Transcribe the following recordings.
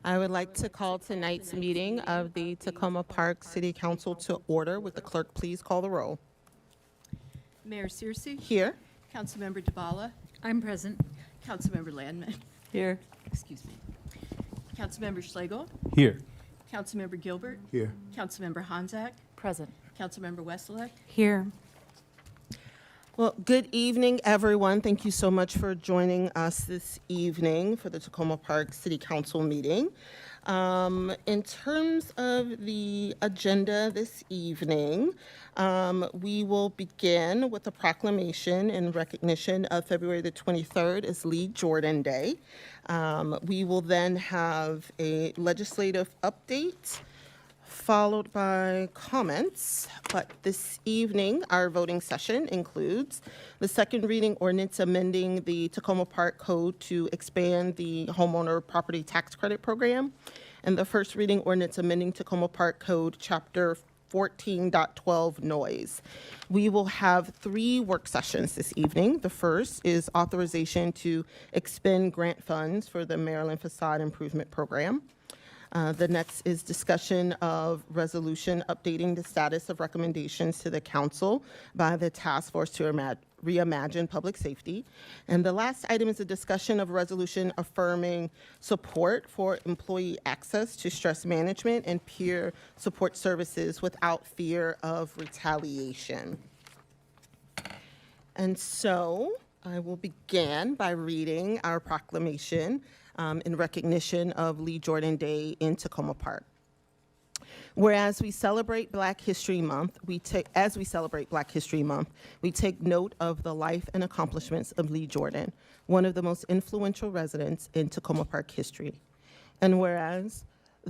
I would like to call tonight's meeting of the Takoma Park City Council to order. Would the clerk please call the roll? Mayor Searcy. Here. Councilmember Dabala. I'm present. Councilmember Landman. Here. Excuse me. Councilmember Schlegel. Here. Councilmember Gilbert. Here. Councilmember Honzak. Present. Councilmember Wesselek. Here. Well, good evening, everyone. Thank you so much for joining us this evening for the Takoma Park City Council meeting. In terms of the agenda this evening, we will begin with a proclamation in recognition of February the 23rd as Lee Jordan Day. We will then have a legislative update, followed by comments. But this evening, our voting session includes the second reading ordinance amending the Takoma Park Code to expand the homeowner property tax credit program, and the first reading ordinance amending Takoma Park Code Chapter 14.12 noise. We will have 3 work sessions this evening. The first is authorization to expend grant funds for the Maryland Facade Improvement Program. The next is discussion of resolution updating the status of recommendations to the council by the Task Force to Reimagine Public Safety. And the last item is a discussion of resolution affirming support for employee access to stress management and peer support services without fear of retaliation. And so I will begin by reading our proclamation in recognition of Lee Jordan Day in Takoma Park. Whereas we celebrate Black History Month, we take note of the life and accomplishments of Lee Jordan, one of the most influential residents in Takoma Park history. And whereas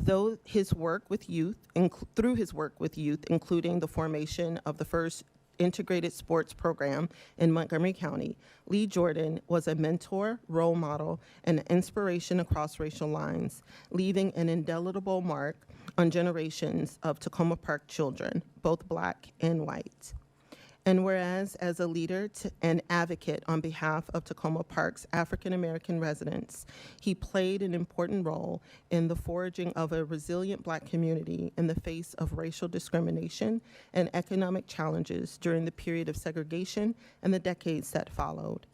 through his work with youth, including the formation of the first integrated sports program in Montgomery County, Lee Jordan was a mentor, role model, and an inspiration across racial lines, leaving an indelible mark on generations of Takoma Park children, both Black and white. And whereas as a leader and advocate on behalf of Takoma Park's African American residents, he played an important role in the forging of a resilient Black community in the face of racial discrimination and economic challenges during the period of segregation and the decades that followed.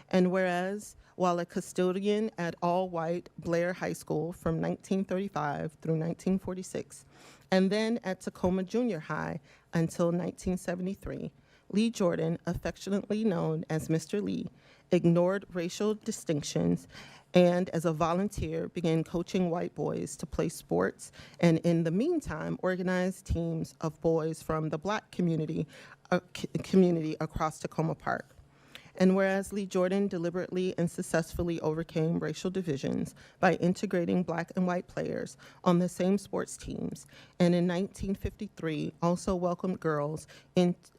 And whereas while a custodian at all-white Blair High School from 1935 through 1946, and then at Takoma Junior High until 1973, Lee Jordan, affectionately known as Mr. Lee, ignored racial distinctions and as a volunteer began coaching white boys to play sports, and in the meantime organized teams of boys from the Black community across Takoma Park. And whereas Lee Jordan deliberately and successfully overcame racial divisions by integrating Black and white players on the same sports teams, and in 1953 also welcomed girls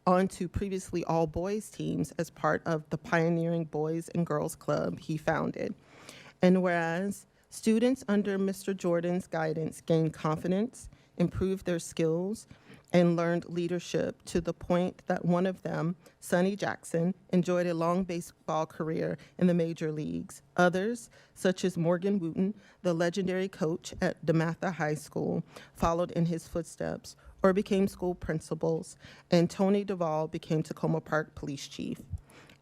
onto previously all-boys teams as part of the pioneering Boys and Girls Club he founded. And whereas students under Mr. Jordan's guidance gained confidence, improved their skills, and learned leadership to the point that one of them, Sonny Jackson, enjoyed a long baseball career in the major leagues. Others, such as Morgan Wooten, the legendary coach at DeMatha High School, followed in his footsteps or became school principals, and Tony Duvall became Takoma Park Police Chief.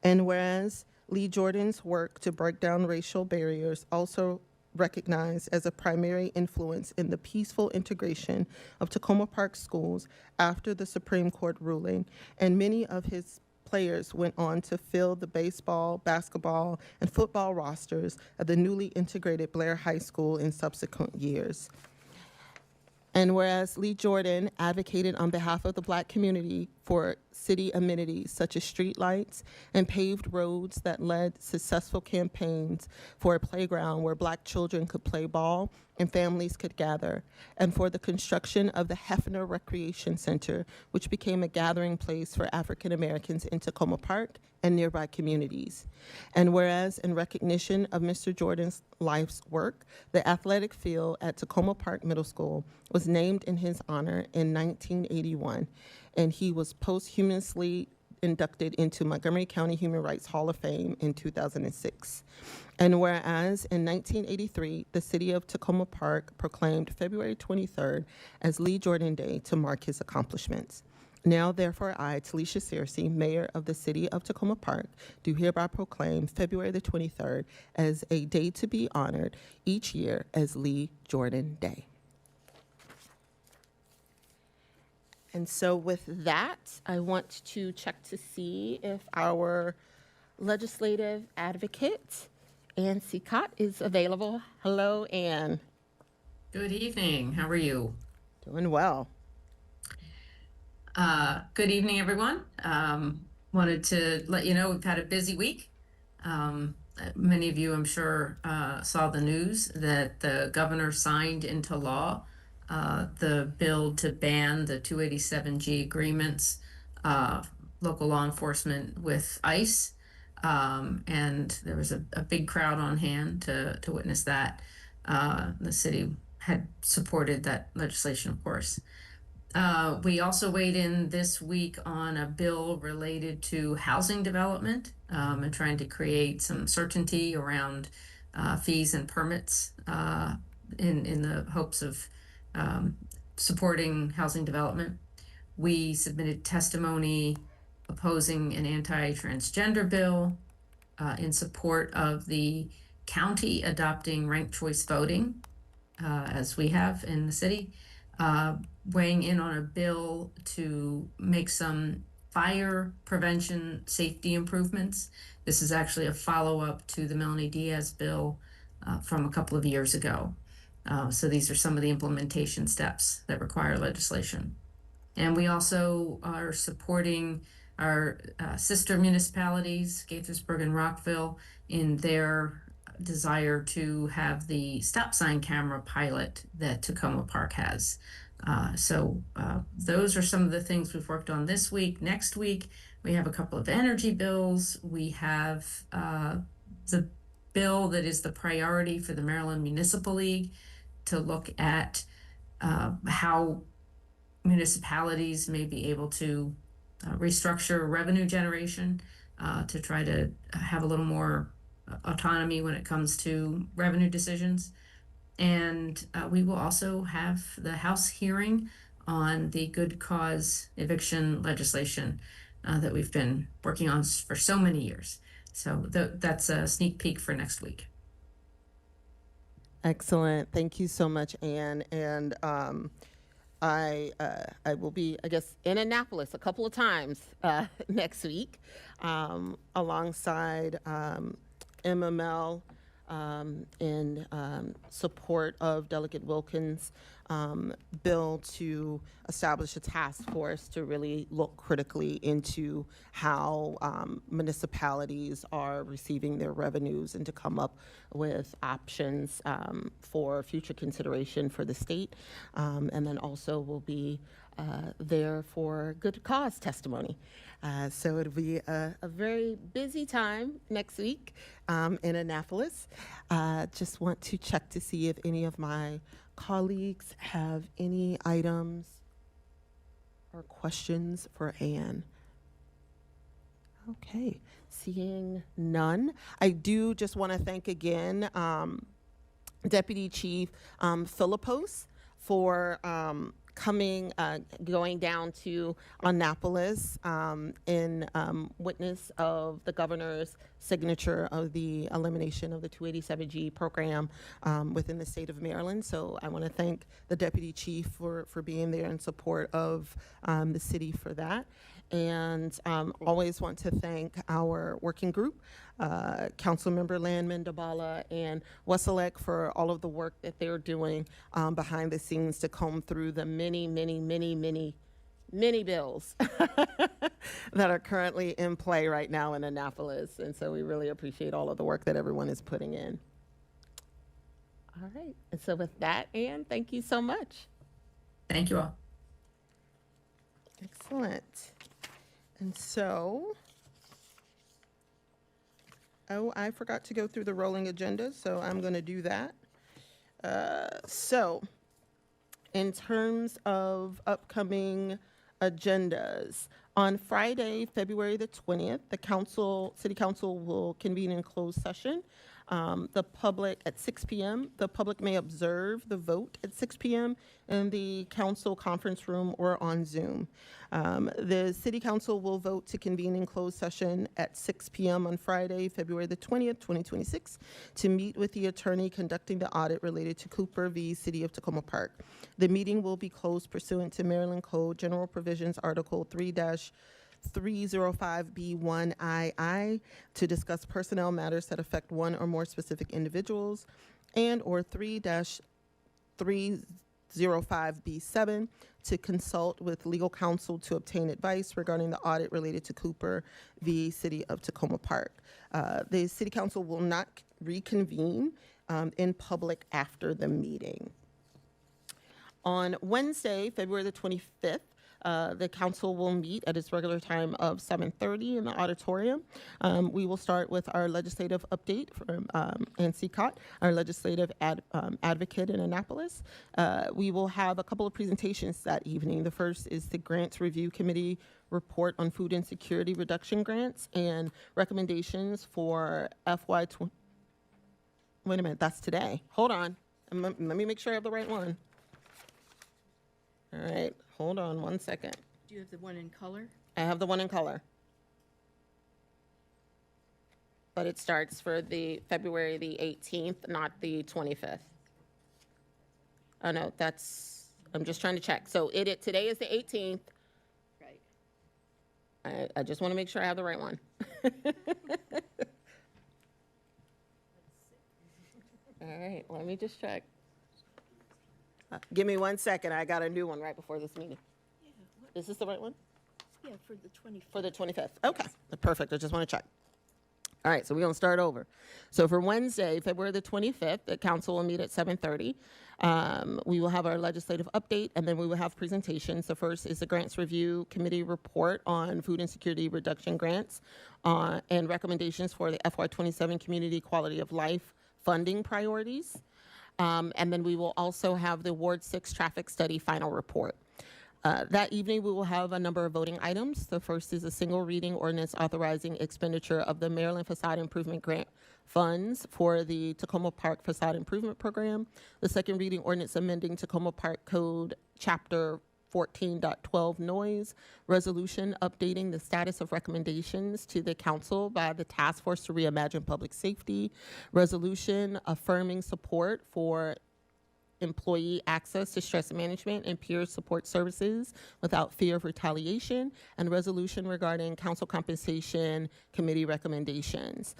And whereas Lee Jordan's work to break down racial barriers also recognized as a primary influence in the peaceful integration of Takoma Park schools after the Supreme Court ruling, and many of his players went on to fill the baseball, basketball, and football rosters of the newly integrated Blair High School in subsequent years. And whereas Lee Jordan advocated on behalf of the Black community for city amenities such as streetlights and paved roads that led successful campaigns for a playground where Black children could play ball and families could gather, and for the construction of the Hefner Recreation Center, which became a gathering place for African Americans in Takoma Park and nearby communities. And whereas in recognition of Mr. Jordan's life's work, the athletic field at Takoma Park Middle School was named in his honor in 1981, and he was posthumously inducted into Montgomery County Human Rights Hall of Fame in 2006. And whereas in 1983, the city of Takoma Park proclaimed February 23rd as Lee Jordan Day to mark his accomplishments. Now, therefore, I, Talisha Searcy, Mayor of the City of Takoma Park, do hereby proclaim February the 23rd as a day to be honored each year as Lee Jordan Day. And so with that, I want to check to see if our legislative advocate, Ann Seacott, is available. Hello, Ann. Good evening. How are you? Doing well. Good evening, everyone. Wanted to let you know we've had a busy week. Many of you, I'm sure, saw the news that the governor signed into law the bill to ban the 287G agreements, local law enforcement with ICE. And there was a big crowd on hand to witness that. The city had supported that legislation, of course. We also weighed in this week on a bill related to housing development and trying to create some certainty around fees and permits in the hopes of supporting housing development. We submitted testimony opposing an anti-transgender bill in support of the county adopting ranked choice voting, as we have in the city. Weighing in on a bill to make some fire prevention safety improvements. This is actually a follow-up to the Melanie Diaz bill from a couple of years ago. So these are some of the implementation steps that require legislation. And we also are supporting our sister municipalities, Gaithersburg and Rockville, in their desire to have the stop sign camera pilot that Takoma Park has. So those are some of the things we've worked on this week. Next week, we have a couple of energy bills. We have the bill that is the priority for the Maryland Municipal League to look at how municipalities may be able to restructure revenue generation to try to have a little more autonomy when it comes to revenue decisions. And we will also have the House hearing on the good cause eviction legislation that we've been working on for so many years. So that's a sneak peek for next week. Excellent. Thank you so much, Ann. And I will be, I guess, in Annapolis a couple of times next week alongside MML in support of Delegate Wilkins' bill to establish a task force to really look critically into how municipalities are receiving their revenues and to come up with options for future consideration for the state. And then also will be there for good cause testimony. So it'll be a very busy time next week in Annapolis. Just want to check to see if any of my colleagues have any items or questions for Ann. Okay, seeing none. I do just want to thank again Deputy Chief Philippos for going down to Annapolis in witness of the governor's signature of the elimination of the 287G program within the state of Maryland. So I want to thank the deputy chief for being there in support of the city for that. And always want to thank our working group, Councilmember Landman, Dabala, and Weselek for all of the work that they're doing behind the scenes to comb through the many bills that are currently in play right now in Annapolis. And so we really appreciate all of the work that everyone is putting in. All right. And so with that, Ann, thank you so much. Thank you all. Excellent. And so, I forgot to go through the rolling agenda, so I'm going to do that. So, in terms of upcoming agendas, On Friday, February the 20th, City Council will convene in closed session. The public at 6 p.m. The public may observe the vote at 6 p.m. in the council conference room or on Zoom. The City Council will vote to convene in closed session at 6 p.m. on Friday, February the 20th, 2026, to meet with the attorney conducting the audit related to Cooper v. City of Takoma Park. The meeting will be closed pursuant to Maryland Code General Provisions Article 3-305B1II to discuss personnel matters that affect one or more specific individuals, and or 3-305B7 to consult with legal counsel to obtain advice regarding the audit related to Cooper v. City of Takoma Park. The City Council will not reconvene in public after the meeting. On Wednesday, February the 25th, the council will meet at its regular time of 7:30 in the auditorium. We will start with our legislative update from Ann Seacott, our legislative advocate in Annapolis. We will have a couple of presentations that evening. The first is the Grants Review Committee report on food insecurity reduction grants and recommendations for FY 20. Wait a minute, that's today. Hold on. Let me make sure I have the right one. All right, hold on one second. Do you have the one in color? I have the one in color. But it starts for the February the 18th, not the 25th. Oh, no, I'm just trying to check. So today is the 18th. Right. I just want to make sure I have the right one. All right, let me just check. Give me 1 second. I got a new one right before this meeting. Yeah, Is this the right one? yeah, for the 25th. For the 25th. Okay, perfect. I just want to check. All right, so we're going to start over. So for Wednesday, February the 25th, the council will meet at 7:30. We will have our legislative update, and then we will have presentations. The first is the Grants Review Committee report on food insecurity reduction grants and recommendations for the FY27 Community Quality of Life funding priorities. And then we will also have the Ward 6 traffic study final report. That evening, we will have a number of voting items. The first is a single reading ordinance authorizing expenditure of the Maryland Facade Improvement Grant funds for the Takoma Park Facade Improvement Program. The second reading ordinance amending Takoma Park Code Chapter 14.12 noise, resolution updating the status of recommendations to the council by the Task Force to Reimagine Public Safety, resolution affirming support for employee access to stress management and peer support services without fear of retaliation, and resolution regarding council compensation committee recommendations.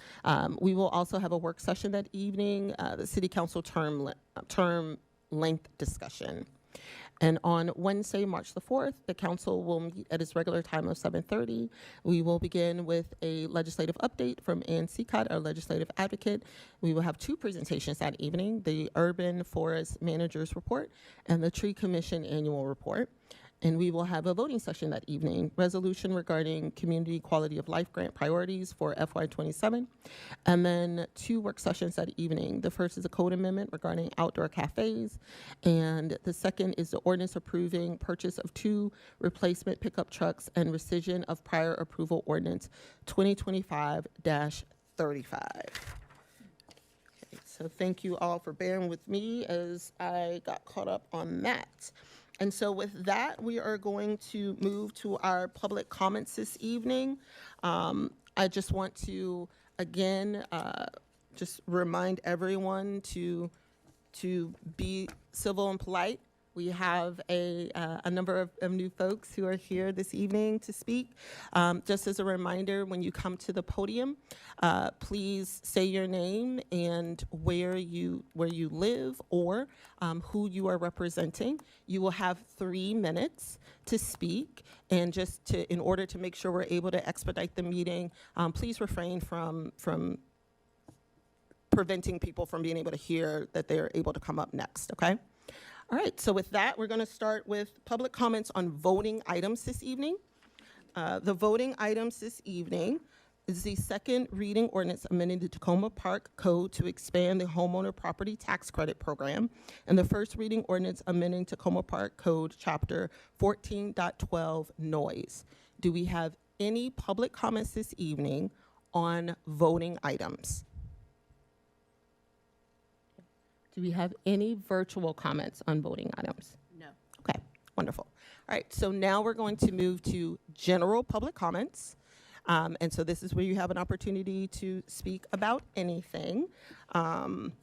We will also have a work session that evening, the city council term length discussion. And on Wednesday, March the 4th, the council will meet at its regular time of 7:30. We will begin with a legislative update from Ann Seacott, our legislative advocate. We will have two presentations that evening, the Urban Forest Manager's Report and the Tree Commission Annual Report. And we will have a voting session that evening, resolution regarding community quality of life grant priorities for FY27, and then two work sessions that evening. The first is a code amendment regarding outdoor cafes, and the second is the ordinance approving purchase of 2 replacement pickup trucks and rescission of prior approval ordinance 2025-35. Okay, so thank you all for bearing with me as I got caught up on that. And so with that, we are going to move to our public comments this evening. I just want to, again, just remind everyone to be civil and polite. We have a number of new folks who are here this evening to speak. Just as a reminder, when you come to the podium, please say your name and where you live or who you are representing. You will have 3 minutes to speak, and in order to make sure we're able to expedite the meeting, please refrain from preventing people from being able to hear that they're able to come up next, okay? All right, so with that, we're going to start with public comments on voting items this evening. The voting items this evening is the second reading ordinance amending the Takoma Park Code to expand the homeowner property tax credit program, and the first reading ordinance amending Takoma Park Code Chapter 14.12 noise. do we have any public comments this evening on voting items? Do we have any virtual comments on voting items? No. Okay, wonderful. All right, so now we're going to move to general public comments. And so this is where you have an opportunity to speak about anything. And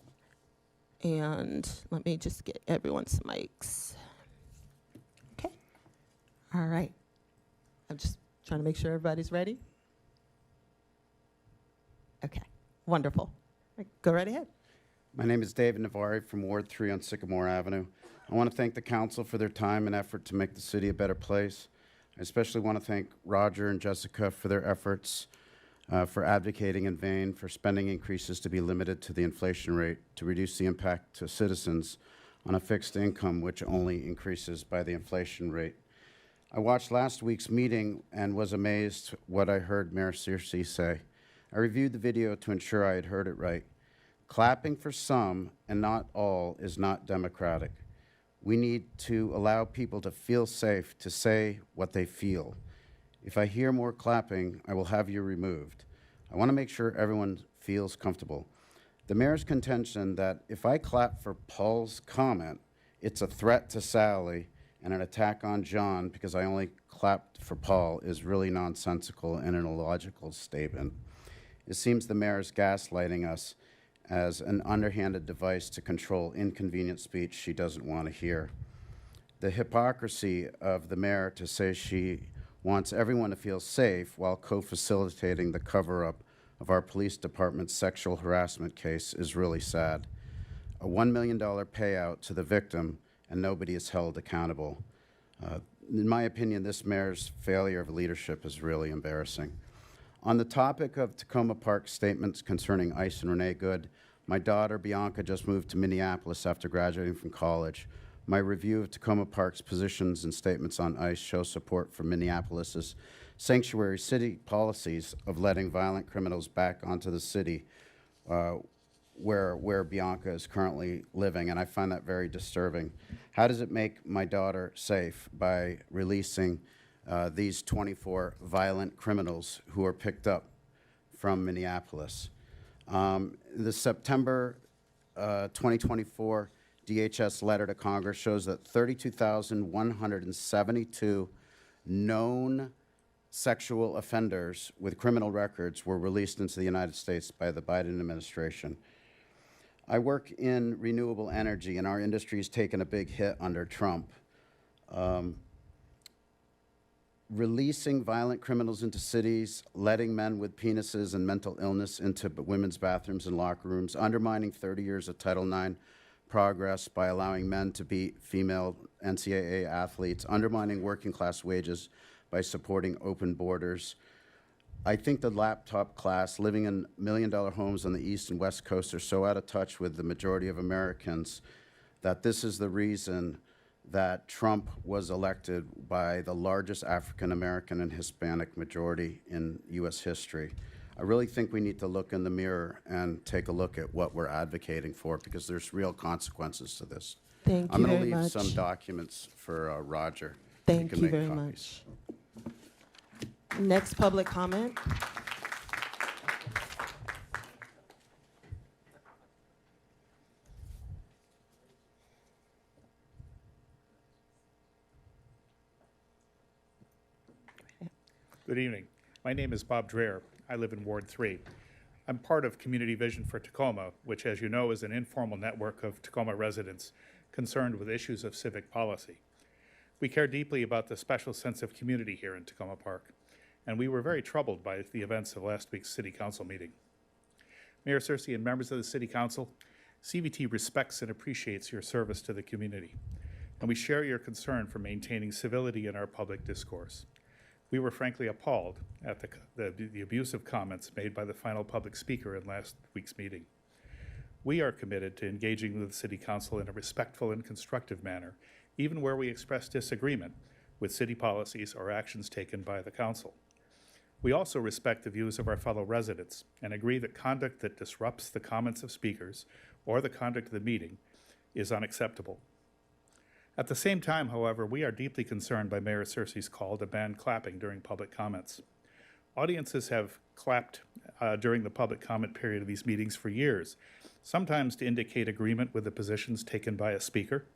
let me just get everyone's mics. Okay, all right. I'm just trying to make sure everybody's ready. Okay, wonderful. All right, go right ahead. My name is David Navari from Ward 3 on Sycamore Avenue. I want to thank the council for their time and effort to make the city a better place. I especially want to thank Roger and Jessica for their efforts, for advocating in vain for spending increases to be limited to the inflation rate to reduce the impact to citizens on a fixed income which only increases by the inflation rate. I watched last week's meeting and was amazed what I heard Mayor Searcy say. I reviewed the video to ensure I had heard it right. Clapping for some and not all is not democratic. We need to allow people to feel safe to say what they feel. If I hear more clapping, I will have you removed. I want to make sure everyone feels comfortable. The mayor's contention that if I clap for Paul's comment, it's a threat to Sally and an attack on John because I only clapped for Paul is really nonsensical and an illogical statement. It seems the mayor is gaslighting us as an underhanded device to control inconvenient speech she doesn't want to hear. The hypocrisy of the mayor to say she wants everyone to feel safe while co-facilitating the cover-up of our police department's sexual harassment case is really sad. A $1 million payout to the victim and nobody is held accountable. In my opinion, this mayor's failure of leadership is really embarrassing. On the topic of Takoma Park statements concerning ICE and Renee Good, my daughter Bianca just moved to Minneapolis after graduating from college. My review of Takoma Park's positions and statements on ICE show support for Minneapolis's sanctuary city policies of letting violent criminals back onto the city where Bianca is currently living, and I find that very disturbing. How does it make my daughter safe by releasing these 24 violent criminals who are picked up from Minneapolis? The September 2024 DHS letter to Congress shows that 32,172 known sexual offenders with criminal records were released into the United States by the Biden administration. I work in renewable energy, and our industry has taken a big hit under Trump. Releasing violent criminals into cities, letting men with penises and mental illness into women's bathrooms and locker rooms, undermining 30 years of Title IX progress by allowing men to be female NCAA athletes, undermining working class wages by supporting open borders. I think the laptop class living in million-dollar homes on the East and West Coast are so out of touch with the majority of Americans that this is the reason that Trump was elected by the largest African-American and Hispanic majority in U.S. history. I really think we need to look in the mirror and take a look at what we're advocating for, because there's real consequences to this. Thank I'm you going very to leave much. some documents for Roger. Thank can you make very copies. much. Next public comment. Good evening. My name is Bob Dreher. I live in Ward 3. I'm part of Community Vision for Takoma, which, as you know, is an informal network of Takoma residents concerned with issues of civic policy. We care deeply about the special sense of community here in Takoma Park, and we were very troubled by the events of last week's City Council meeting. Mayor Searcy and members of the City Council, CVT respects and appreciates your service to the community, and we share your concern for maintaining civility in our public discourse. We were frankly appalled at the abusive comments made by the final public speaker in last week's meeting. We are committed to engaging with the City Council in a respectful and constructive manner, even where we express disagreement with city policies or actions taken by the Council. We also respect the views of our fellow residents and agree that conduct that disrupts the comments of speakers or the conduct of the meeting is unacceptable. At the same time, however, we are deeply concerned by Mayor Cersei's call to ban clapping during public comments. Audiences have clapped during the public comment period of these meetings for years, sometimes to indicate agreement with the positions taken by a speaker,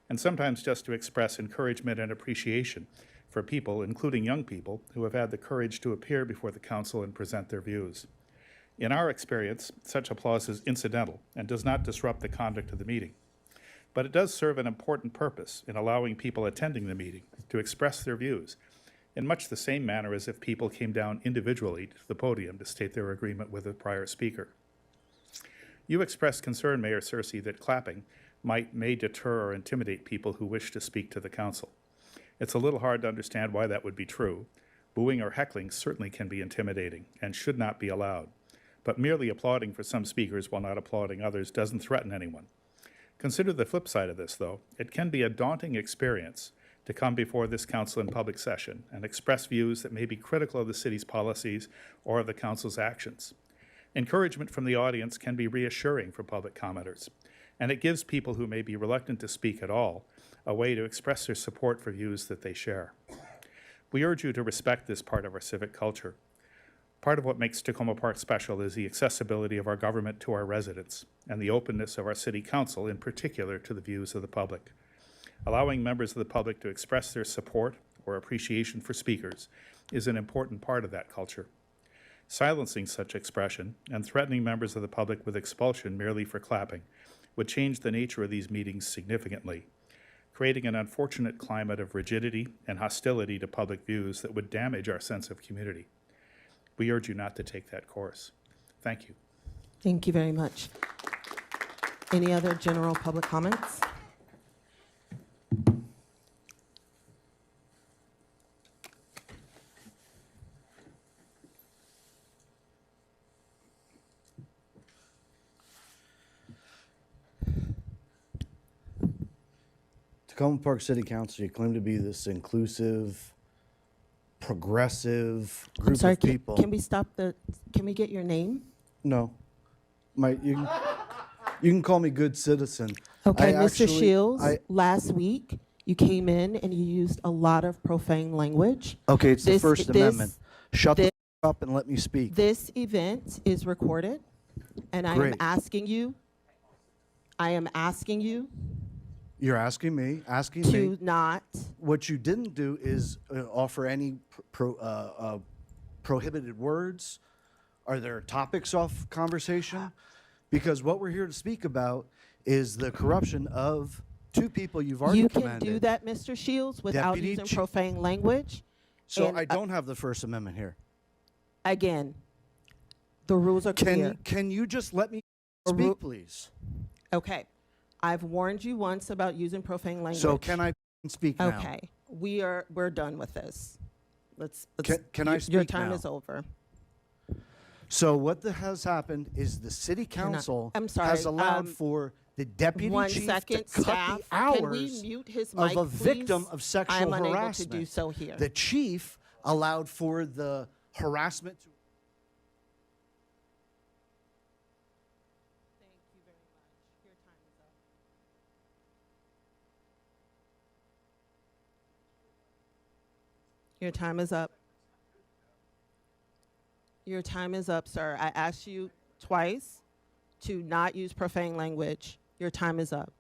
and sometimes just to express encouragement and appreciation for people, including young people, who have had the courage to appear before the council and present their views. In our experience, such applause is incidental and does not disrupt the conduct of the meeting. But it does serve an important purpose in allowing people attending the meeting to express their views in much the same manner as if people came down individually to the podium to state their agreement with a prior speaker. You expressed concern, Mayor Cersei, that clapping may deter or intimidate people who wish to speak to the council. It's a little hard to understand why that would be true. Booing or heckling certainly can be intimidating and should not be allowed. But merely applauding for some speakers while not applauding others doesn't threaten anyone. Consider the flip side of this, though. It can be a daunting experience to come before this council in public session and express views that may be critical of the city's policies or of the council's actions. Encouragement from the audience can be reassuring for public commenters, and it gives people who may be reluctant to speak at all a way to express their support for views that they share. We urge you to respect this part of our civic culture. Part of what makes Takoma Park special is the accessibility of our government to our residents and the openness of our city council, in particular, to the views of the public. Allowing members of the public to express their support or appreciation for speakers is an important part of that culture. Silencing such expression and threatening members of the public with expulsion merely for clapping would change the nature of these meetings significantly, creating an unfortunate climate of rigidity and hostility to public views that would damage our sense of community. We urge you not to take that course. Thank you. Thank you very much. Any other general public comments? Takoma Park City Council, you claim to be this inclusive, progressive I'm group sorry, of people. can we get your name? No. You can call me good citizen. Okay, I Mr. actually- Shields, I- last week, you came in and you used a lot of profane language. Okay, it's the This- First this- Amendment. Shut the this- f- up and let me speak. This event is recorded, and I am Great. asking you, You're asking me, to not, What you didn't do is offer any prohibited words. Are there topics off conversation? Because what we're here to speak about is the corruption of two people you've already you can commended. do that, Mr. Shields, without Deputy using Chief- profane language. So And, I don't have the First Amendment here. Again, the rules are clear. Can you just let me A ru- speak, please? Okay, I've warned you once about using profane language. So can I speak now? Okay, we're done with this. Let's Can I your speak time now? is over. So what has happened is the city Cannot- council I'm sorry, has allowed for the deputy One chief second, to cut staff. the Can we hours mute his of mic, a victim please? of sexual I am unable harassment. to do so here. The chief allowed for the harassment to Thank you very much. Your time is up. Your time is up. Your time is up, sir. I asked you twice to not use profane language. Your time is up.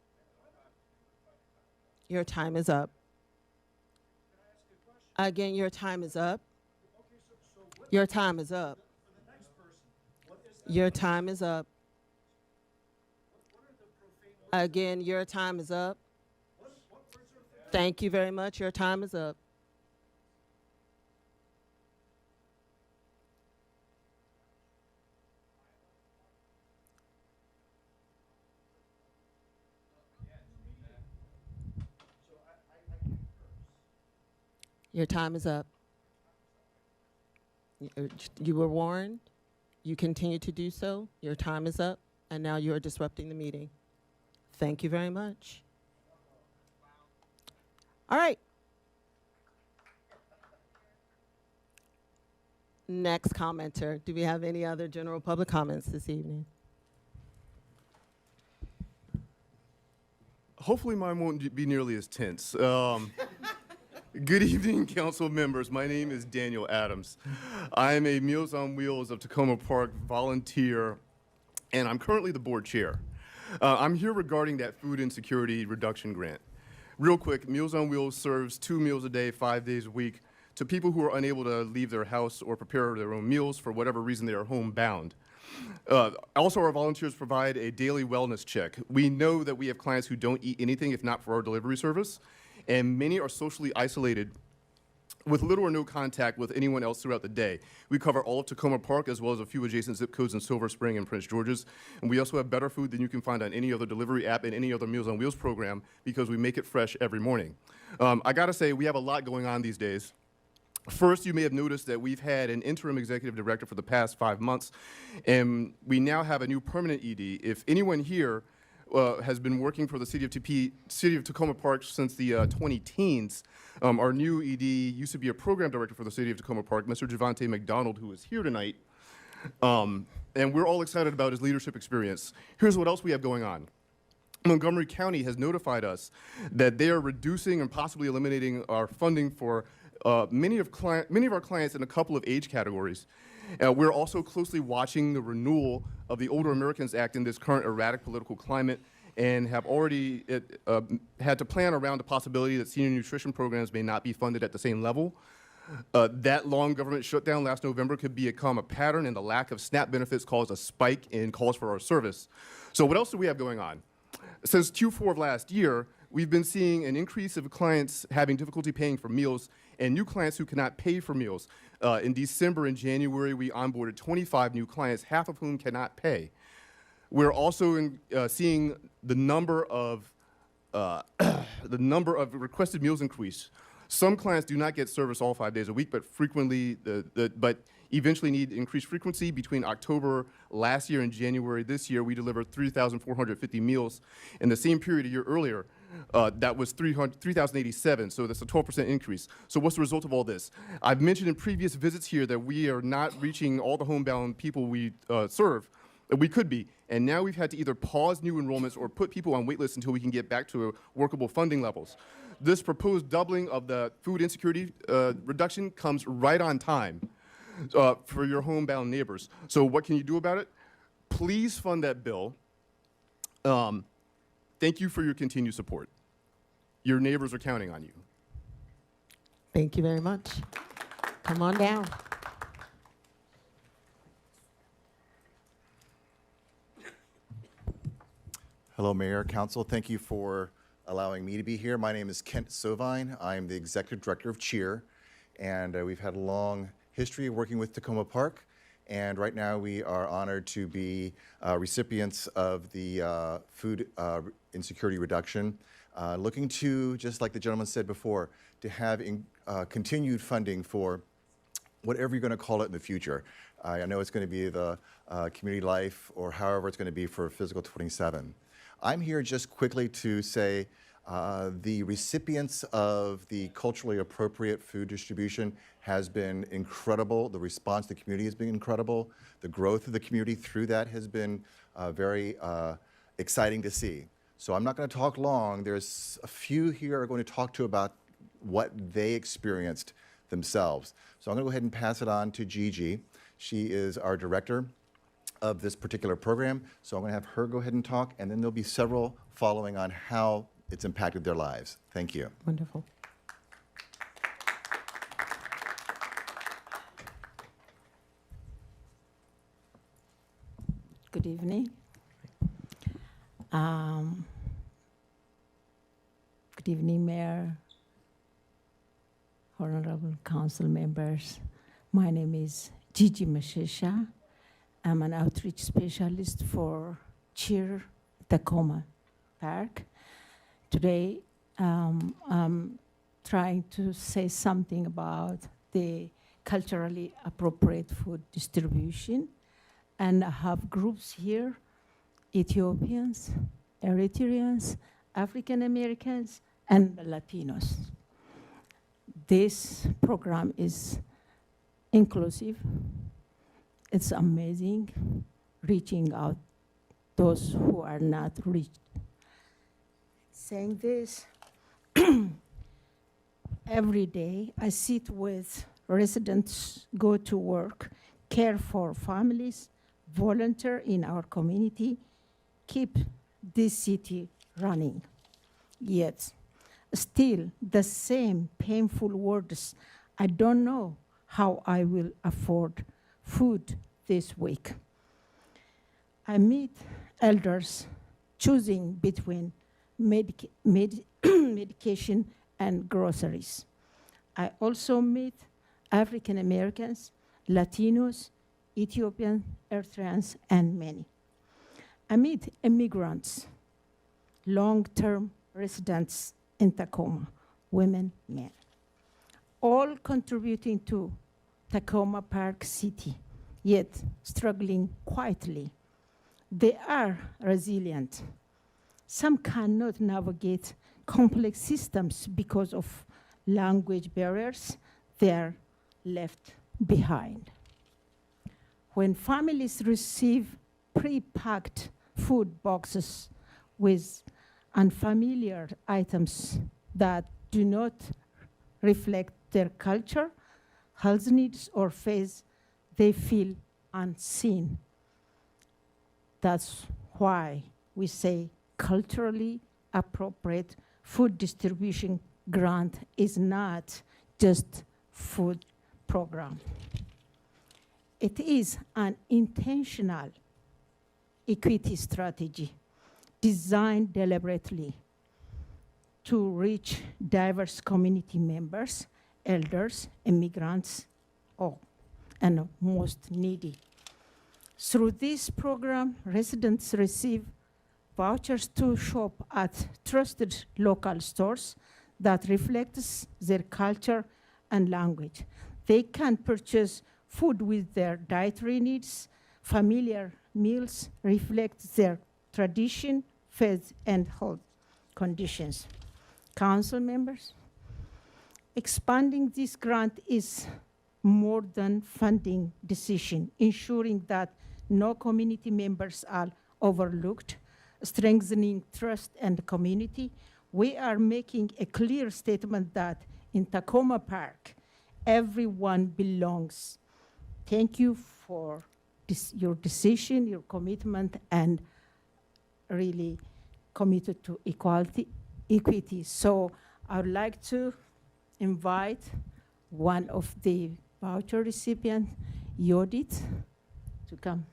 Your time is up. Again, your time is up. Your time is up. Your time is up. Again, your time is up. Thank you very much. Your time is up. Your time is up. You were warned. You continue to do so. Your time is up, and now you are disrupting the meeting. Thank you very much. All right. Next commenter. Do we have any other general public comments this evening? Hopefully mine won't be nearly as tense. Good evening, council members. My name is Daniel Adams. I am a Meals on Wheels of Takoma Park volunteer, and I'm currently the board chair. I'm here regarding that food insecurity reduction grant. Real quick, Meals on Wheels serves 2 meals a day, 5 days a week, to people who are unable to leave their house or prepare their own meals for whatever reason they are homebound. Also, our volunteers provide a daily wellness check. We know that we have clients who don't eat anything if not for our delivery service, and many are socially isolated with little or no contact with anyone else throughout the day. We cover all of Takoma Park as well as a few adjacent zip codes in Silver Spring and Prince George's. And we also have better food than you can find on any other delivery app and any other Meals on Wheels program because we make it fresh every morning. I gotta say, we have a lot going on these days. First, you may have noticed that we've had an interim executive director for the past 5 months, and we now have a new permanent ED. If anyone here has been working for the City of Takoma Park since the 20-teens, our new ED used to be a program director for the City of Takoma Park, Mr. Javante McDonald, who is here tonight, and we're all excited about his leadership experience. Here's what else we have going on. Montgomery County has notified us that they are reducing and possibly eliminating our funding for many of our clients in a couple of age categories. We're also closely watching the renewal of the Older Americans Act in this current erratic political climate and have already had to plan around the possibility that senior nutrition programs may not be funded at the same level. That long government shutdown last November could become a pattern, and the lack of SNAP benefits caused a spike in calls for our service. So what else do we have going on? Since Q4 of last year, we've been seeing an increase of clients having difficulty paying for meals and new clients who cannot pay for meals. In December and January, we onboarded 25 new clients, half of whom cannot pay. We're also seeing the number of requested meals increase. Some clients do not get service all 5 days a week, but eventually need increased frequency. Between October last year and January this year, we delivered 3,450 meals. In the same period a year earlier, that was 3,087, so that's a 12% increase. So what's the result of all this? I've mentioned in previous visits here that we are not reaching all the homebound people we serve that we could be, and now we've had to either pause new enrollments or put people on wait lists until we can get back to workable funding levels. This proposed doubling of the food insecurity reduction comes right on time for your homebound neighbors. So what can you do about it? Please fund that bill. Thank you for your continued support. Your neighbors are counting on you. Thank you very much. Come on down. Hello, Mayor, Council. Thank you for allowing me to be here. My name is Kent Sovine. I'm the Executive Director of CHEER, and we've had a long history of working with Takoma Park. And right now we are honored to be recipients of the food insecurity reduction, looking to, just like the gentleman said before, to have continued funding for whatever you're going to call it in the future. I know it's going to be the community life or however it's going to be for Physical 27. I'm here just quickly to say the recipients of the culturally appropriate food distribution has been incredible. The response to the community has been incredible. The growth of the community through that has been very exciting to see. So I'm not going to talk long. There's a few here are going to talk to about what they experienced themselves. So I'm going to go ahead and pass it on to Gigi. She is our director of this particular program. So I'm going to have her go ahead and talk, and then there'll be several following on how it's impacted their lives. Thank you. Wonderful. Good evening. Good evening, Mayor, honorable council members. My name is Gigi Mashisha. I'm an outreach specialist for CHEER Takoma Park. Today, I'm trying to say something about the culturally appropriate food distribution. And I have groups here, Ethiopians, Eritreans, African Americans, and Latinos. This program is inclusive. It's amazing, reaching out those who are not reached. saying this. Every day, I sit with residents, go to work, care for families, volunteer in our community, keep this city running. Yet, still the same painful words. I don't know how I will afford food this week. I meet elders choosing between medication and groceries. I also meet African Americans, Latinos, Ethiopian, Eritreans, and many. I meet immigrants, long-term residents in Takoma, women, men, all contributing to Takoma Park City, yet struggling quietly. They are resilient. Some cannot navigate complex systems because of language barriers. They are left behind. When families receive pre-packed food boxes with unfamiliar items that do not reflect their culture, health needs, or faith, they feel unseen. That's why we say culturally appropriate food distribution grant is not just food program. It is an intentional equity strategy designed deliberately to reach diverse community members, elders, immigrants, and most needy. Through this program, residents receive vouchers to shop at trusted local stores that reflects their culture and language. They can purchase food with their dietary needs. Familiar meals reflect their tradition, faith, and health conditions. Council members, expanding this grant is more than funding decision, ensuring that no community members are overlooked, strengthening trust and community. We are making a clear statement that in Takoma Park, everyone belongs. Thank you for your decision, your commitment, and really committed to equity. So I would like to invite one of the voucher recipients, Yodit, to come.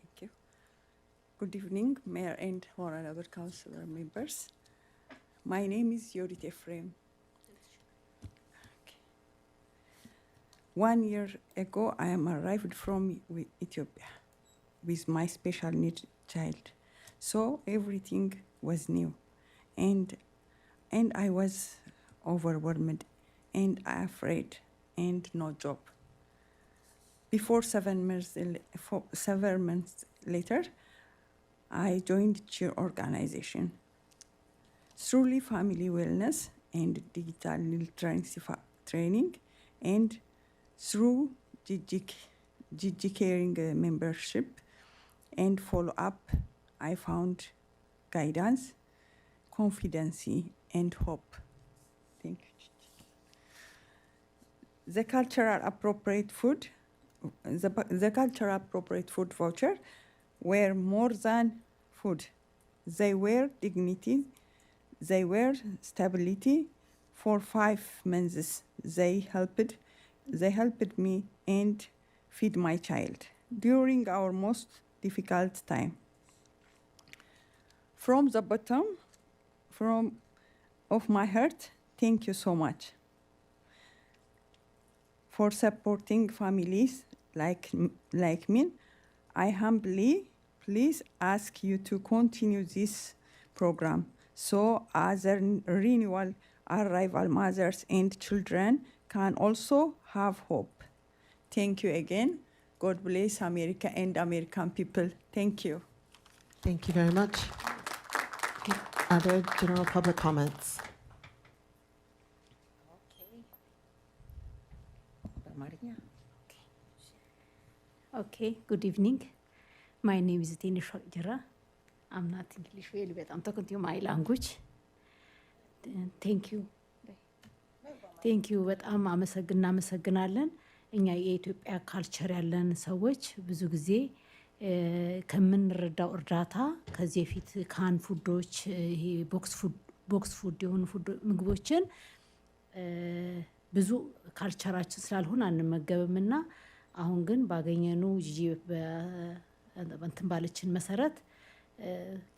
Thank you. Good evening, Mayor and honorable councilor members. My name is Yodit Ephraim. 1 year ago, I am arrived from Ethiopia with my special needs child. So everything was new. And I was overwhelmed and afraid and no job. Before 7 months later, I joined CHEER organization. Through family wellness and digital literacy training, and through GG Caring membership and follow-up, I found guidance, confidence, and hope. Thank you. The cultural appropriate food voucher were more than food. They were dignity, they were stability. For 5 months, they helped me and feed my child during our most difficult time. From the bottom of my heart, thank you so much for supporting families like me. I humbly please ask you to continue this program so other renewal arrival mothers and children can also have hope. Thank you again. God bless America and American people. Thank you. Thank you very much. Other general public comments? Okay, good evening. My name is Tini Jara. I'm not English really, but I'm talking to you my language. Thank you. ቴንክ ዩ በጣም እናመሰግናለን። እኛ የኢትዮጵያ ካልቸር ያለን ሰዎች ብዙ ጊዜ ከምንረዳው እርዳታ ከዚህ በፊት ካን ፉዶች ይሄ ቦክስ ፉድ የሆኑ ምግቦችን ብዙ ካልቸራችን ስላልሆነ አንመገብምና አሁን ግን ባገኘነው እንትን ባለችን መሰረት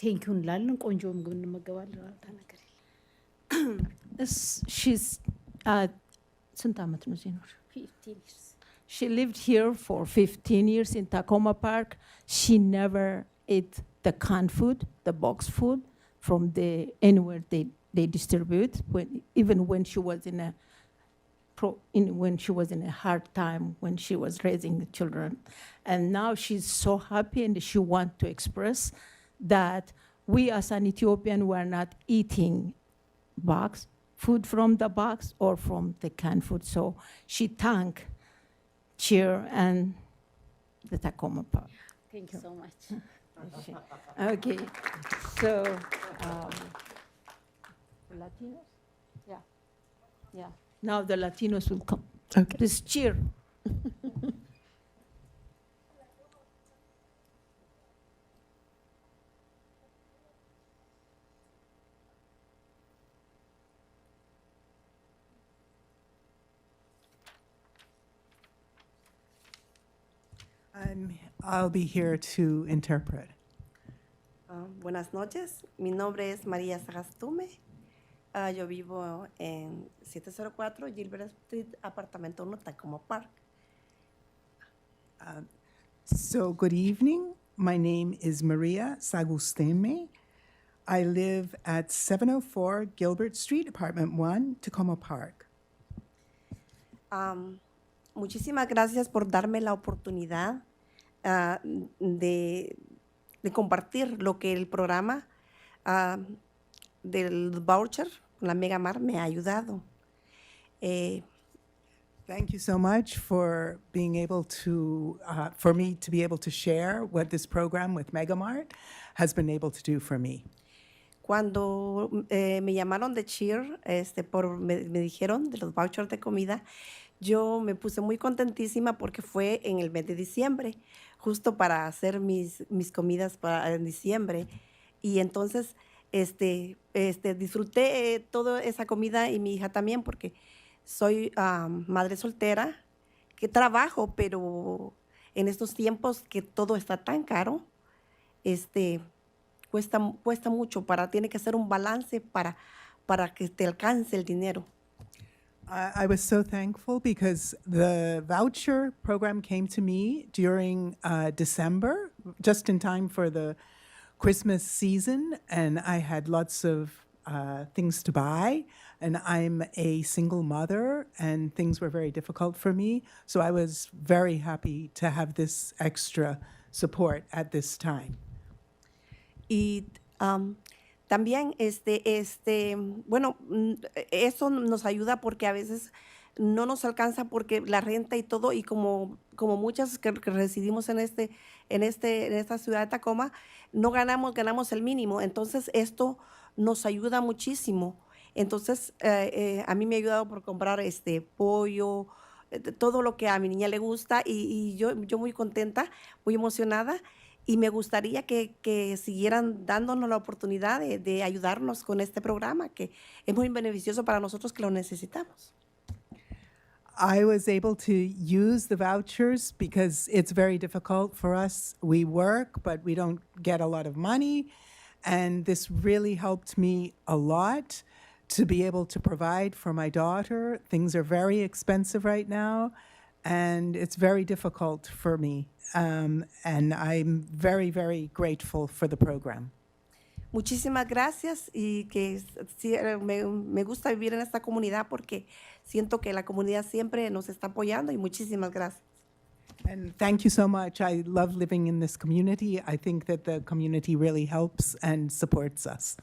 ቴንኪው እንላለን። ቆንጆ ምግብ እንመገባለን ማለት ነገር የለም። She's ስንት ዓመት ነው እዚህ ኖር? 15 years. She lived here for 15 years in Takoma Park. She never ate the canned food, the box food from anywhere they distribute. Even when she was when she was in a hard time, when she was raising the children. And now she's so happy and she wants to express that we as an Ethiopian were not eating food from the box or from the canned food. So she thanked Cheer and the Takoma Park. Thank you so much. Okay, so Latinos? Yeah. Now the Latinos will come. Okay. This Cheer. I'll be here to interpret. Buenas noches, mi nombre es María Sagastume. Yo vivo en 704 Gilbert Street, apartamento 1, Takoma Park. So good evening. My name is Maria Sagusteme. I live at 704 Gilbert Street, apartment 1, Takoma Park. Muchísimas gracias por darme la oportunidad de compartir lo que el programa del voucher, la Mega Mar, me ha ayudado. Thank you so much for being able to, for me to be able to share what this program with Megamart has been able to do for me. Cuando me llamaron de Cheer, me dijeron de los vouchers de comida, yo me puse muy contentísima porque fue en el mes de diciembre, justo para hacer mis comidas en diciembre. Y entonces disfruté toda esa comida y mi hija también porque soy madre soltera, que trabajo, pero en estos tiempos que todo está tan caro, cuesta mucho, tiene que hacer un balance para que te alcance el dinero. I was so thankful because the voucher program came to me during December, just in time for the Christmas season, and I had lots of things to buy, and I'm a single mother, and things were very difficult for me, so I was very happy to have this extra support at this time. Y también, bueno, eso nos ayuda porque a veces no nos alcanza porque la renta y todo, y como muchas que residimos en esta ciudad de Tacoma, no ganamos el mínimo. Entonces, esto nos ayuda muchísimo. Entonces, a mí me ha ayudado por comprar pollo, todo lo que a mi niña le gusta, y yo muy contenta, muy emocionada. Y me gustaría que siguieran dándonos la oportunidad de ayudarnos con este programa, que es muy beneficioso para nosotros que lo necesitamos. I was able to use the vouchers because it's very difficult for us. We work, but we don't get a lot of money. And this really helped me a lot to be able to provide for my daughter. Things are very expensive right now, and it's very difficult for me. And I'm very, very grateful for the program. Muchísimas gracias, y que me gusta vivir en esta comunidad porque siento que la comunidad siempre nos está apoyando, y muchísimas gracias. And thank you so much. I love living in this community. I think that the community really helps and supports us.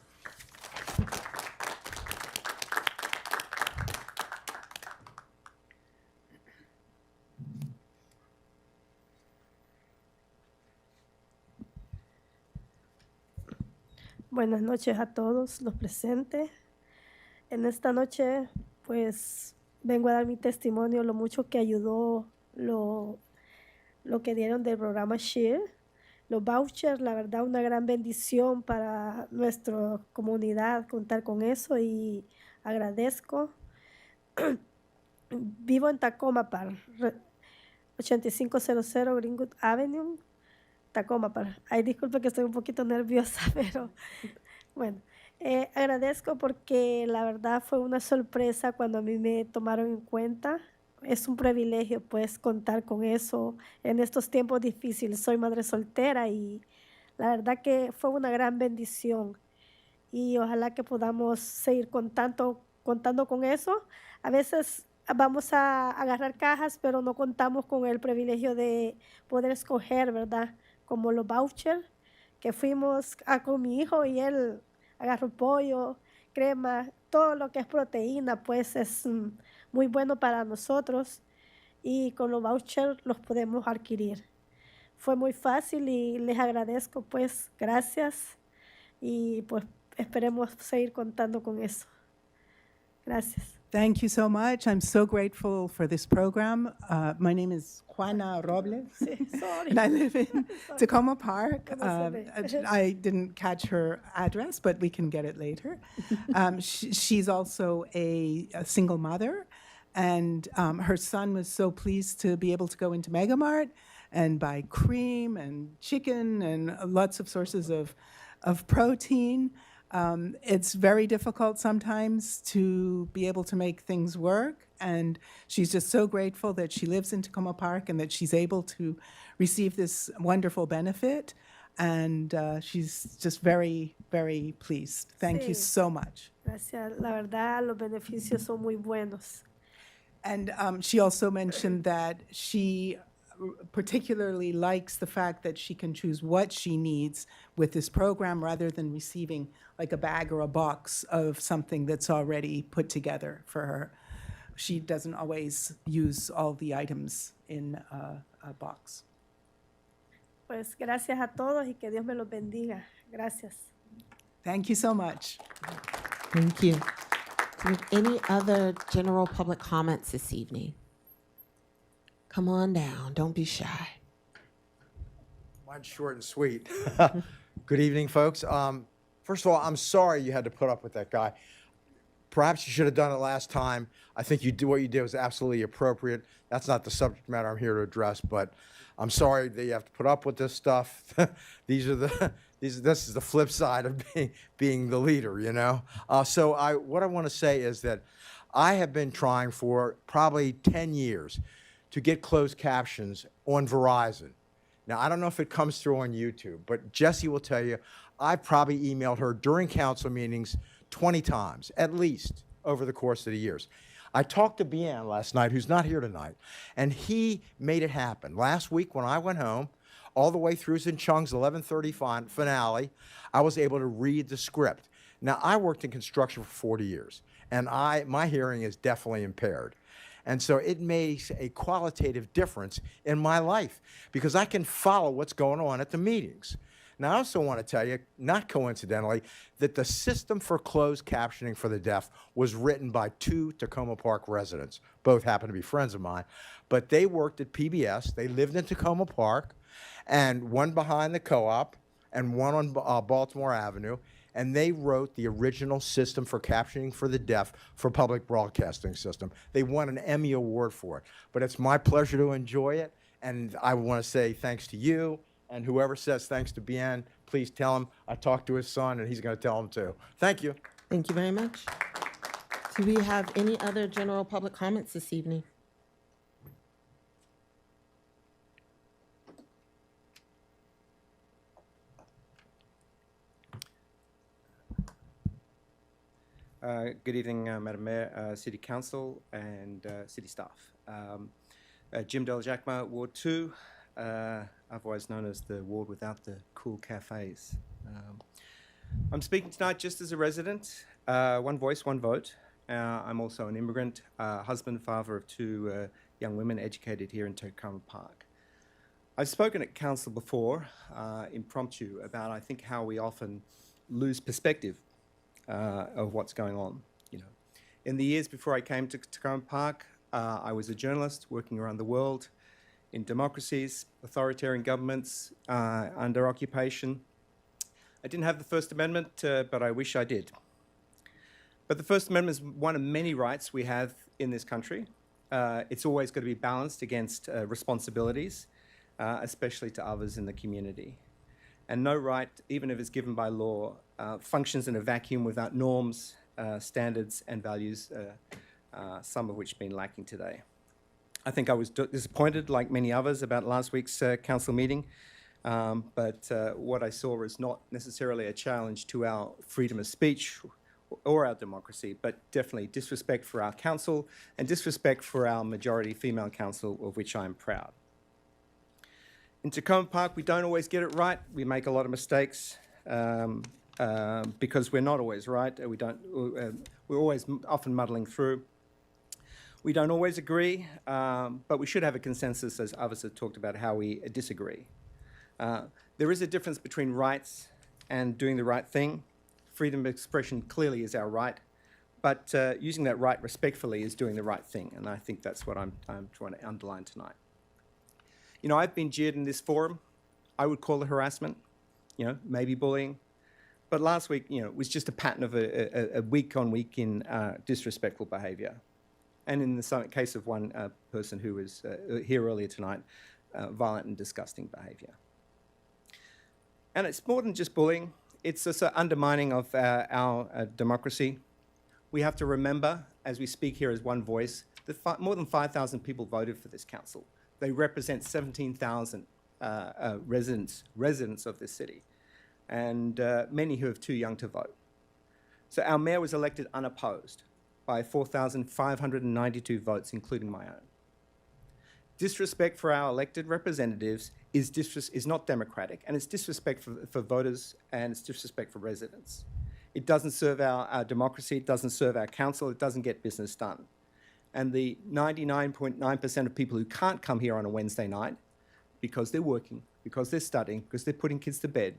Buenas noches a todos los presentes. En esta noche, pues, vengo a dar mi testimonio, lo mucho que ayudó lo que dieron del programa Share. Los vouchers, la verdad, una gran bendición para nuestra comunidad contar con eso y agradezco. Vivo en Takoma Park, 8500 Greenwood Avenue, Takoma Park. Ay, disculpe que estoy un poquito nerviosa, pero bueno. Agradezco porque la verdad fue una sorpresa cuando a mí me tomaron en cuenta. Es un privilegio pues contar con eso en estos tiempos difíciles. Soy madre soltera y la verdad que fue una gran bendición y ojalá que podamos seguir contando con eso. A veces vamos a agarrar cajas, pero no contamos con el privilegio de poder escoger, ¿verdad? Como los vouchers, que fuimos con mi hijo y él agarró pollo, crema, todo lo que es proteína, pues es muy bueno para nosotros y con los vouchers los podemos adquirir. Fue muy fácil y les agradezco, pues gracias y pues esperemos seguir contando con eso. Gracias. Thank you so much. I'm so grateful for this program. My name is Juana Robles, Sorry. and I live in Takoma Park. ¿Cómo se ve? I didn't catch her address, but we can get it later. She's also a single mother, and her son was so pleased to be able to go into Megamart and buy cream and chicken and lots of sources of protein. It's very difficult sometimes to be able to make things work, and she's just so grateful that she lives in Takoma Park and that she's able to receive this wonderful benefit, and she's just very, very pleased. Thank you Sí. so much. Gracias. La verdad, los beneficios son muy buenos. And she also mentioned that she particularly likes the fact that she can choose what she needs with this program rather than receiving like a bag or a box of something that's already put together for her. She doesn't always use all the items in a box. Pues gracias a todos y que Dios me los bendiga. Gracias. Thank you so much. Thank you. Do we have any other general public comments this evening? Come on down. Don't be shy. Mine's short and sweet. Good evening, folks. First of all, I'm sorry you had to put up with that guy. Perhaps you should have done it last time. I think what you did was absolutely appropriate. That's not the subject matter I'm here to address, but I'm sorry that you have to put up with this stuff. This is the flip side of being the leader, you know? What I want to say is that I have been trying for probably 10 years to get closed captions on Verizon. Now, I don't know if it comes through on YouTube, but Jessie will tell you, I probably emailed her during council meetings 20 times, at least, over the course of the years. I talked to Bian last night, who's not here tonight, and he made it happen. Last week, when I went home, all the way through Zen Chung's 11:30 finale, I was able to read the script. Now, I worked in construction for 40 years, and my hearing is definitely impaired. And so it makes a qualitative difference in my life because I can follow what's going on at the meetings. Now, I also want to tell you, not coincidentally, that the system for closed captioning for the deaf was written by 2 Takoma Park residents. Both happen to be friends of mine. But they worked at PBS. They lived in Takoma Park, and one behind the co-op and one on Baltimore Avenue. And they wrote the original system for captioning for the deaf for public broadcasting system. They won an Emmy Award for it. But it's my pleasure to enjoy it, and I want to say thanks to you, and whoever says thanks to Bien, please tell him I talked to his son, and he's going to tell him too. Thank you. Thank you very much. Do we have any other general public comments this evening? Good evening, Madam Mayor, City Council, and City staff. Jim Deljackma, Ward 2, otherwise known as the ward without the cool cafes. I'm speaking tonight just as a resident, one voice, one vote. I'm also an immigrant, husband, father of 2 young women educated here in Takoma Park. I've spoken at council before, impromptu, about I think how we often lose perspective of what's going on. You know, in the years before I came to Takoma Park, I was a journalist working around the world in democracies, authoritarian governments under occupation. I didn't have the First Amendment, but I wish I did. But the First Amendment is one of many rights we have in this country. It's always got to be balanced against responsibilities, especially to others in the community. And no right, even if it's given by law, functions in a vacuum without norms, standards, and values, some of which have been lacking today. I think I was disappointed, like many others, about last week's council meeting. But what I saw is not necessarily a challenge to our freedom of speech or our democracy, but definitely disrespect for our council and disrespect for our majority female council, of which I'm proud. In Takoma Park, we don't always get it right. We make a lot of mistakes because we're not always right. We're always often muddling through. We don't always agree, but we should have a consensus, as others have talked about, how we disagree. There is a difference between rights and doing the right thing. Freedom of expression clearly is our right, but using that right respectfully is doing the right thing, and I think that's what I'm trying to underline tonight. You know, I've been jeered in this forum. I would call it harassment, you know, maybe bullying, but last week, you know, it was just a pattern of a week-on-week in disrespectful behaviour. And in the case of one person who was here earlier tonight, violent and disgusting behaviour. And it's more than just bullying. It's also undermining of our democracy. We have to remember, as we speak here as one voice, that more than 5,000 people voted for this council. They represent 17,000 residents of this city, and many who are too young to vote. So our mayor was elected unopposed by 4,592 votes, including my own. Disrespect for our elected representatives is not democratic, and it's disrespect for voters, and it's disrespect for residents. It doesn't serve our democracy, it doesn't serve our council, it doesn't get business done. And the 99.9% of people who can't come here on a Wednesday night because they're working, because they're studying, because they're putting kids to bed,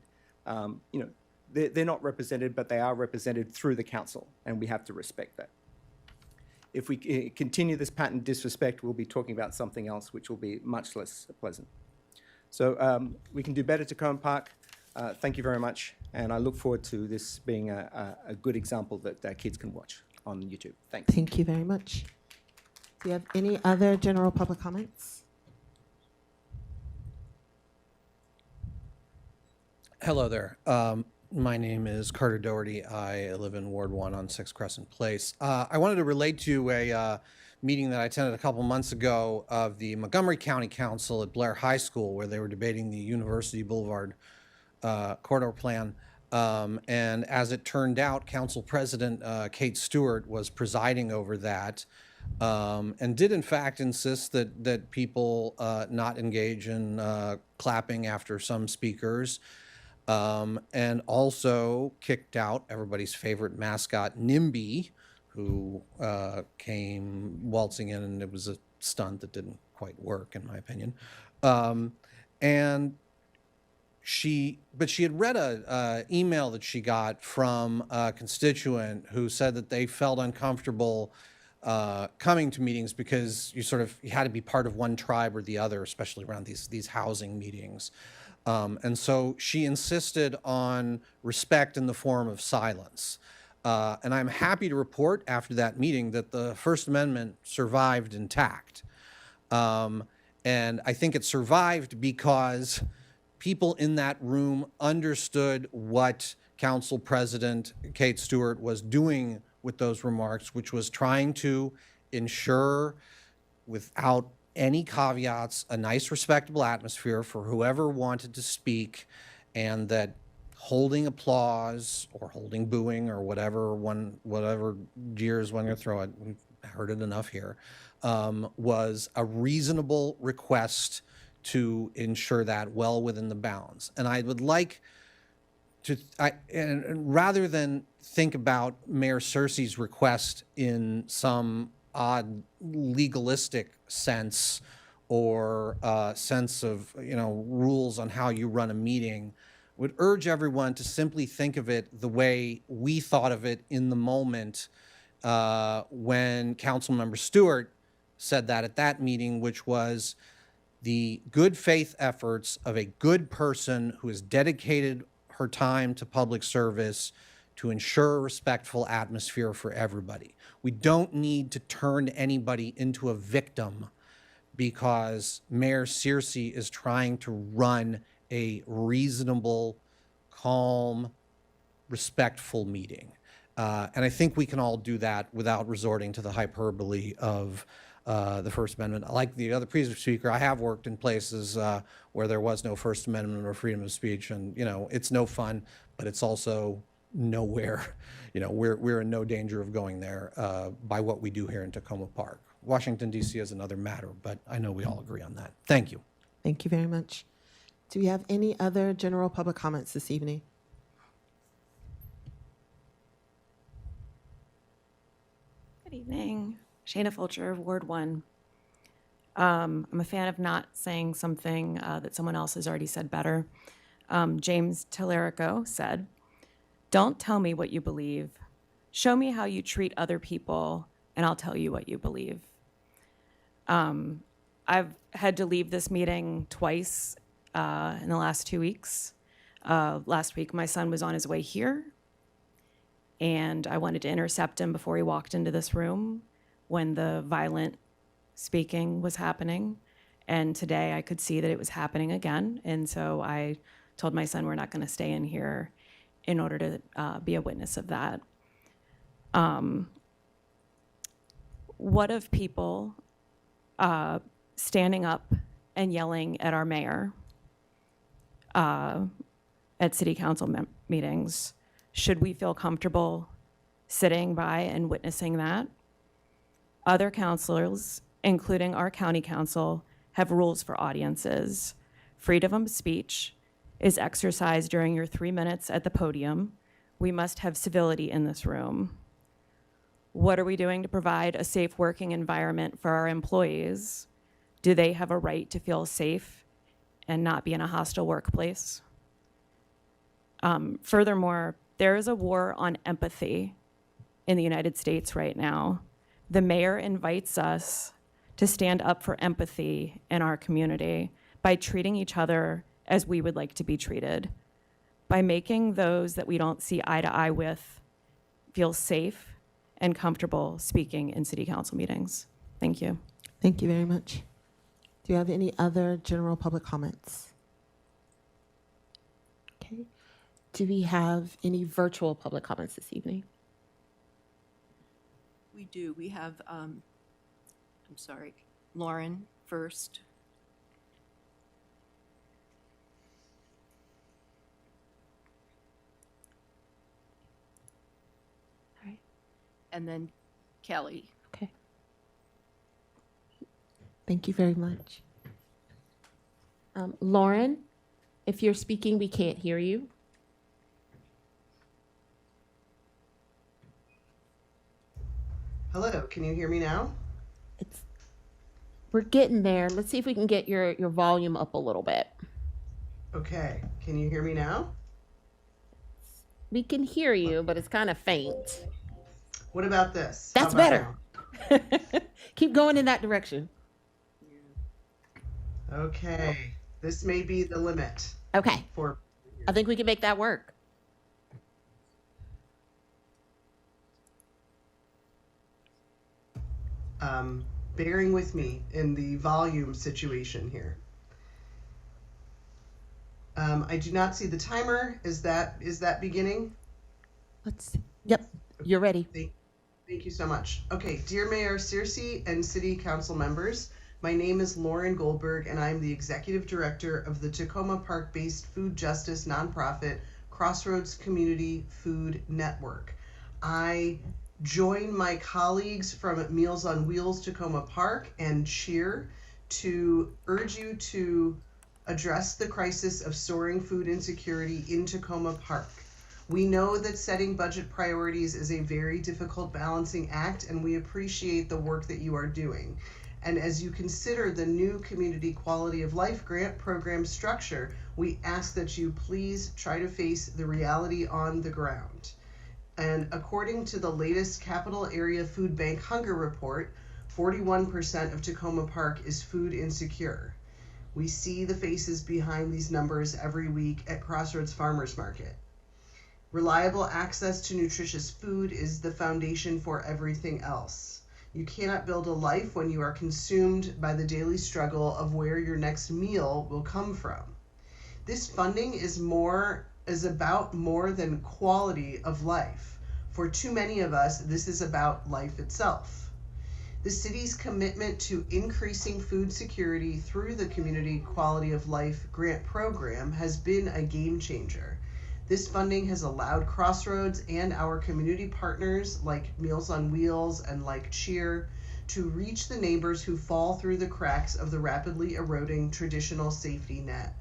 you know, they're not represented, but they are represented through the council, and we have to respect that. If we continue this pattern of disrespect, we'll be talking about something else which will be much less pleasant. So we can do better, Takoma Park. Thank you very much, and I look forward to this being a good example that our kids can watch on YouTube. Thanks. Thank you very much. Do you have any other general public comments? Hello there. My name is Carter Doherty. I live in Ward 1 on 6 Crescent Place. I wanted to relate to a meeting that I attended a couple months ago of the Montgomery County Council at Blair High School, where they were debating the University Boulevard corridor plan. And as it turned out, Council President Kate Stewart was presiding over that, and did in fact insist that people not engage in clapping after some speakers. And also kicked out everybody's favorite mascot, NIMBY, who came waltzing in, and it was a stunt that didn't quite work, in my opinion. But she had read a email that she got from a constituent who said that they felt uncomfortable coming to meetings because you had to be part of one tribe or the other, especially around these housing meetings. And so she insisted on respect in the form of silence. And I'm happy to report after that meeting that the First Amendment survived intact. And I think it survived because people in that room understood what Council President Kate Stewart was doing with those remarks, which was trying to ensure, without any caveats, a nice, respectable atmosphere for whoever wanted to speak, and that holding applause or holding booing or whatever jeers one going to throw it, we've heard it enough here, was a reasonable request to ensure that well within the bounds. And I would like to, and rather than think about Mayor Searcy's request in some odd legalistic sense or sense of, rules on how you run a meeting, would urge everyone to simply think of it the way we thought of it in the moment when Councilmember Stewart said that at that meeting, which was the good faith efforts of a good person who has dedicated her time to public service to ensure a respectful atmosphere for everybody. We don't need to turn anybody into a victim because Mayor Searcy is trying to run a reasonable, calm, respectful meeting. And I think we can all do that without resorting to the hyperbole of the First Amendment. Like the other previous speaker, I have worked in places where there was no First Amendment or freedom of speech, and it's no fun, but it's also nowhere. We're in no danger of going there by what we do here in Takoma Park. Washington, D.C. is another matter, but I know we all agree on that. Thank you. Thank you very much. Do we have any other general public comments this evening? Good evening. Shayna Fulcher, Ward 1. I'm a fan of not saying something that someone else has already said better. James Tallarico said, "Don't tell me what you believe. Show me how you treat other people, and I'll tell you what you believe." I've had to leave this meeting twice in the last 2 weeks. Last week, my son was on his way here, and I wanted to intercept him before he walked into this room when the violent speaking was happening. And today I could see that it was happening again. And so I told my son, we're not going to stay in here in order to be a witness of that. What of people standing up and yelling at our mayor at city council meetings? Should we feel comfortable sitting by and witnessing that? Other councilors, including our county council, have rules for audiences. Freedom of speech is exercised during your 3 minutes at the podium. We must have civility in this room. What are we doing to provide a safe working environment for our employees? Do they have a right to feel safe and not be in a hostile workplace? Furthermore, there is a war on empathy in the United States right now. The mayor invites us to stand up for empathy in our community by treating each other as we would like to be treated, by making those that we don't see eye to eye with feel safe and comfortable speaking in city council meetings. Thank you. Thank you very much. Do you have any other general public comments? Okay. Do we have any virtual public comments this evening? We do. We have, I'm sorry, Lauren first. All right. And then Kelly. Okay. Thank you very much. Lauren, if you're speaking, we can't hear you. Hello, can you hear me now? We're getting there. Let's see if we can get your volume up a little bit. Okay, can you hear me now? We can hear you, but it's kind of faint. What about this? That's How about better. Keep going in that direction. now? Okay, this may be the limit. Okay. For I think we can make that work. bearing with me in the volume situation here. I do not see the timer. Is that beginning? Let's see. Yep, you're ready. Thank you so much. Okay, dear Mayor Searcy and City Council members, my name is Lauren Goldberg, and I am the Executive Director of the Takoma Park-based food justice nonprofit Crossroads Community Food Network. I join my colleagues from Meals on Wheels Takoma Park and Cheer to urge you to address the crisis of soaring food insecurity in Takoma Park. We know that setting budget priorities is a very difficult balancing act, and we appreciate the work that you are doing. And as you consider the new Community Quality of Life grant program structure, we ask that you please try to face the reality on the ground. And according to the latest Capital Area Food Bank Hunger Report, 41% of Takoma Park is food insecure. We see the faces behind these numbers every week at Crossroads Farmers Market. Reliable access to nutritious food is the foundation for everything else. You cannot build a life when you are consumed by the daily struggle of where your next meal will come from. This funding is about more than quality of life. For too many of us, this is about life itself. The city's commitment to increasing food security through the Community Quality of Life grant program has been a game changer. This funding has allowed Crossroads and our community partners like Meals on Wheels and like Cheer to reach the neighbors who fall through the cracks of the rapidly eroding traditional safety net.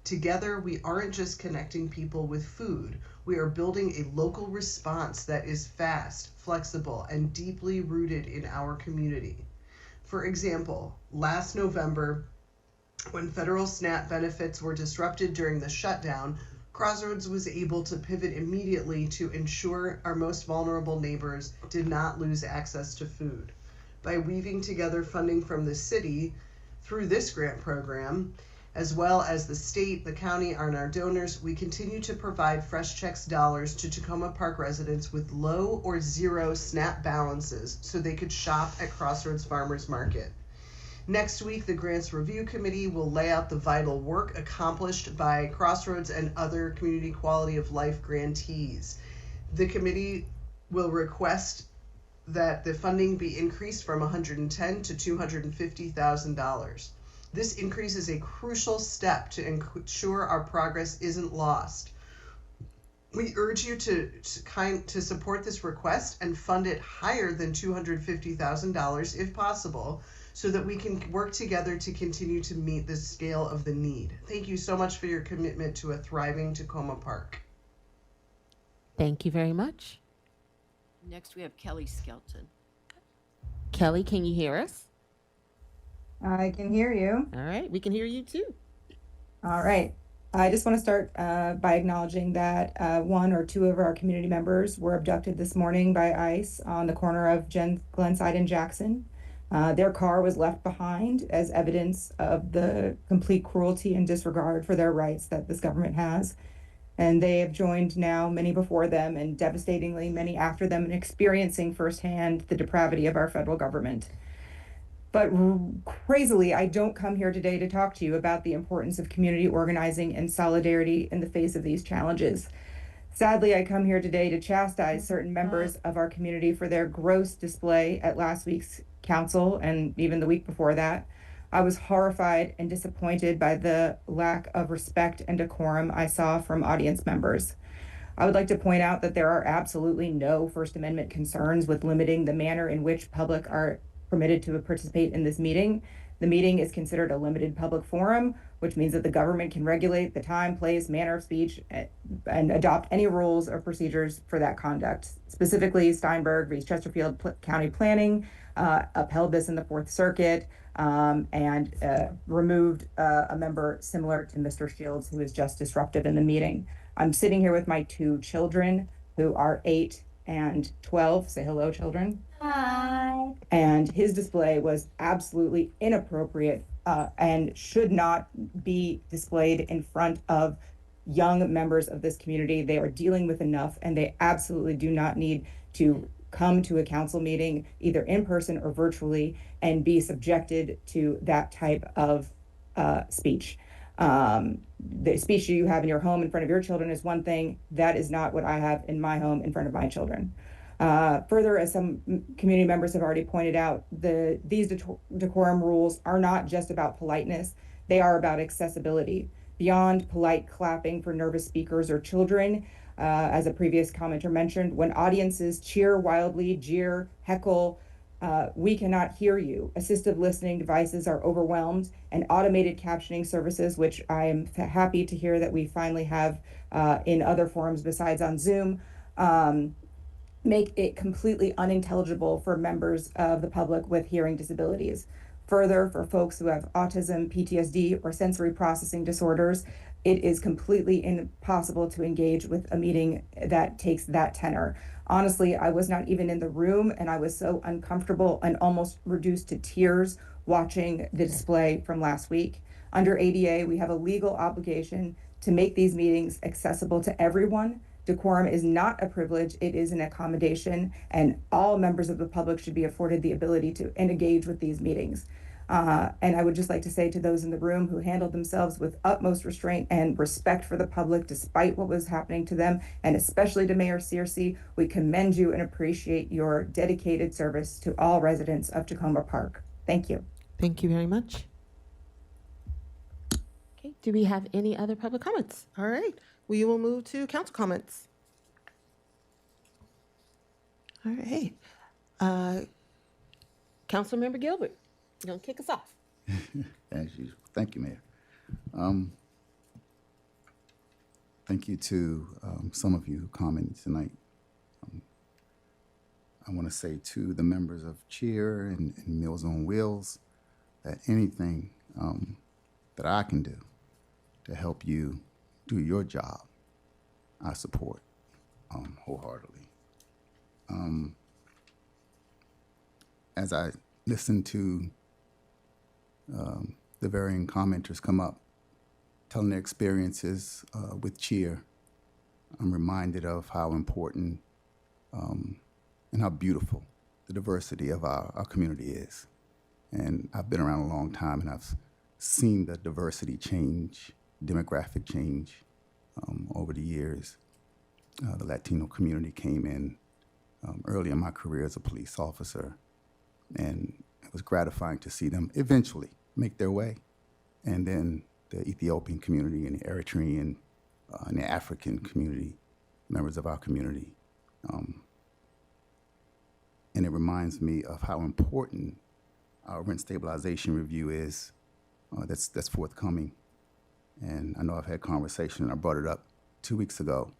Together, we aren't just connecting people with food, we are building a local response that is fast, flexible, and deeply rooted in our community. For example, last November, when federal SNAP benefits were disrupted during the shutdown, Crossroads was able to pivot immediately to ensure our most vulnerable neighbors did not lose access to food. By weaving together funding from the city through this grant program, as well as the state, the county, and our donors, we continue to provide Fresh Checks dollars to Takoma Park residents with low or zero SNAP balances so they could shop at Crossroads Farmers Market. Next week, the Grants Review Committee will lay out the vital work accomplished by Crossroads and other Community Quality of Life grantees. The committee will request that the funding be increased from $110,000 to $250,000. This increase is a crucial step to ensure our progress isn't lost. We urge you to support this request and fund it higher than $250,000 if possible, so that we can work together to continue to meet the scale of the need. Thank you so much for your commitment to a thriving Takoma Park. Thank you very much. Next, we have Kelly Skelton. Kelly, can you hear us? I can hear you. All right, we can hear you too. All right. I just want to start by acknowledging that one or two of our community members were abducted this morning by ICE on the corner of Glenside and Jackson. Their car was left behind as evidence of the complete cruelty and disregard for their rights that this government has. And they have joined now many before them and devastatingly many after them in experiencing firsthand the depravity of our federal government. But crazily, I don't come here today to talk to you about the importance of community organizing and solidarity in the face of these challenges. Sadly, I come here today to chastise certain members of our community for their gross display at last week's council and even the week before that. I was horrified and disappointed by the lack of respect and decorum I saw from audience members. I would like to point out that there are absolutely no First Amendment concerns with limiting the manner in which public are permitted to participate in this meeting. The meeting is considered a limited public forum, which means that the government can regulate the time, place, manner of speech, and adopt any rules or procedures for that conduct. Specifically, Steinberg v. Chesterfield County Planning upheld this in the Fourth Circuit and removed a member similar to Mr. Shields, who was just disruptive in the meeting. I'm sitting here with my two children who are 8 and 12. Say hello, children. Hi. And his display was absolutely inappropriate and should not be displayed in front of young members of this community. They are dealing with enough, and they absolutely do not need to come to a council meeting, either in person or virtually, and be subjected to that type of speech. The speech you have in your home in front of your children is one thing. That is not what I have in my home in front of my children. Further, as some community members have already pointed out, these decorum rules are not just about politeness, they are about accessibility. Beyond polite clapping for nervous speakers or children, as a previous commenter mentioned, when audiences cheer wildly, jeer, heckle, we cannot hear you. Assistive listening devices are overwhelmed, and automated captioning services, which I am happy to hear that we finally have in other forums besides on Zoom, make it completely unintelligible for members of the public with hearing disabilities. Further, for folks who have autism, PTSD, or sensory processing disorders, it is completely impossible to engage with a meeting that takes that tenor. Honestly, I was not even in the room, and I was so uncomfortable and almost reduced to tears watching the display from last week. Under ADA, we have a legal obligation to make these meetings accessible to everyone. Decorum is not a privilege, it is an accommodation, and all members of the public should be afforded the ability to engage with these meetings. And I would just like to say to those in the room who handled themselves with utmost restraint and respect for the public despite what was happening to them, and especially to Mayor Searcy, we commend you and appreciate your dedicated service to all residents of Takoma Park. Thank you. Thank you very much. Okay, do we have any other public comments? All right, we will move to council comments. All right. Councilmember Gilbert, you gonna kick us off? As usual. Thank you, Mayor. Thank you to some of you who commented tonight. I want to say to the members of Cheer and Meals on Wheels that anything that I can do to help you do your job, I support wholeheartedly. As I listen to the varying commenters come up, telling their experiences with Cheer, I'm reminded of how important and how beautiful the diversity of our community is. And I've been around a long time, and I've seen the diversity change, demographic change over the years. The Latino community came in early in my career as a police officer, and it was gratifying to see them eventually make their way. And then the Ethiopian community and the Eritrean and the African community, members of our community. And it reminds me of how important our rent stabilization review is that's forthcoming. And I know I've had conversation, and I brought it up 2 weeks ago,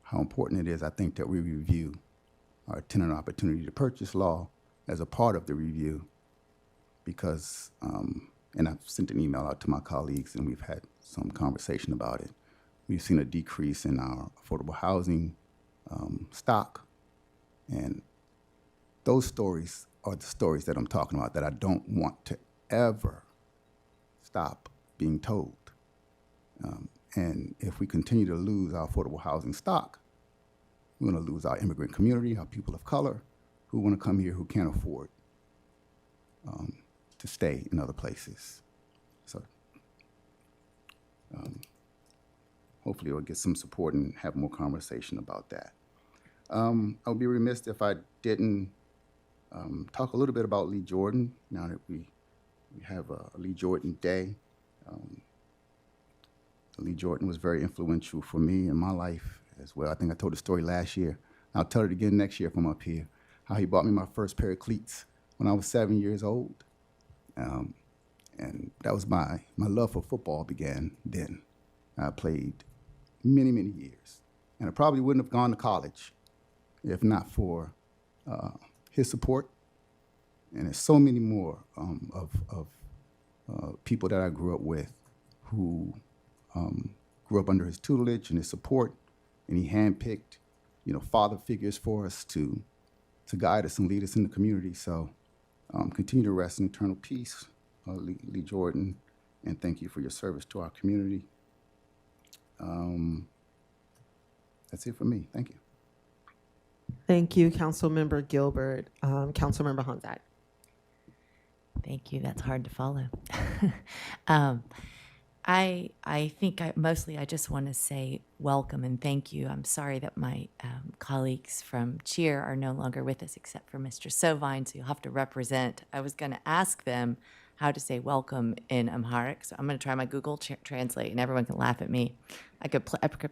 how important it is, I think, that we review our tenant opportunity to purchase law as a part of the review, because, and I've sent an email out to my colleagues, and we've had some conversation about it. We've seen a decrease in our affordable housing stock, and those stories are the stories that I'm talking about that I don't want to ever stop being told. And if we continue to lose our affordable housing stock, we're going to lose our immigrant community, our people of color who want to come here who can't afford to stay in other places. So hopefully we'll get some support and have more conversation about that. I would be remiss if I didn't talk a little bit about Lee Jordan, now that we have a Lee Jordan Day. Lee Jordan was very influential for me in my life as well. I think I told the story last year. I'll tell it again next year if I'm up here, how he bought me my first pair of cleats when I was 7 years old. And that was my love for football began then. I played many, many years. And I probably wouldn't have gone to college if not for his support. And there's so many more of people that I grew up with who grew up under his tutelage and his support, and he handpicked, father figures for us to guide us and lead us in the community. So continue to rest in eternal peace, Lee Jordan, and thank you for your service to our community. That's it for me. Thank you. Thank you, Councilmember Gilbert. Councilmember Honzak. Thank you. That's hard to follow. I think I just want to say welcome and thank you. I'm sorry that my colleagues from Cheer are no longer with us except for Mr. Sovine, so you'll have to represent. I was going to ask them how to say welcome in Amharic, so I'm going to try my Google Translate, and everyone can laugh at me. I could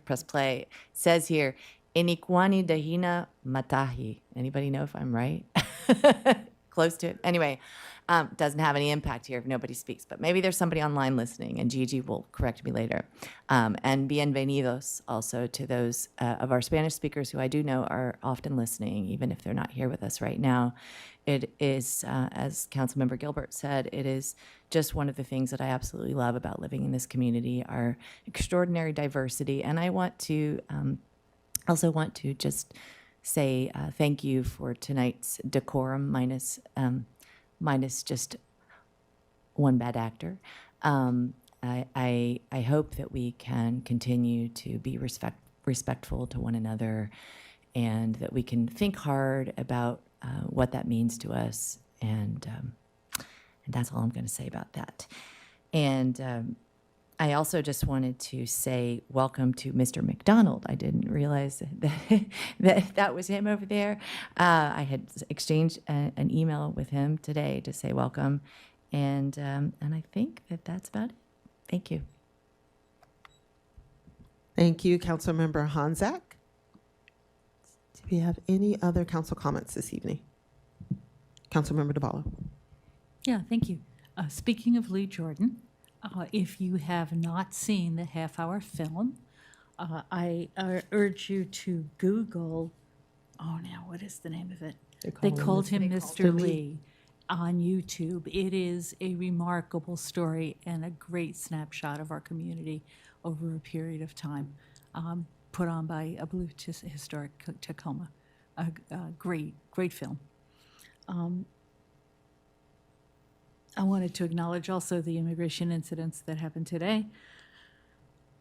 press play. It says here, Inikwani Dahina Matahi. Anybody know if I'm right? close to it. Anyway, doesn't have any impact here if nobody speaks, but maybe there's somebody online listening, and Gigi will correct me later. And bienvenidos also to those of our Spanish speakers who I do know are often listening, even if they're not here with us right now. It is, as Councilmember Gilbert said, it is just one of the things that I absolutely love about living in this community, our extraordinary diversity. And I want to also want to just say thank you for tonight's decorum minus just one bad actor. I hope that we can continue to be respectful to one another, and that we can think hard about what that means to us. And that's all I'm going to say about that. And I also just wanted to say welcome to Mr. McDonald. I didn't realize that was him over there. I had exchanged an email with him today to say welcome, and I think that's about it. Thank you. Thank you, Councilmember Hanzak. Do we have any other council comments this evening? Councilmember DeBallo. Yeah, thank you. Speaking of Lee Jordan, if you have not seen the half-hour film, I urge you to Google, now what is the name of it? They called him Mr. Lee on YouTube. It is a remarkable story and a great snapshot of our community over a period of time, put on by, I believe, Historic Takoma. Great film. I wanted to acknowledge also the immigration incidents that happened today,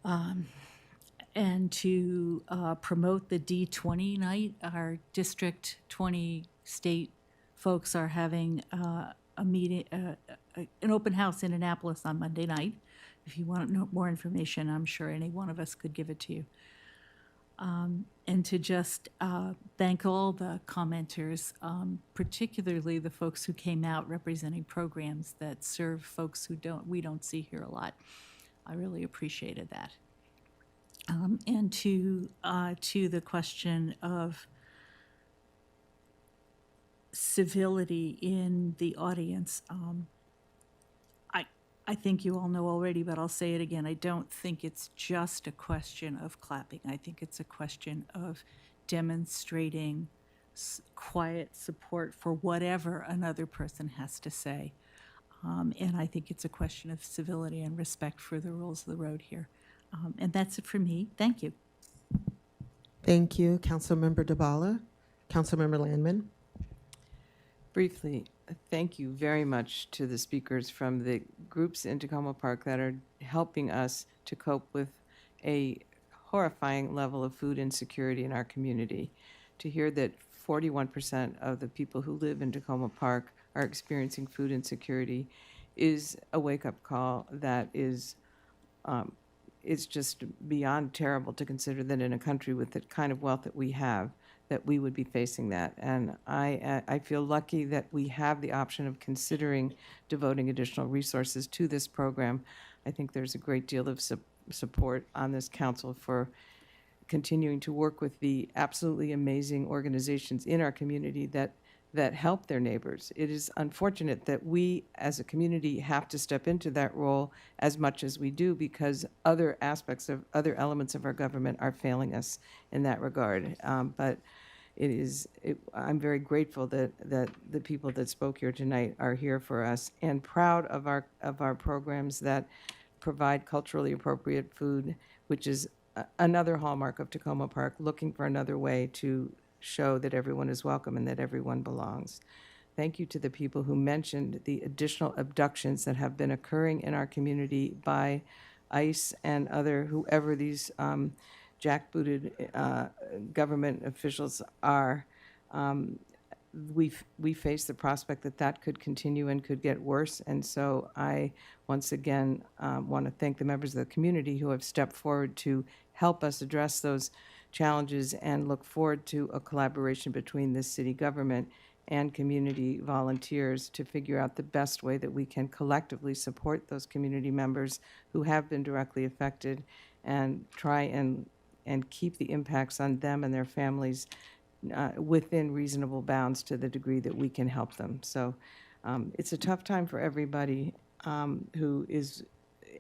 and to promote the D20 night. Our District 20 state folks are having a meeting, an open house in Annapolis on Monday night. If you want to know more information, I'm sure any one of us could give it to you. And to just thank all the commenters, particularly the folks who came out representing programs that serve folks who we don't see here a lot. I really appreciated that. And to the question of civility in the audience, I think you all know already, but I'll say it again. I don't think it's just a question of clapping. I think it's a question of demonstrating quiet support for whatever another person has to say. And I think it's a question of civility and respect for the rules of the road here. And that's it for me. Thank you. Thank you, Councilmember DeBala. Councilmember Landman. Briefly, thank you very much to the speakers from the groups in Takoma Park that are helping us to cope with a horrifying level of food insecurity in our community. To hear that 41% of the people who live in Takoma Park are experiencing food insecurity is a wake-up call that is it's just beyond terrible to consider that in a country with the kind of wealth that we have, that we would be facing that. And I feel lucky that we have the option of considering devoting additional resources to this program. I think there's a great deal of support on this council for continuing to work with the absolutely amazing organizations in our community that help their neighbors. It is unfortunate that we as a community have to step into that role as much as we do, because other elements of our government are failing us in that regard. But I'm very grateful that the people that spoke here tonight are here for us, and proud of our programs that provide culturally appropriate food, which is another hallmark of Takoma Park, looking for another way to show that everyone is welcome and that everyone belongs. Thank you to the people who mentioned the additional abductions that have been occurring in our community by ICE and whoever these jackbooted government officials are. We face the prospect that could continue and could get worse. And so I, once again, want to thank the members of the community who have stepped forward to help us address those challenges, and look forward to a collaboration between the city government and community volunteers to figure out the best way that we can collectively support those community members who have been directly affected, and try and keep the impacts on them and their families within reasonable bounds to the degree that we can help them. So it's a tough time for everybody who is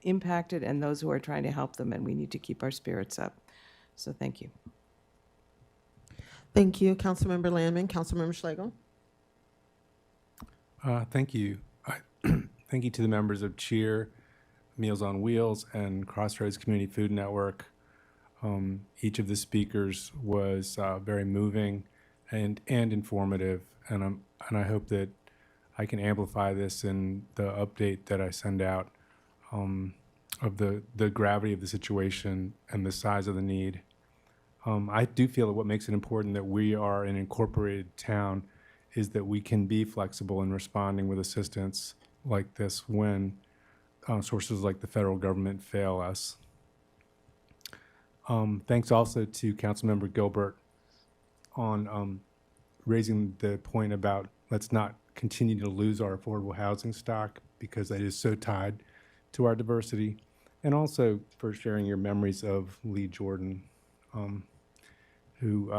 impacted and those who are trying to help them, and we need to keep our spirits up. So thank you. Thank you, Councilmember Landman. Councilmember Schlegel. Thank you. Thank you to the members of CHEER, Meals on Wheels, and Crossroads Community Food Network. Each of the speakers was very moving and informative, and I hope that I can amplify this in the update that I send out of the gravity of the situation and the size of the need. I do feel that what makes it important that we are an incorporated town is that we can be flexible in responding with assistance like this when sources like the federal government fail us. Thanks also to Councilmember Gilbert on raising the point about let's not continue to lose our affordable housing stock because that is so tied to our diversity, and also for sharing your memories of Lee Jordan, who,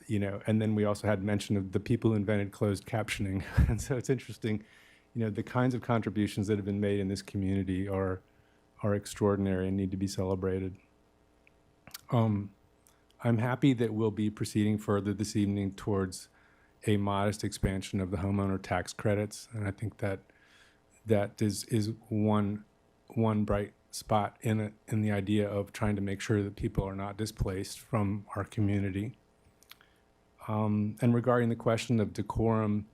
you know, and then we also had mention of the people who invented closed captioning. And so it's interesting, you know, the kinds of contributions that have been made in this community are extraordinary and need to be celebrated. I'm happy that we'll be proceeding further this evening towards a modest expansion of the homeowner tax credits, and I think that is one bright spot in the idea of trying to make sure that people are not displaced from our community. And regarding the question of decorum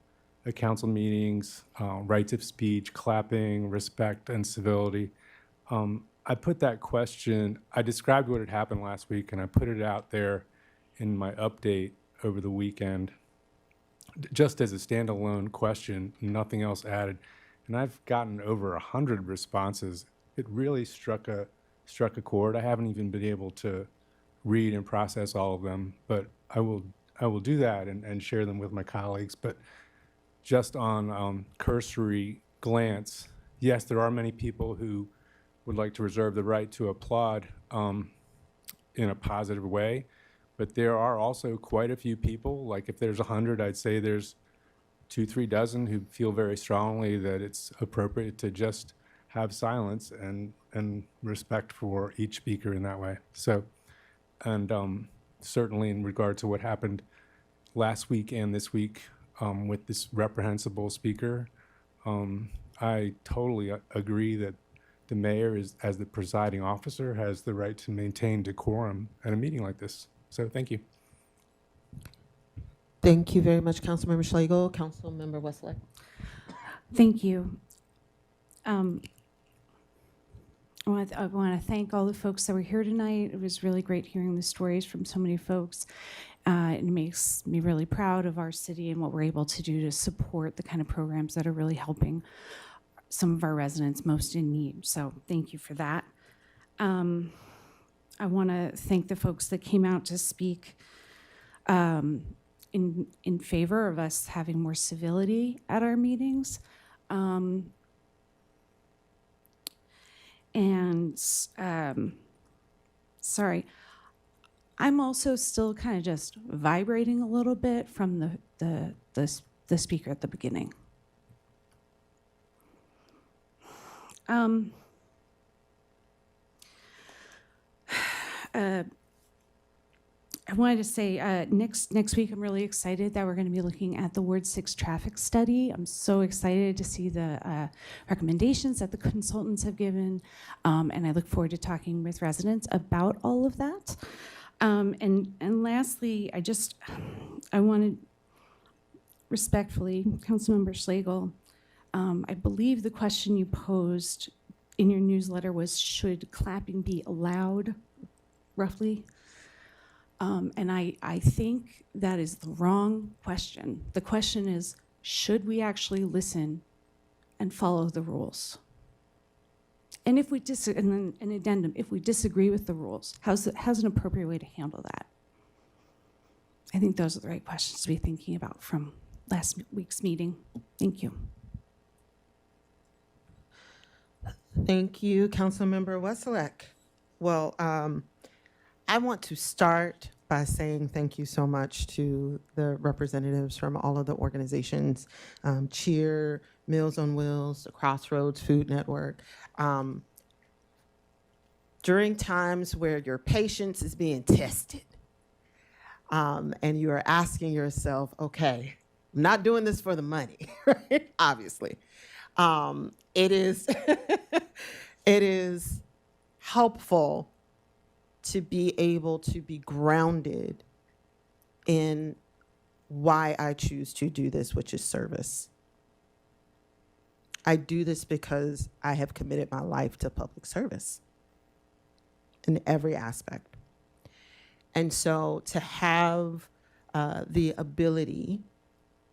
at council meetings, rights of speech, clapping, respect, and civility, I put that question, I described what had happened last week, and I put it out there in my update over the weekend, just as a standalone question, nothing else added. And I've gotten over 100 responses. It really struck a chord. I haven't even been able to read and process all of them, but I will do that and share them with my colleagues. But just on cursory glance, yes, there are many people who would like to reserve the right to applaud in a positive way, but there are also quite a few people, like if there's 100, I'd say there's 2-3 dozen who feel very strongly that it's appropriate to just have silence and respect for each speaker in that way. So, and certainly in regard to what happened last week and this week with this reprehensible speaker, I totally agree that the mayor, as the presiding officer, has the right to maintain decorum at a meeting like this. So thank you. Thank you very much, Councilmember Schlegel. Councilmember Westlake. Thank you. I want to thank all the folks that were here tonight. It was really great hearing the stories from so many folks. It makes me really proud of our city and what we're able to do to support the kind of programs that are really helping some of our residents most in need. So thank you for that. I want to thank the folks that came out to speak in favor of us having more civility at our meetings. Sorry, I'm also still kind of just vibrating a little bit from the speaker at the beginning. I wanted to say next week I'm really excited that we're going to be looking at the Ward 6 traffic study. I'm so excited to see the recommendations that the consultants have given, and I look forward to talking with residents about all of that. And lastly, I wanted respectfully, Councilmember Schlegel, I believe the question you posed in your newsletter was, should clapping be allowed, roughly? And I think that is the wrong question. The question is, should we actually listen and follow the rules? And if we and then an addendum, if we disagree with the rules, how's an appropriate way to handle that? I think those are the right questions to be thinking about from last week's meeting. Thank you. Thank you, Councilmember Wesselek. Well, I want to start by saying thank you so much to the representatives from all of the organizations, Cheer, Meals on Wheels, the Crossroads Food Network. During times where your patience is being tested, and you are asking yourself, okay, I'm not doing this for the money, right? Obviously. It is, it is helpful to be able to be grounded in why I choose to do this, which is service. I do this because I have committed my life to public service in every aspect. And so to have the ability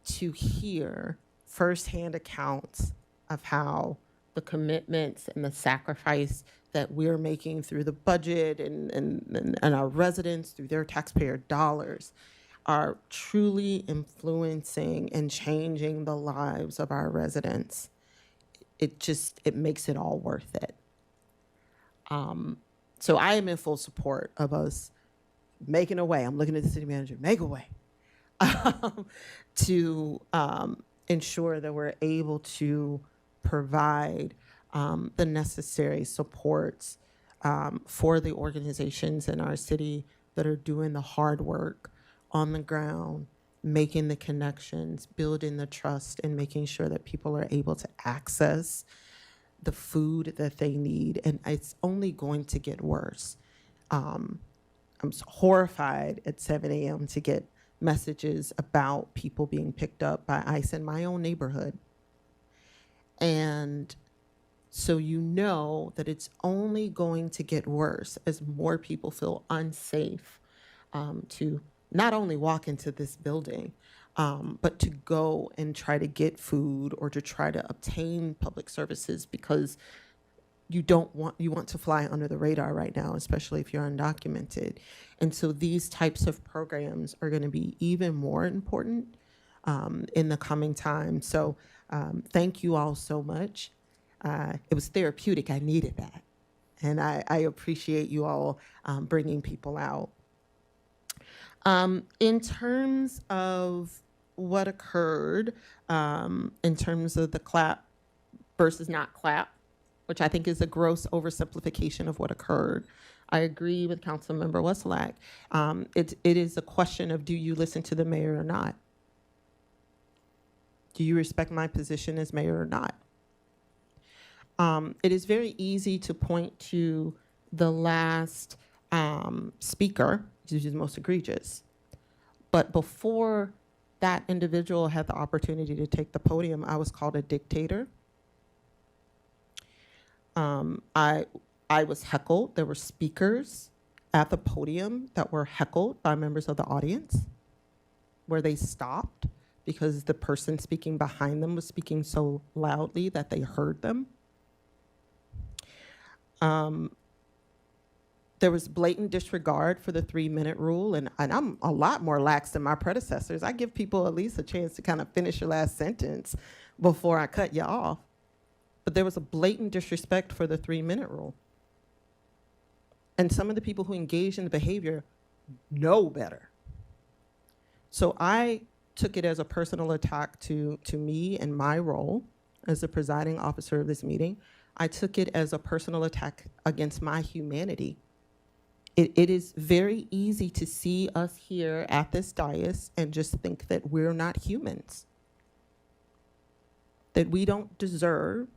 to hear firsthand accounts of how the commitments and the sacrifice that we're making through the budget and our residents through their taxpayer dollars are truly influencing and changing the lives of our residents. It makes it all worth it. So I am in full support of us making a way. I'm looking at the city manager, make a way to ensure that we're able to provide the necessary supports for the organizations in our city that are doing the hard work on the ground, making the connections, building the trust, and making sure that people are able to access the food that they need. And it's only going to get worse. I'm horrified at 7 a.m. to get messages about people being picked up by ICE in my own neighborhood. And so you know that it's only going to get worse as more people feel unsafe to not only walk into this building, but to go and try to get food or to try to obtain public services because you want to fly under the radar right now, especially if you're undocumented. And so these types of programs are going to be even more important in the coming time. So thank you all so much. It was therapeutic. I needed that. And I appreciate you all bringing people out. In terms of what occurred, in terms of the clap versus not clap, which I think is a gross oversimplification of what occurred, I agree with Councilmember Wesselak. It is a question of, do you listen to the mayor or not? Do you respect my position as mayor or not? It is very easy to point to the last speaker, which is most egregious. But before that individual had the opportunity to take the podium, I was called a dictator. I was heckled. There were speakers at the podium that were heckled by members of the audience, where they stopped because the person speaking behind them was speaking so loudly that they heard them. There was blatant disregard for the 3-minute rule, and I'm a lot more lax than my predecessors. I give people at least a chance to kind of finish your last sentence before I cut you off. But there was a blatant disrespect for the 3-minute rule. And some of the people who engaged in the behavior know better. So I took it as a personal attack to me and my role as the presiding officer of this meeting. I took it as a personal attack against my humanity. It is very easy to see us here at this dais and just think that we're not humans, that we don't deserve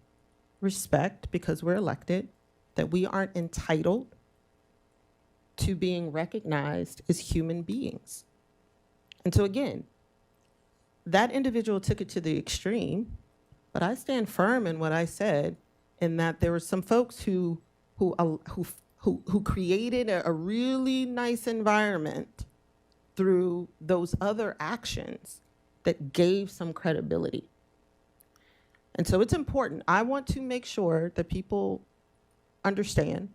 respect because we're elected, that we aren't entitled to being recognized as human beings. And so again, that individual took it to the extreme, but I stand firm in what I said, in that there were some folks who created a really nice environment through those other actions that gave some credibility. And so it's important. I want to make sure that people understand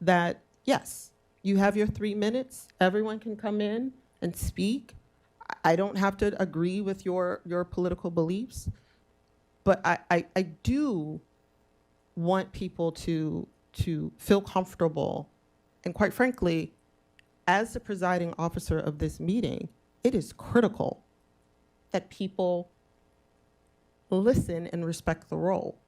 that, yes, you have your 3 minutes. Everyone can come in and speak. I don't have to agree with your political beliefs, but I do want people to feel comfortable. And quite frankly, as the presiding officer of this meeting, it is critical that people listen and respect the role.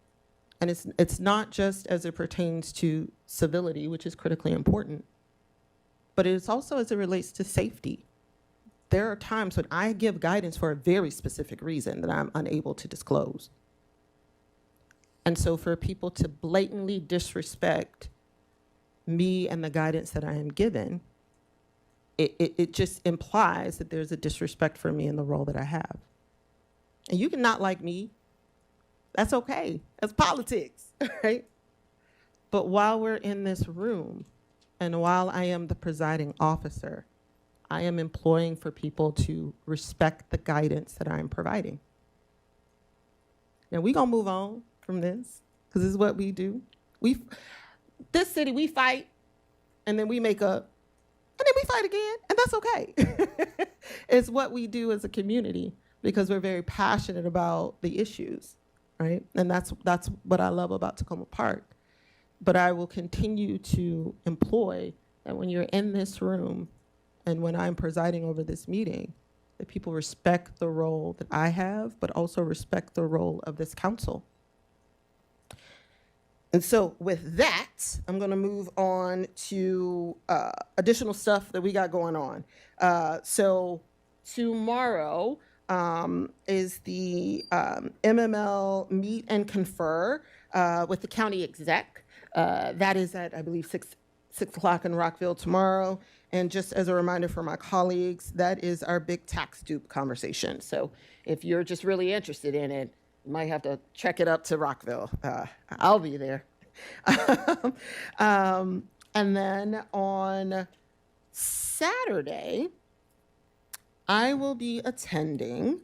And it's not just as it pertains to civility, which is critically important, but it's also as it relates to safety. There are times when I give guidance for a very specific reason that I'm unable to disclose. And so for people to blatantly disrespect me and the guidance that I am given, it just implies that there's a disrespect for me and the role that I have. And you can not like me. That's okay. That's politics, right? But while we're in this room, and while I am the presiding officer, I am employing for people to respect the guidance that I'm providing. Now we're gonna move on from this, because this is what we do. This city, we fight, and then we make up, and then we fight again, and that's okay. It's what we do as a community, because we're very passionate about the issues, right? And that's what I love about Takoma Park. But I will continue to employ that when you're in this room and when I'm presiding over this meeting, that people respect the role that I have, but also respect the role of this council. And so with that, I'm gonna move on to additional stuff that we got going on. So tomorrow is the MML Meet and Confer with the county exec. That is at, I believe, 6 o'clock in Rockville tomorrow. And just as a reminder for my colleagues, that is our big tax dupe conversation. So if you're just really interested in it, you might have to check it up to Rockville. I'll be there. And then on Saturday, I will be attending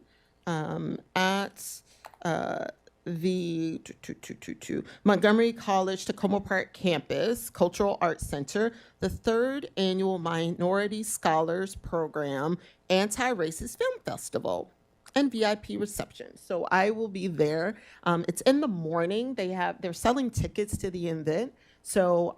at the Montgomery College Takoma Park Campus Cultural Arts Center, the 3rd Annual Minority Scholars Program Anti-Racist Film Festival and VIP reception. So I will be there. It's in the morning. They're selling tickets to the event. So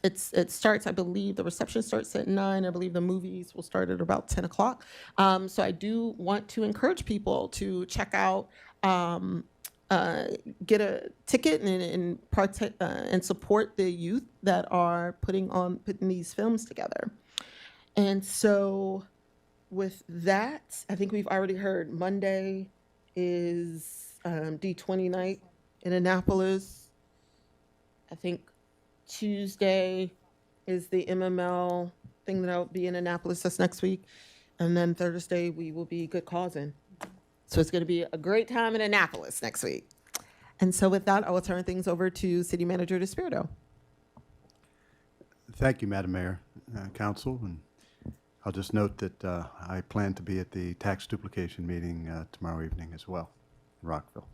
it starts, I believe, the reception starts at 9. I believe the movies will start at about 10 o'clock. So I do want to encourage people to check out, get a ticket and support the youth that are putting these films together. And so with that, I think we've already heard Monday is D20 night in Annapolis. I think Tuesday is the MML thing that I'll be in Annapolis. That's next week. And then Thursday, we will be good causing. So it's going to be a great time in Annapolis next week. And so with that, I will turn things over to City Manager DeSpirito. Thank you, Madam Mayor, Council. And I'll just note that I plan to be at the tax duplication meeting tomorrow evening as well in Rockville.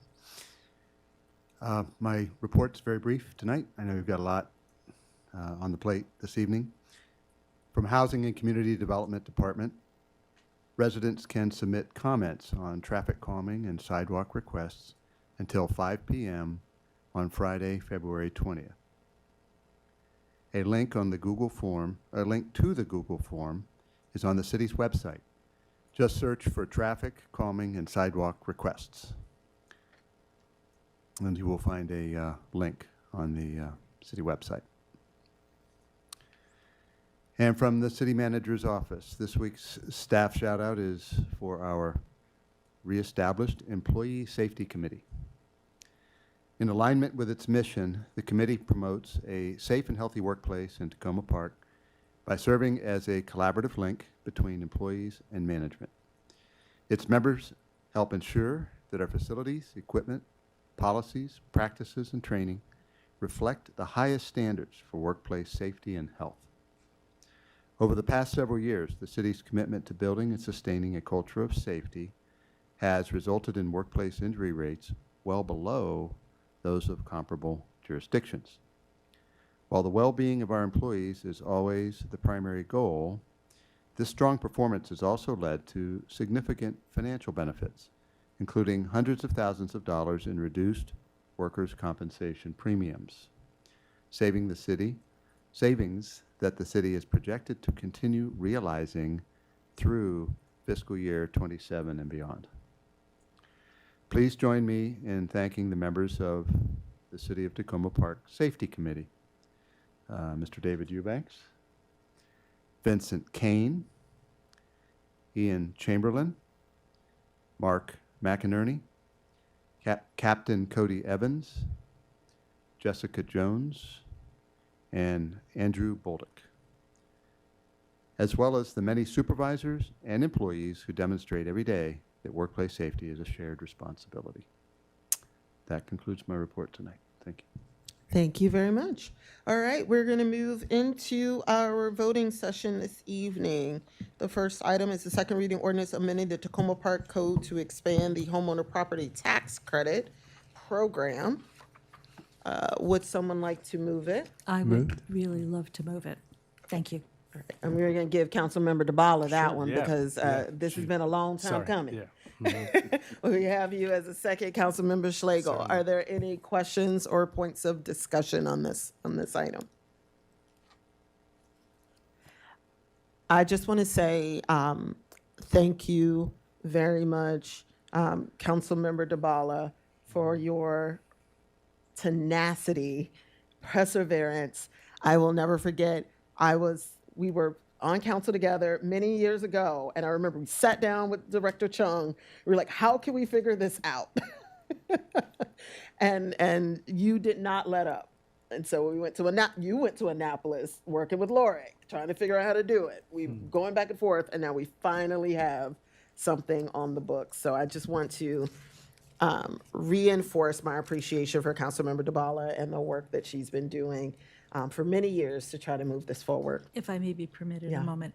My report's very brief tonight. I know you've got a lot on the plate this evening. From Housing and Community Development Department, residents can submit comments on traffic calming and sidewalk requests until 5 p.m. on Friday, February 20th. A link to the Google form is on the city's website. Just search for traffic calming and sidewalk requests. And you will find a link on the city website. And from the city manager's office, this week's staff shout out is for our reestablished Employee Safety Committee. In alignment with its mission, the committee promotes a safe and healthy workplace in Takoma Park by serving as a collaborative link between employees and management. Its members help ensure that our facilities, equipment, policies, practices, and training reflect the highest standards for workplace safety and health. Over the past several years, the city's commitment to building and sustaining a culture of safety has resulted in workplace injury rates well below those of comparable jurisdictions. While the well-being of our employees is always the primary goal, this strong performance has also led to significant financial benefits, including hundreds of thousands of dollars in reduced workers' compensation premiums, savings that the city is projected to continue realizing through fiscal year 27 and beyond. Please join me in thanking the members of the City of Takoma Park Safety Committee. Mr. David Eubanks, Vincent Kane, Ian Chamberlain, Mark McInerney, Captain Cody Evans, Jessica Jones, and Andrew Bolduc, as well as the many supervisors and employees who demonstrate every day that workplace safety is a shared responsibility. That concludes my report tonight. Thank you. Thank you very much. All right, we're going to move into our voting session this evening. The first item is the second reading ordinance amending the Takoma Park Code to expand the homeowner property tax credit program. Would someone like to move it? I would really love to move it. Thank you. All right, and we're going to give Councilmember DeBala that Sure, one yeah, because this has been a long time Sorry, coming. yeah. Mhm. We have you as a second, Councilmember Schlegel. Sorry. Are there any questions or points of discussion on this item? I just want to say thank you very much, Councilmember DeBala, for your tenacity, perseverance. I will never forget. We were on council together many years ago, and I remember we sat down with Director Chung. We were like, "How can we figure this out?" and you did not let up. And so we went to you went to Annapolis working with Lorick, trying to figure out how to do it. We going back and forth, and now we finally have something on the books. So I just want to reinforce my appreciation for Councilmember DeBala and the work that she's been doing for many years to try to move this forward. If I may be permitted Yeah. a moment.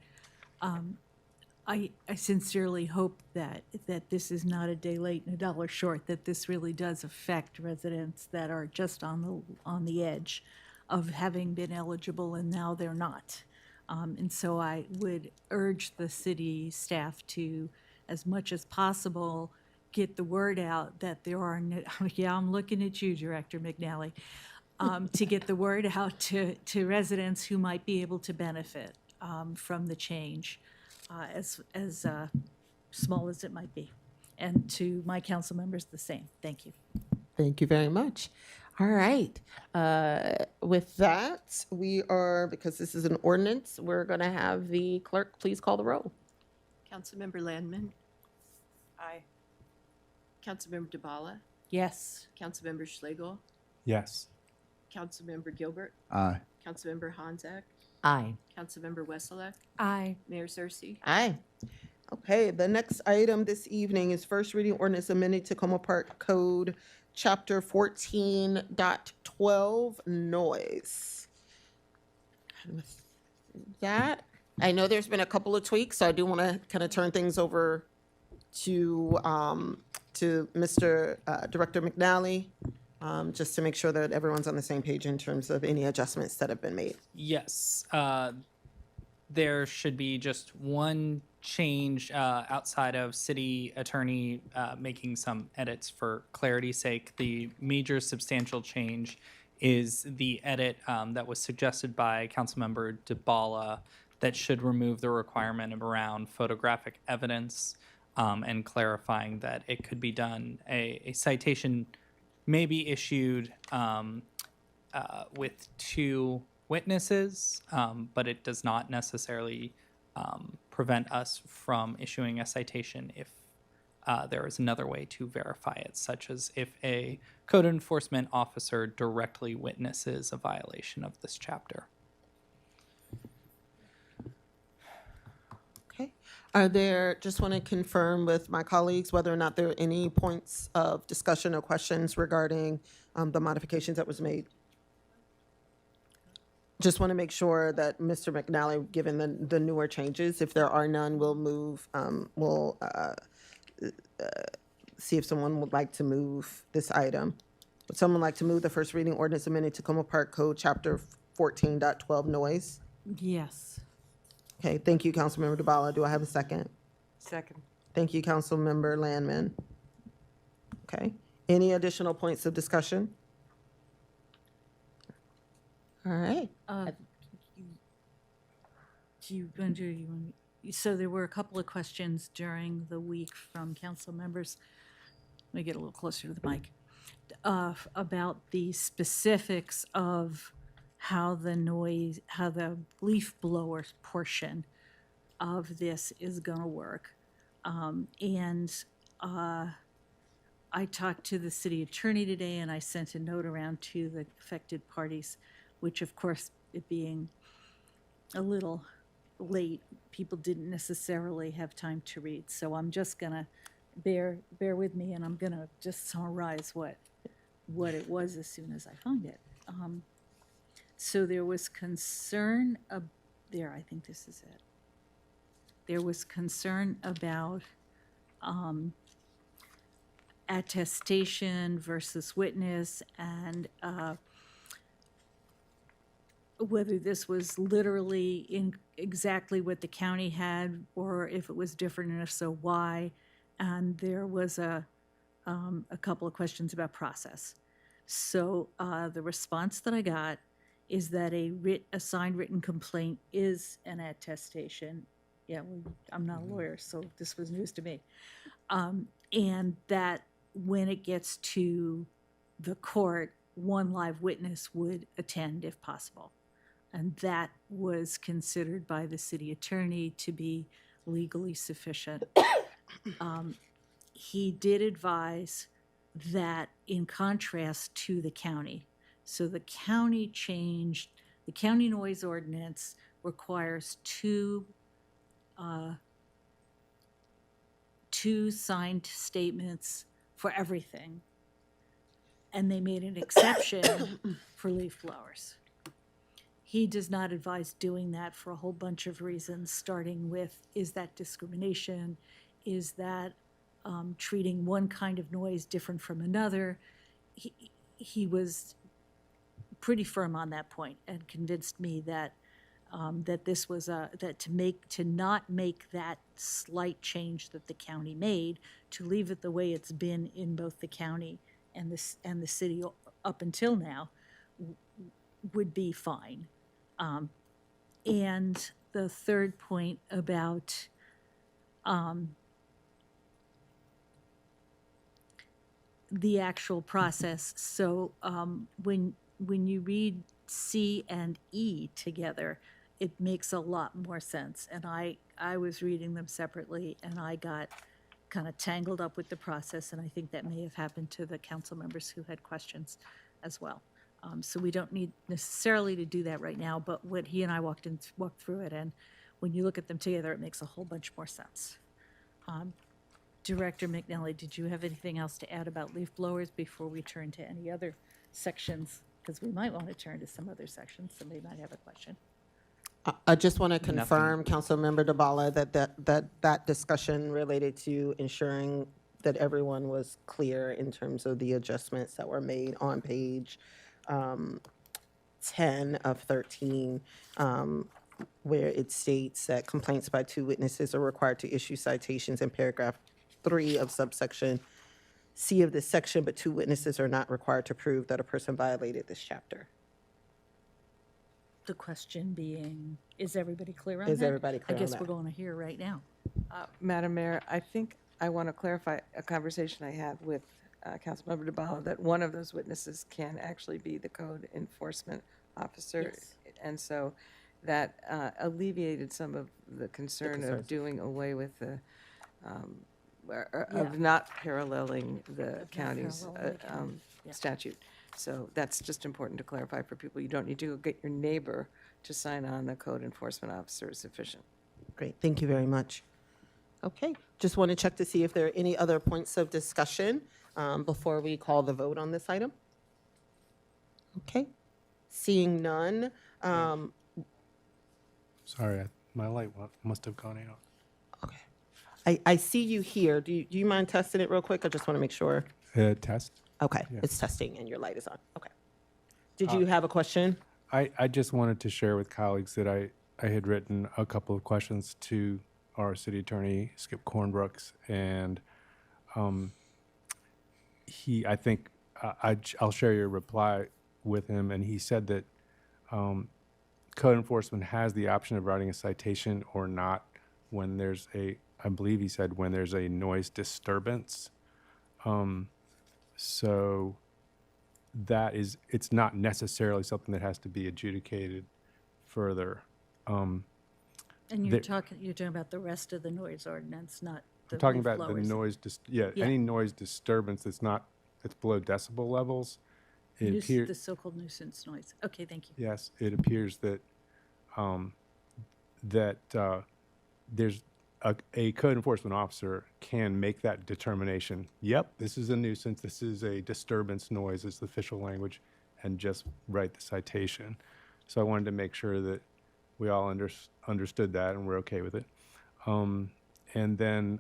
I sincerely hope that this is not a day late and a dollar short, that this really does affect residents that are just on the edge of having been eligible and now they're not. And so I would urge the city staff to, as much as possible, get the word out that there are, yeah, I'm looking at you, Director McNally, to get the word out to residents who might be able to benefit from the change, as small as it might be. And to my council members, the same. Thank you. Thank you very much. All right. With that, because this is an ordinance, we're going to have the clerk please call the roll. Councilmember Landman, Aye. Councilmember DeBala, Yes. Councilmember Schlegel, Yes. Councilmember Gilbert, Aye. Councilmember Honzak, Aye. Councilmember Wesselek, Aye. Mayor Cersey. Aye. Okay, the next item this evening is first reading ordinance amending Takoma Park Code, Chapter 14.12, noise. And with that, I know there's been a couple of tweaks, so I do want to kind of turn things over to Mr. Director McNally, just to make sure that everyone's on the same page in terms of any adjustments that have been made. Yes, there should be just one change outside of city attorney making some edits for clarity's sake. The major substantial change is the edit that was suggested by Councilmember DeBala that should remove the requirement of around photographic evidence and clarifying that it could be done. A citation may be issued with two witnesses, but it does not necessarily prevent us from issuing a citation if there is another way to verify it, such as if a code enforcement officer directly witnesses a violation of this chapter. Okay. Just want to confirm with my colleagues whether or not there are any points of discussion or questions regarding the modifications that was made. Just want to make sure that Mr. McNally, given the newer changes, if there are none, we'll see if someone would like to move this item. Would someone like to move the first reading ordinance amending Takoma Park Code, Chapter 14.12, noise? Yes. Okay, thank you, Councilmember DeBala. Do I have a second? Second. Thank you, Councilmember Landman. Okay, any additional points of discussion? All right. So there were a couple of questions during the week from council members. Let me get a little closer to the mic. About the specifics of how the leaf blower portion of this is gonna work. I talked to the city attorney today and I sent a note around to the affected parties, which of course, it being a little late, people didn't necessarily have time to read. So I'm just gonna bear with me and I'm gonna just summarize what it was as soon as I find it. So there was concern I think this is it. There was concern about attestation versus witness and whether this was literally in exactly what the county had or if it was different and if so, why. And there was a couple of questions about process. So the response that I got is that a signed written complaint is an attestation. Yeah, well, I'm not a lawyer, so this was news to me. And that when it gets to the court, one live witness would attend if possible. And that was considered by the city attorney to be legally sufficient. He did advise that in contrast to the county. So the county noise ordinance requires two signed statements for everything. And they made an exception for leaf blowers. He does not advise doing that for a whole bunch of reasons, starting with, is that discrimination? Is that treating one kind of noise different from another? He was pretty firm on that point and convinced me that this was to not make that slight change that the county made, to leave it the way it's been in both the county and the city up until now, would be fine. And the third point about the actual process. So when you read C and E together, it makes a lot more sense. And I was reading them separately and I got kind of tangled up with the process. And I think that may have happened to the council members who had questions as well. So we don't need necessarily to do that right now, but what he and I walked through it, and when you look at them together, it makes a whole bunch more sense. Director McNally, did you have anything else to add about leaf blowers before we turn to any other sections? Because we might want to turn to some other sections. Somebody might have a question. I just want to confirm, Councilmember Dabala, that discussion related to ensuring that everyone was clear in terms of the adjustments that were made on page 10 of 13, where it states that complaints by two witnesses are required to issue citations in paragraph 3 of subsection C of this section, but two witnesses are not required to prove that a person violated this chapter. The question being, is everybody clear on that? Is everybody clear I guess on that? we're going to hear right now. Madam Mayor, I think I want to clarify a conversation I had with Councilmember DeBala, that one of those witnesses can actually be the code enforcement officer. Yes. And so that alleviated some of the concern of concerns. doing away with the, of not paralleling the county's paralleling the county. Yeah. statute. So that's just important to clarify for people. You don't need to go get your neighbor to sign on. The code enforcement officer is sufficient. Great, thank you very much. Okay, just want to check to see if there are any other points of discussion before we call the vote on this item. Okay, seeing none. Sorry, my light must have gone out. I see you here. Do you mind testing it real quick? I just want to make sure. Test. Okay, Yeah. it's testing and your light is on. Okay. Did you have a question? I just wanted to share with colleagues that I had written a couple of questions to our city attorney, Skip Cornbrooks, and I think I'll share your reply with him, and he said that code enforcement has the option of writing a citation or not when there's I believe he said when there's a noise disturbance. So it's not necessarily something that has to be adjudicated further. And There- you're talking about the rest of the noise ordinance, not the I'm talking leaf about the blowers. noise, Yeah. any noise disturbance that's below decibel levels. It appears, The so-called nuisance noise. Okay, thank you. yes, it appears that, there's a code enforcement officer can make that determination. Yep, this is a nuisance, this is a disturbance noise is the official language, and just write the citation. So I wanted to make sure that we all understood that and we're okay with it. And then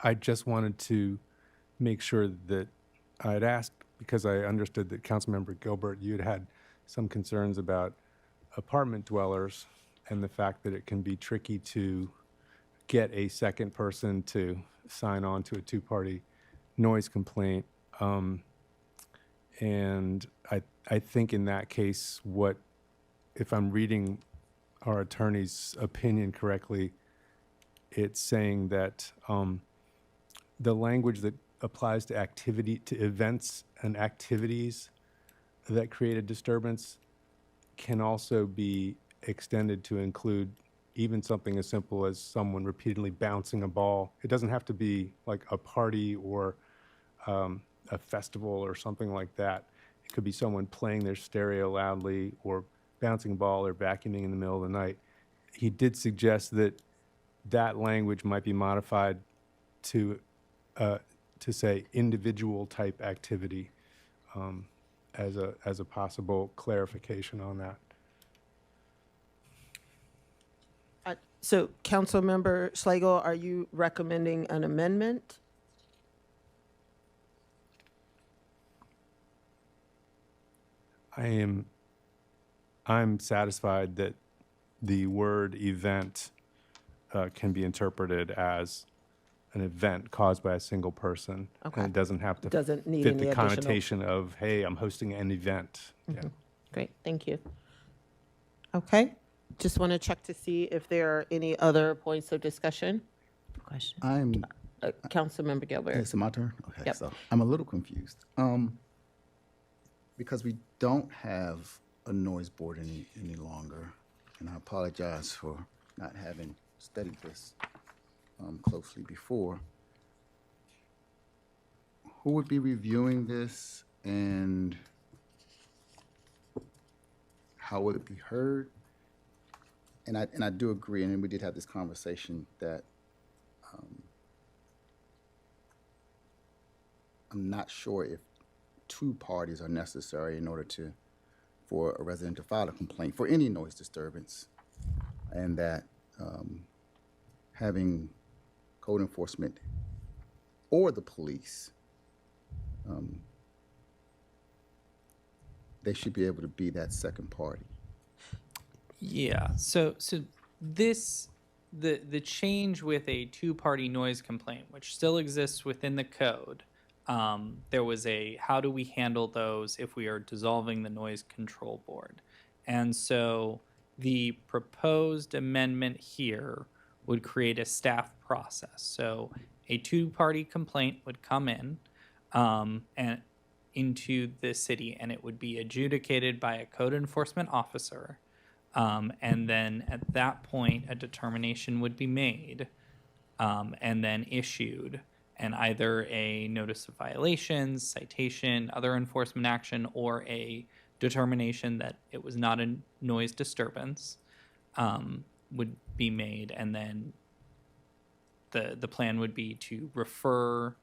I just wanted to make sure that I'd asked, because I understood that Councilmember Gilbert, you had some concerns about apartment dwellers and the fact that it can be tricky to get a second person to sign on to a two-party noise complaint. And I think in that case, if I'm reading our attorney's opinion correctly, it's saying that the language that applies to events and activities that create a disturbance can also be extended to include even something as simple as someone repeatedly bouncing a ball. It doesn't have to be like a party or a festival or something like that. It could be someone playing their stereo loudly or bouncing a ball or vacuuming in the middle of the night. He did suggest that language might be modified to say individual type activity as a possible clarification on that. So, Councilmember Schlegel, are you recommending an amendment? I'm satisfied that the word event can be interpreted as an event caused by a single person. Okay. And it doesn't have to Doesn't need fit any the additional- connotation of, hey, I'm hosting an event. Yeah. Great, thank you. Okay, just want to check to see if there are any other points of discussion. Question. Councilmember Gilbert. Is it my turn? Okay, Yep. so I'm a little confused. Because we don't have a noise board any longer, and I apologize for not having studied this closely before. Who would be reviewing this, and how would it be heard? And I do agree, and we did have this conversation that I'm not sure if two parties are necessary in order for a resident to file a complaint for any noise disturbance, and that having code enforcement or the police, they should be able to be that second party. Yeah. So this the change with a two-party noise complaint, which still exists within the code. There was a how do we handle those if we are dissolving the noise control board, and so the proposed amendment here would create a staff process. So a two-party complaint would come in and into the city, and it would be adjudicated by a code enforcement officer. And then at that point, a determination would be made and then issued, and either a notice of violations, citation, other enforcement action, or a determination that it was not a noise disturbance would be made. And then the plan would be to refer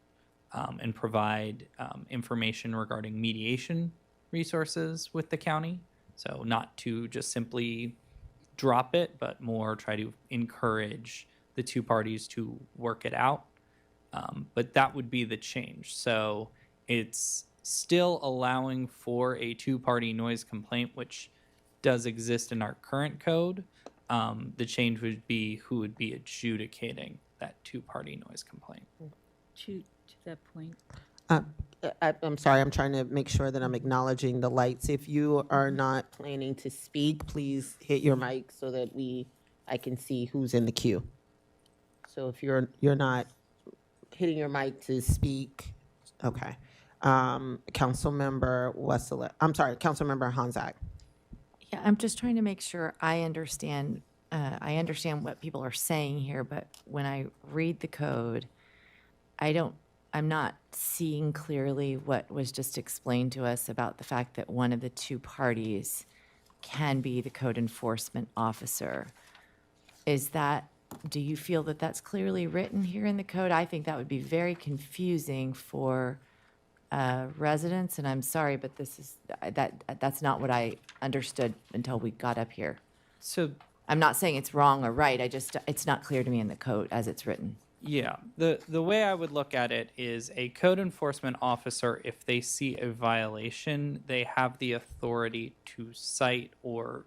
and provide information regarding mediation resources with the county. So not to just simply drop it, but more try to encourage the two parties to work it out. But that would be the change. So it's still allowing for a two-party noise complaint, which does exist in our current code. The change would be who would be adjudicating that two-party noise complaint. To that point, I'm sorry, I'm trying to make sure that I'm acknowledging the lights. If you are not planning to speak, please hit your mic so that I can see who's in the queue. So if you're not hitting your mic to speak, okay. Councilmember Wessler, I'm sorry, Councilmember Hanzak. Yeah, I'm just trying to make sure I understand what people are saying here, but when I read the code, I'm not seeing clearly what was just explained to us about the fact that one of the two parties can be the code enforcement officer. Do you feel that that's clearly written here in the code? I think that would be very confusing for residents, and I'm sorry, but that's not what I understood until we got up here. So I'm not saying it's wrong or right, it's not clear to me in the code as it's written. yeah, the way I would look at it is a code enforcement officer, if they see a violation, they have the authority to cite or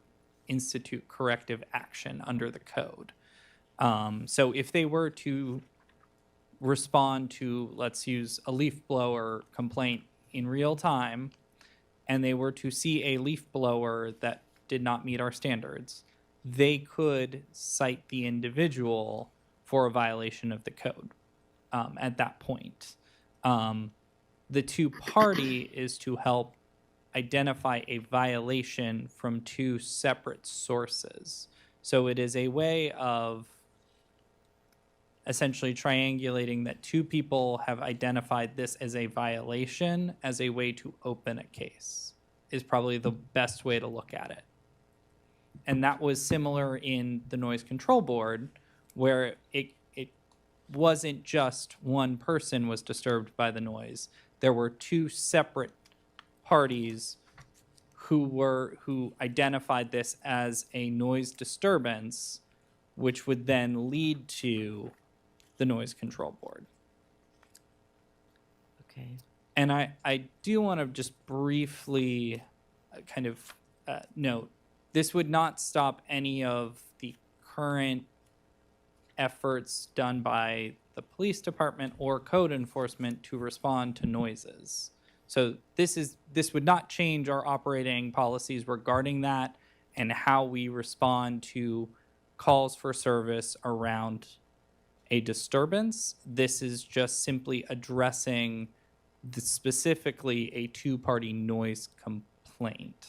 institute corrective action under the code. So if they were to respond to, let's use a leaf blower complaint in real time, and they were to see a leaf blower that did not meet our standards, they could cite the individual for a violation of the code at that point. The two-party is to help identify a violation from two separate sources. So it is a way of essentially triangulating that two people have identified this as a violation as a way to open a case is probably the best way to look at it. And that was similar in the noise control board, where it wasn't just one person was disturbed by the noise. There were two separate parties who identified this as a noise disturbance, which would then lead to the noise control board. Okay. And I do want to just briefly kind of note, this would not stop any of the current efforts done by the police department or code enforcement to respond to noises. So this would not change our operating policies regarding that and how we respond to calls for service around a disturbance. This is just simply addressing specifically a two-party noise complaint.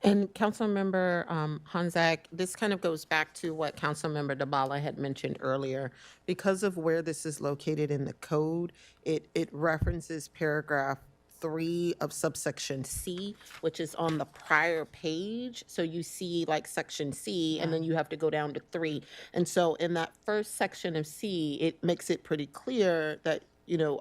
And Councilmember Hanzak, this kind of goes back to what Councilmember Dabala had mentioned earlier. Because of where this is located in the code, it references paragraph 3 of subsection C, which is on the prior page. So you see like section C, and then you have to go down to 3. And so in that first section of C, it makes it pretty clear that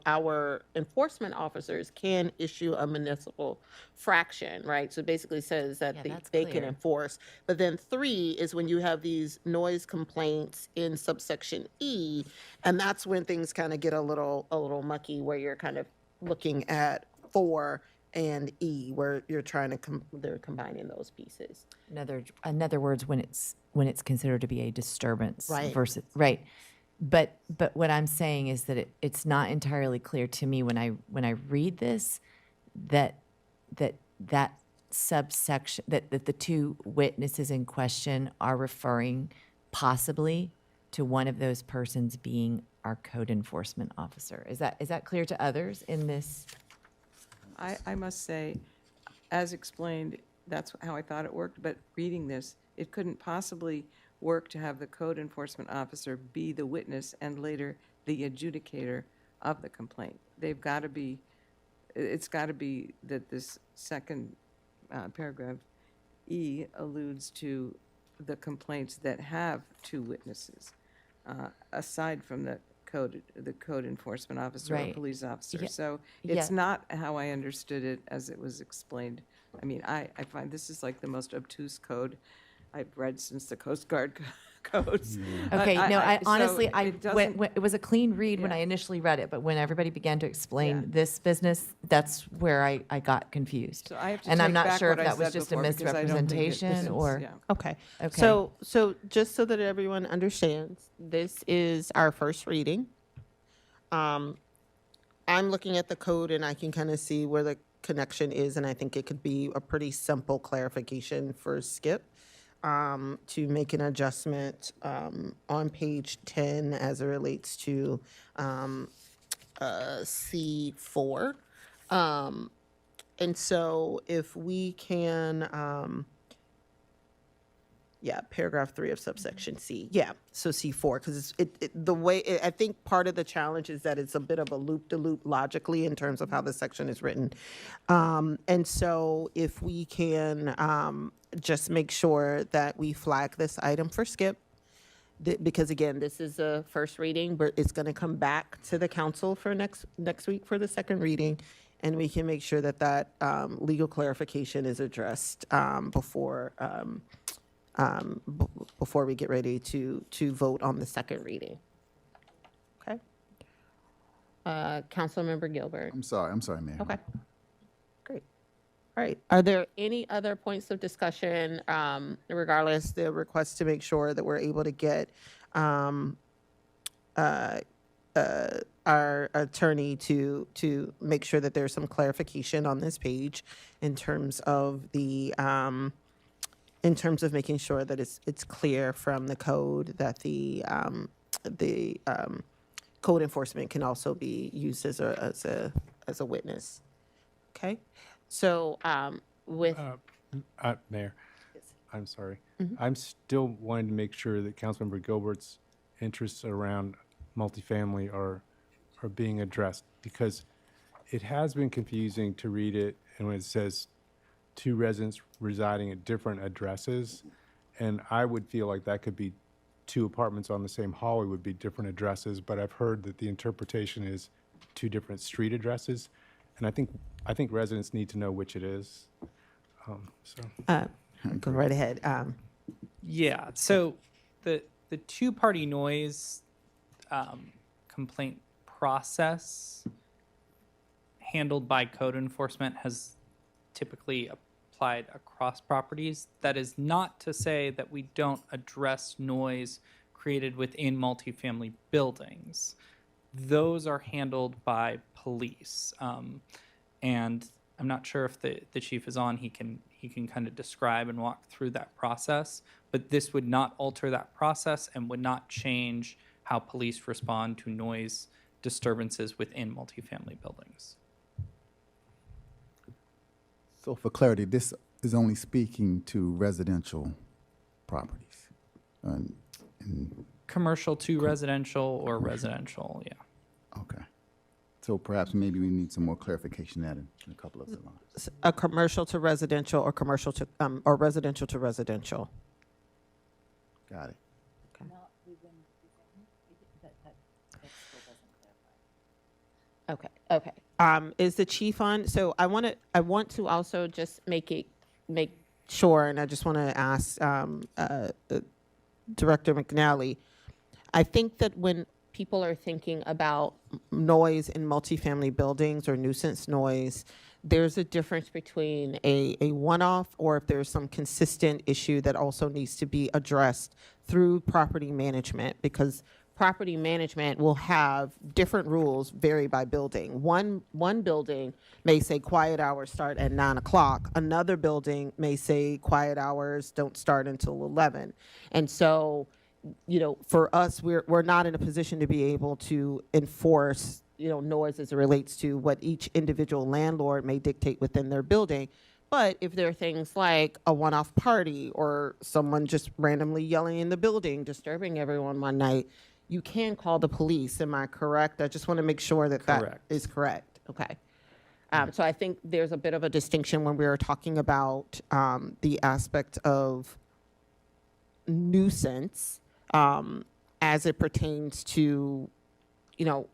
our enforcement officers can issue a municipal fraction, right? So it basically says that they can enforce. But then 3 is when you have these noise complaints in subsection E, and that's when things kind of get a little mucky, where you're kind of looking at 4 and E, where you're trying to they're combining those pieces. In other words, when it's considered to be a disturbance, Right. versus right. But what I'm saying is that it's not entirely clear to me when I read this that subsection that the two witnesses in question are referring possibly to one of those persons being our code enforcement officer. Is that clear to others in this? I must say, as explained, that's how I thought it worked, but reading this, it couldn't possibly work to have the code enforcement officer be the witness and later the adjudicator of the complaint. It's got to be that this second paragraph E alludes to the complaints that have two witnesses, aside from the code enforcement officer or Right. police officer. Yeah. So Yeah. it's not how I understood it as it was explained. I mean, I find this is like the most obtuse code I've read since the Coast Guard codes. Okay, I so honestly, it doesn't- when it was a clean read when Yeah. I initially read it, but when everybody began to explain this business, that's where I got confused. So I have to And I'm take not back sure if what I that was said just a before, because I don't think it misrepresentation fits, or. yeah. Okay. Okay. So just so that everyone understands, this is our first reading. I'm looking at the code and I can kind of see where the connection is, and I think it could be a pretty simple clarification for Skip to make an adjustment on page 10 as it relates to C4. And so if we can, yeah, paragraph 3 of subsection C. Yeah, so C4, because the way, I think part of the challenge is that it's a bit of a loop-de-loop logically in terms of how the section is written. And so if we can just make sure that we flag this item for Skip, because again, this is a first reading, but it's going to come back to the council for next week for the second reading, and we can make sure that that legal clarification is addressed before we get ready to vote on the second reading. Okay. Councilmember Gilbert. I'm sorry, Mayor. Okay. Great. All right. Are there any other points of discussion, regardless the request to make sure that we're able to get our attorney to make sure that there's some clarification on this page in terms of the in terms of making sure that it's clear from the code that the code enforcement can also be used as a witness. Okay, so with Mayor, I'm sorry. I'm still wanting to make sure that Councilmember Gilbert's interests around multifamily are being addressed, because it has been confusing to read it, and when it says two residents residing at different addresses, and I would feel like that could be two apartments on the same hallway would be different addresses, but I've heard that the interpretation is two different street addresses, and I think residents need to know which it is. Go right ahead. Yeah, so the two-party noise complaint process handled by code enforcement has typically applied across properties. That is not to say that we don't address noise created within multifamily buildings. Those are handled by police. And I'm not sure if the chief is on, he can kind of describe and walk through that process, but this would not alter that process and would not change how police respond to noise disturbances within multifamily buildings. So for clarity, this is only speaking to residential properties. Commercial to residential or residential, yeah. Okay. So perhaps maybe we need some more clarification that in a couple of the lines. A commercial to residential or commercial to or residential to residential. Got it. Okay. Okay. Is the chief on? So I want to also just make sure, and I just want to ask Director McNally. I think that when people are thinking about noise in multifamily buildings or nuisance noise, there's a difference between a one-off or if there's some consistent issue that also needs to be addressed through property management, because property management will have different rules vary by building. One building may say quiet hours start at 9 o'clock. Another building may say quiet hours don't start until 11. And so, you know, for us, we're not in a position to be able to enforce, you know, noise as it relates to what each individual landlord may dictate within their building. But if there are things like a one-off party or someone just randomly yelling in the building, disturbing everyone one night, you can call the police. Am I correct? I just want to make sure that that is correct. Okay. So I think there's a bit of a distinction when we were talking about the aspect of nuisance as it pertains to, you know,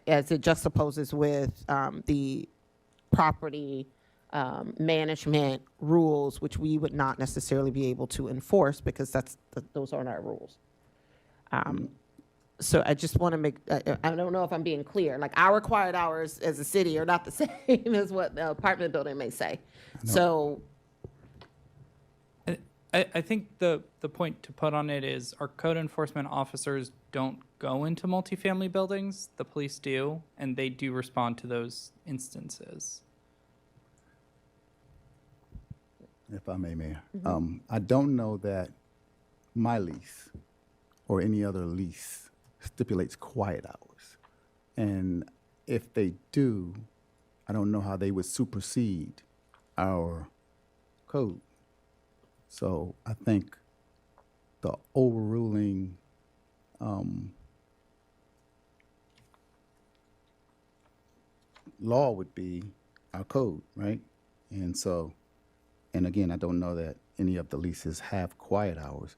as it juxtaposes with the property management rules, which we would not necessarily be able to enforce because those aren't our rules. So I just want to make, I don't know if I'm being clear, like our quiet hours as a city are not the same as what the apartment building may say. So. I think the point to put on it is our code enforcement officers don't go into multifamily buildings. The police do, and they do respond to those instances. If I may, Mayor. I don't know that my lease or any other lease stipulates quiet hours. And if they do, I don't know how they would supersede our code. So I think the overruling law would be our code, right? And so, and again, I don't know that any of the leases have quiet hours.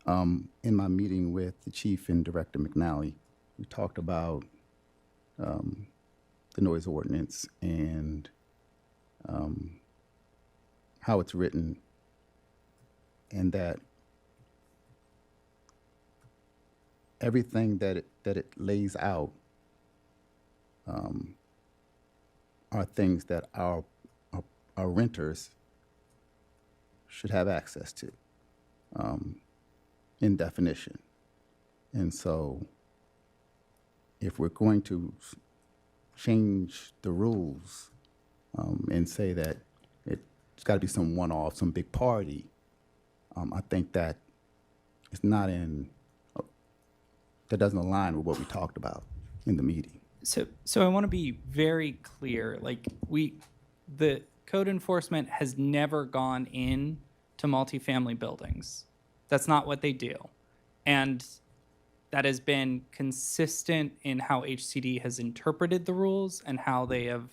In my meeting with the chief and Director McNally, we talked about the noise ordinance and how it's written, and that everything that it lays out are things that our renters should have access to in definition. And so if we're going to change the rules and say that it's got to be some one-off, some big party, I think that it's not that doesn't align with what we talked about in the meeting. So I want to be very clear. Like the code enforcement has never gone in to multifamily buildings. That's not what they do. And that has been consistent in how HCD has interpreted the rules and how they have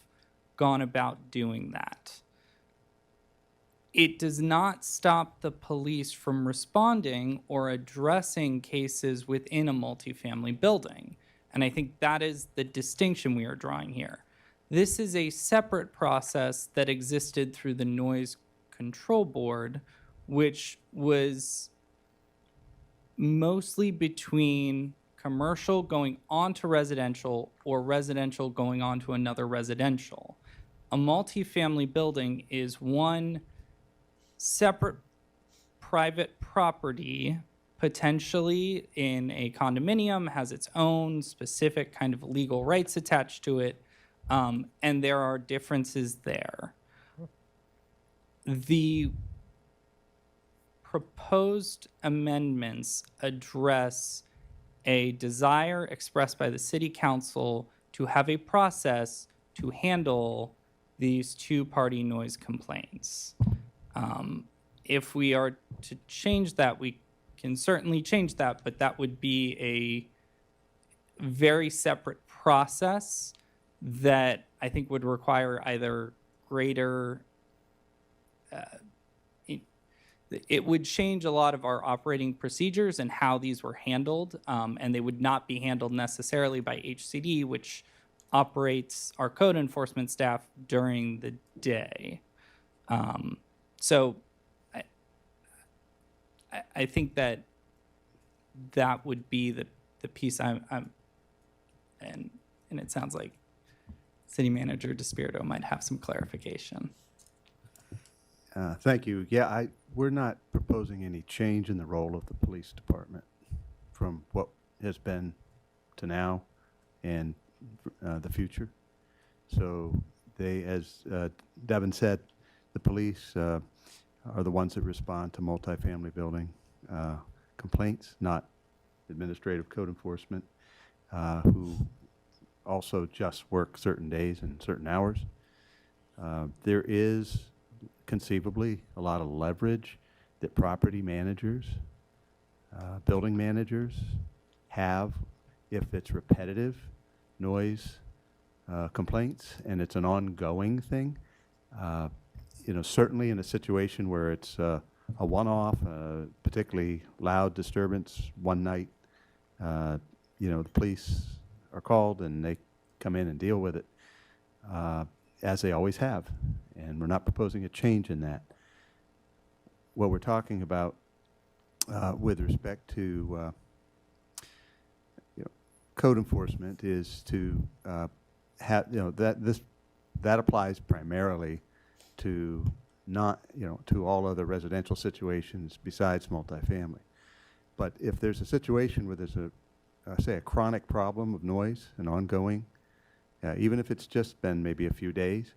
gone about doing that. It does not stop the police from responding or addressing cases within a multifamily building. And I think that is the distinction we are drawing here. This is a separate process that existed through the Noise Control Board, which was mostly between commercial going on to residential or residential going on to another residential. A multifamily building is one separate private property, potentially in a condominium, has its own specific kind of legal rights attached to it, and there are differences there. The proposed amendments address a desire expressed by the city council to have a process to handle these two-party noise complaints. If we are to change that, we can certainly change that, but that would be a very separate process that I think would require either greater it would change a lot of our operating procedures and how these were handled, and they would not be handled necessarily by HCD, which operates our code enforcement staff during the day. So I think that would be the piece and it sounds like City Manager DeSpirito might have some clarification. Thank you. Yeah, we're not proposing any change in the role of the police department from what has been to now and the future. So they, as Devin said, the police are the ones that respond to multifamily building complaints, not administrative code enforcement, who also just work certain days and certain hours. There is conceivably a lot of leverage that property managers, building managers have if it's repetitive noise complaints and it's an ongoing thing. Certainly in a situation where it's a one-off, particularly loud disturbance one night, the police are called and they come in and deal with it, as they always have. And we're not proposing a change in that. What we're talking about with respect to code enforcement is to have, that applies primarily to not, to all other residential situations besides multifamily. But if there's a situation where there's say a chronic problem of noise and ongoing, even if it's just been maybe a few days,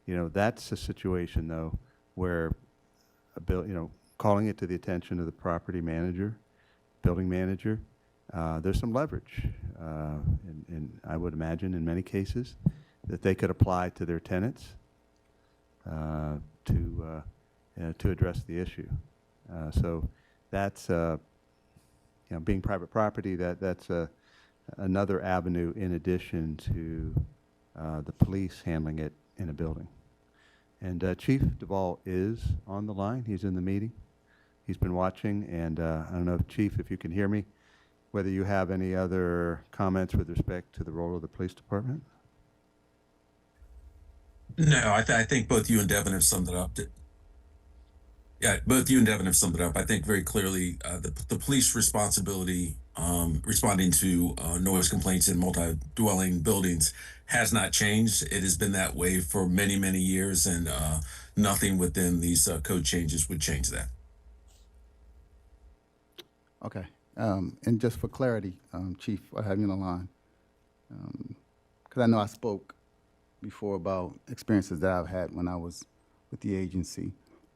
that's a situation though where calling it to the attention of the property manager, building manager, there's some leverage. And I would imagine in many cases that they could apply to their tenants to address the issue. So that's, being private property, that's another avenue in addition to the police handling it in a building. And Chief Duvall is on the line. He's in the meeting. He's been watching, and I don't know, Chief, if you can hear me, whether you have any other comments with respect to the role of the police department? No, I think both you and Devin have summed it up. Yeah, both you and Devin have summed it up. I think very clearly the police responsibility responding to noise complaints in multi-dwelling buildings has not changed. It has been that way for many, many years, and nothing within these code changes would change that. Okay. And just for clarity, Chief, I have you on the line. Because I know I spoke before about experiences that I've had when I was with the agency.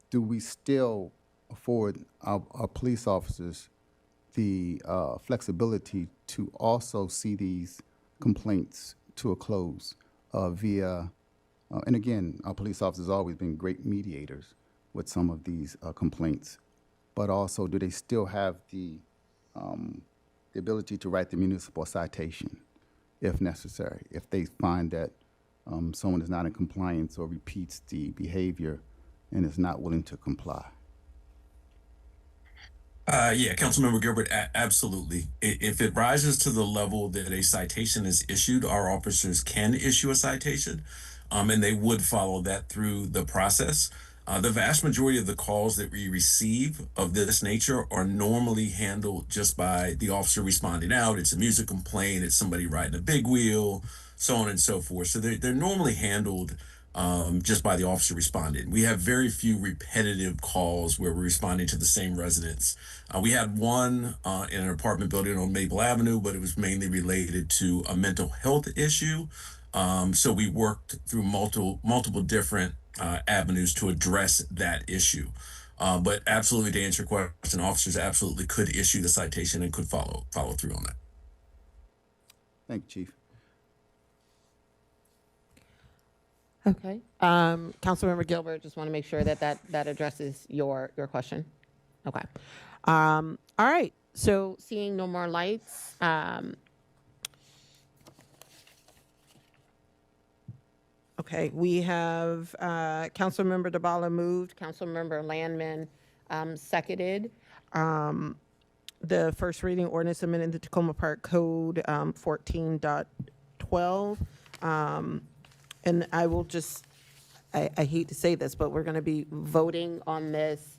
Do we still afford our police officers the flexibility to also see these complaints to a close via, and again, our police officers have always been great mediators with some of these complaints, but also do they still have the ability to write the municipal citation if necessary, if they find that someone is not in compliance or repeats the behavior and is not willing to comply? Yeah, Councilmember Gilbert, absolutely. If it rises to the level that a citation is issued, our officers can issue a citation, and they would follow that through the process. The vast majority of the calls that we receive of this nature are normally handled just by the officer responding out. It's a music complaint, it's somebody riding a big wheel, so on and so forth. So they're normally handled just by the officer responding. We have very few repetitive calls where we're responding to the same residents. We had one in an apartment building on Maple Avenue, but it was mainly related to a mental health issue. So we worked through multiple different avenues to address that issue. But absolutely, to answer your question, officers absolutely could issue the citation and could follow through on that. Thank you, Chief. Okay. Councilmember Gilbert, just want to make sure that addresses your question. Okay. All right. So seeing no more lights, okay, we have Councilmember DeBala moved, Councilmember Landman seconded. The first reading ordinance amending the Takoma Park Code 14.12. And I will just, I hate to say this, but we're going to be voting on this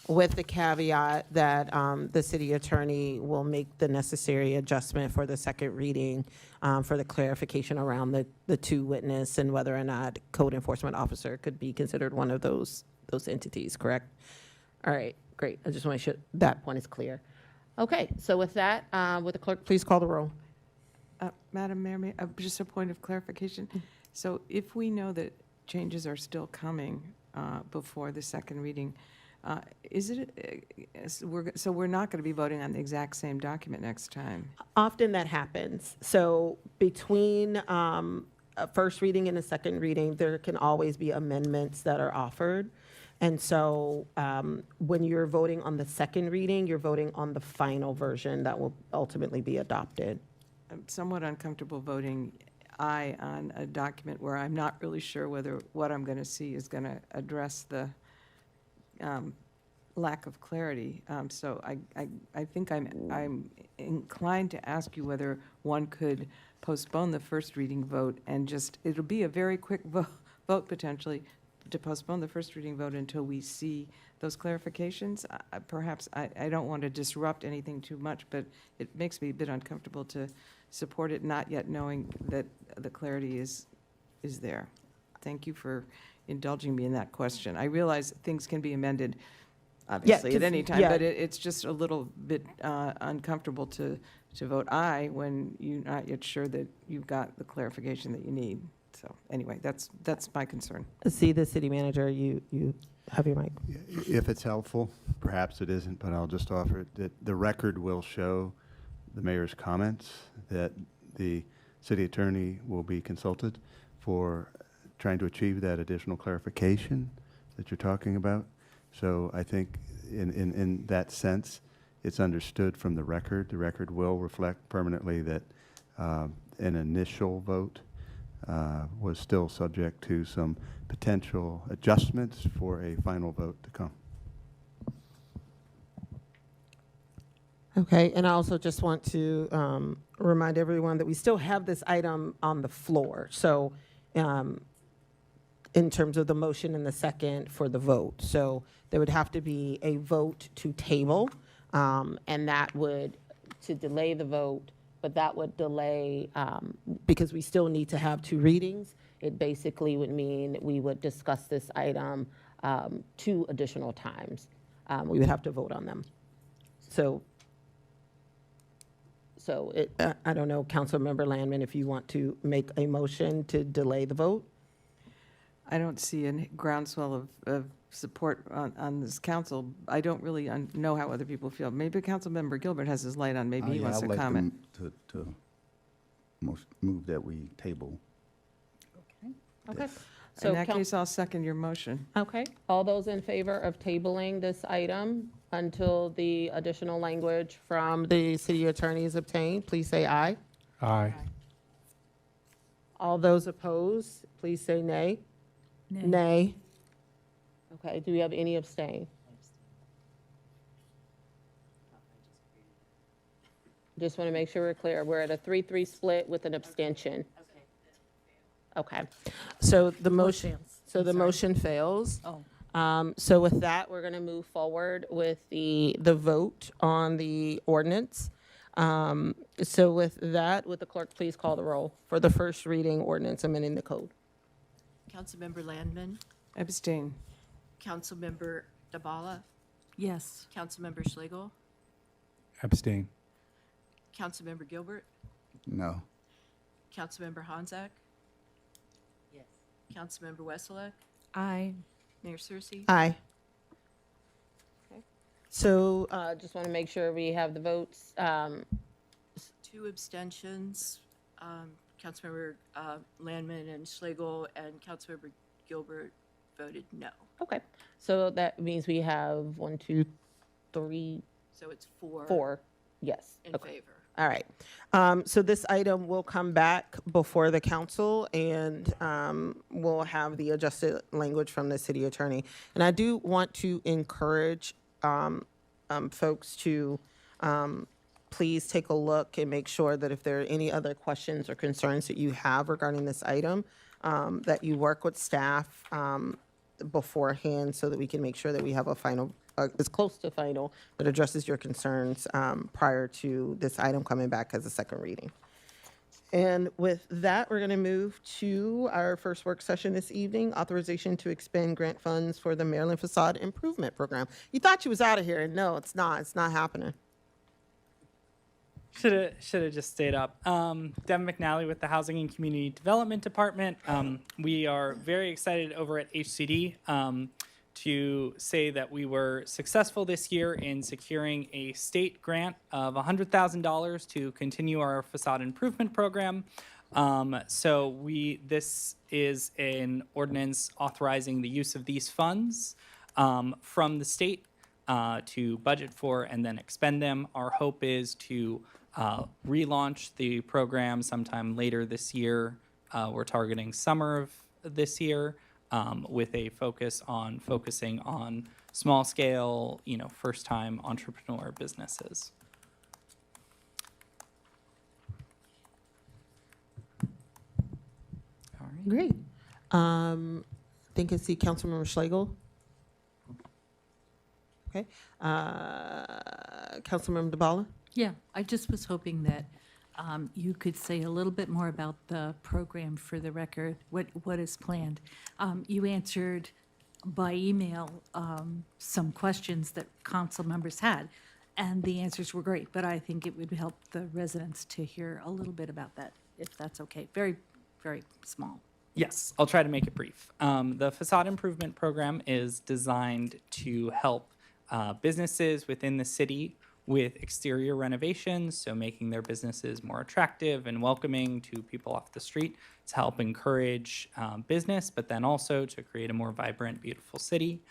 with the caveat that the city attorney will make the necessary adjustment for the second reading for the clarification around the two witness and whether or not code enforcement officer could be considered one of those entities, correct? All right, great. I just want to make sure that point is clear. Okay, so with that, would the clerk please call the roll? Madam Mayor, just a point of clarification. So if we know that changes are still coming before the second reading, so we're not going to be voting on the exact same document next time? Often that happens. So between a first reading and a second reading, there can always be amendments that are offered. And so when you're voting on the second reading, you're voting on the final version that will ultimately be adopted. I'm somewhat uncomfortable voting aye on a document where I'm not really sure whether what I'm going to see is going to address the lack of clarity. So I think I'm inclined to ask you whether one could postpone the first reading vote and just, it'll be a very quick vote potentially, to postpone the first reading vote until we see those clarifications. Perhaps I don't want to disrupt anything too much, but it makes me a bit uncomfortable to support it, not yet knowing that the clarity is there. Thank you for indulging me in that question. I realize things can be amended, obviously, at 'cause- any time, yeah. but it's just a little bit uncomfortable to vote aye when you're not yet sure that you've got the clarification that you need. So anyway, that's my concern. See, the city manager, you have your mic. If it's helpful, perhaps it isn't, but I'll just offer it, that the record will show the mayor's comments, that the city attorney will be consulted for trying to achieve that additional clarification that you're talking about. So I think in that sense, it's understood from the record. The record will reflect permanently that an initial vote was still subject to some potential adjustments for a final vote to come. Okay, and I also just want to remind everyone that we still have this item on the floor. So in terms of the motion and the second for the vote. So there would have to be a vote to table, and that would, to delay the vote, but that would delay, because we still need to have 2 readings. It basically would mean we would discuss this item 2 additional times. We would have to vote on them. So I don't know, Councilmember Landman, if you want to make a motion to delay the vote? I don't see a groundswell of support on this council. I don't really know how other people feel. Maybe Councilmember Gilbert has his light on. Maybe he wants to comment. To move that we table. Okay. In that case, I'll second your motion. Okay. All those in favor of tabling this item until the additional language from the city attorney is obtained, please say aye. Aye. All those opposed, please say nay. Nay. Okay, do we have any abstain? Just want to make sure we're clear. We're at a 3-3 split with an abstention. Okay. So the motion, the motion fails. So with that, we're going to move forward with the vote on the ordinance. So with that, would the clerk please call the roll for the first reading ordinance amending the code? Councilmember Landman, Abstain. Councilmember Dabala, Yes. Councilmember Schlegel, Abstain. Councilmember Gilbert, No. Councilmember Hanzak. Yes. Councilmember Wesselek, Aye. Mayor Searcy. Aye. So just want to make sure we have the votes. 2 abstentions, Councilmember Landman and Schlegel, and Councilmember Gilbert voted no. Okay. So that means we have 1, 2, 3, So it's 4. 4. Yes. In Okay. favor. All right. So this item will come back before the council, and we'll have the adjusted language from the city attorney. And I do want to encourage folks to please take a look and make sure that if there are any other questions or concerns that you have regarding this item, that you work with staff beforehand so that we can make sure that we have a final, as close to final, that addresses your concerns prior to this item coming back as a second reading. And with that, we're going to move to our first work session this evening, authorization to expend grant funds for the Maryland Facade Improvement Program. You thought you was out of here, and no, it's not. It's not happening. Should have just stayed up. Devin McNally with the Housing and Community Development Department. We are very excited over at HCD to say that we were successful this year in securing a state grant of $100,000 to continue our facade improvement program. This is an ordinance authorizing the use of these funds from the state to budget for and then expend them. Our hope is to relaunch the program sometime later this year. We're targeting summer of this year with a focusing on small scale, first time entrepreneur businesses. All right. Great. I think I see Councilmember Schlegel. Okay. Councilmember DeBala? Yeah, I just was hoping that you could say a little bit more about the program for the record, what is planned. You answered by email some questions that council members had, and the answers were great, but I think it would help the residents to hear a little bit about that, if that's okay. Very, very small. Yes, I'll try to make it brief. The facade improvement program is designed to help businesses within the city with exterior renovations, so making their businesses more attractive and welcoming to people off the street to help encourage business, but then also to create a more vibrant, beautiful city.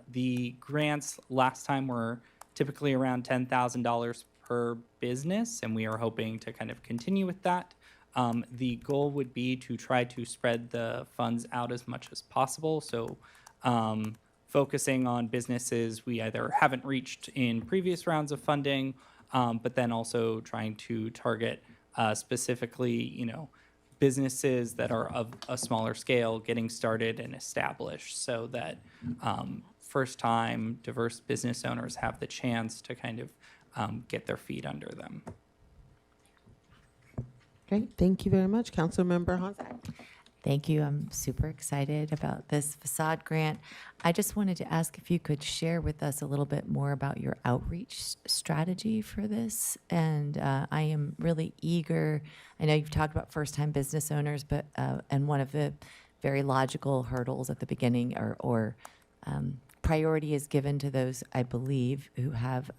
The grants last time were typically around $10,000 per business, and we are hoping to kind of continue with that. The goal would be to try to spread the funds out as much as possible. So focusing on businesses we either haven't reached in previous rounds of funding, but then also trying to target specifically, businesses that are of a smaller scale, getting started and established, so that first-time diverse business owners have the chance to kind of get their feet under them. Great, thank you very much. Councilmember Honzak. Thank you. I'm super excited about this facade grant. I just wanted to ask if you could share with us a little bit more about your outreach strategy for this. And I am really eager. I know you've talked about first-time business owners, but and one of the very logical hurdles at the beginning or priority is given to those, I believe, who have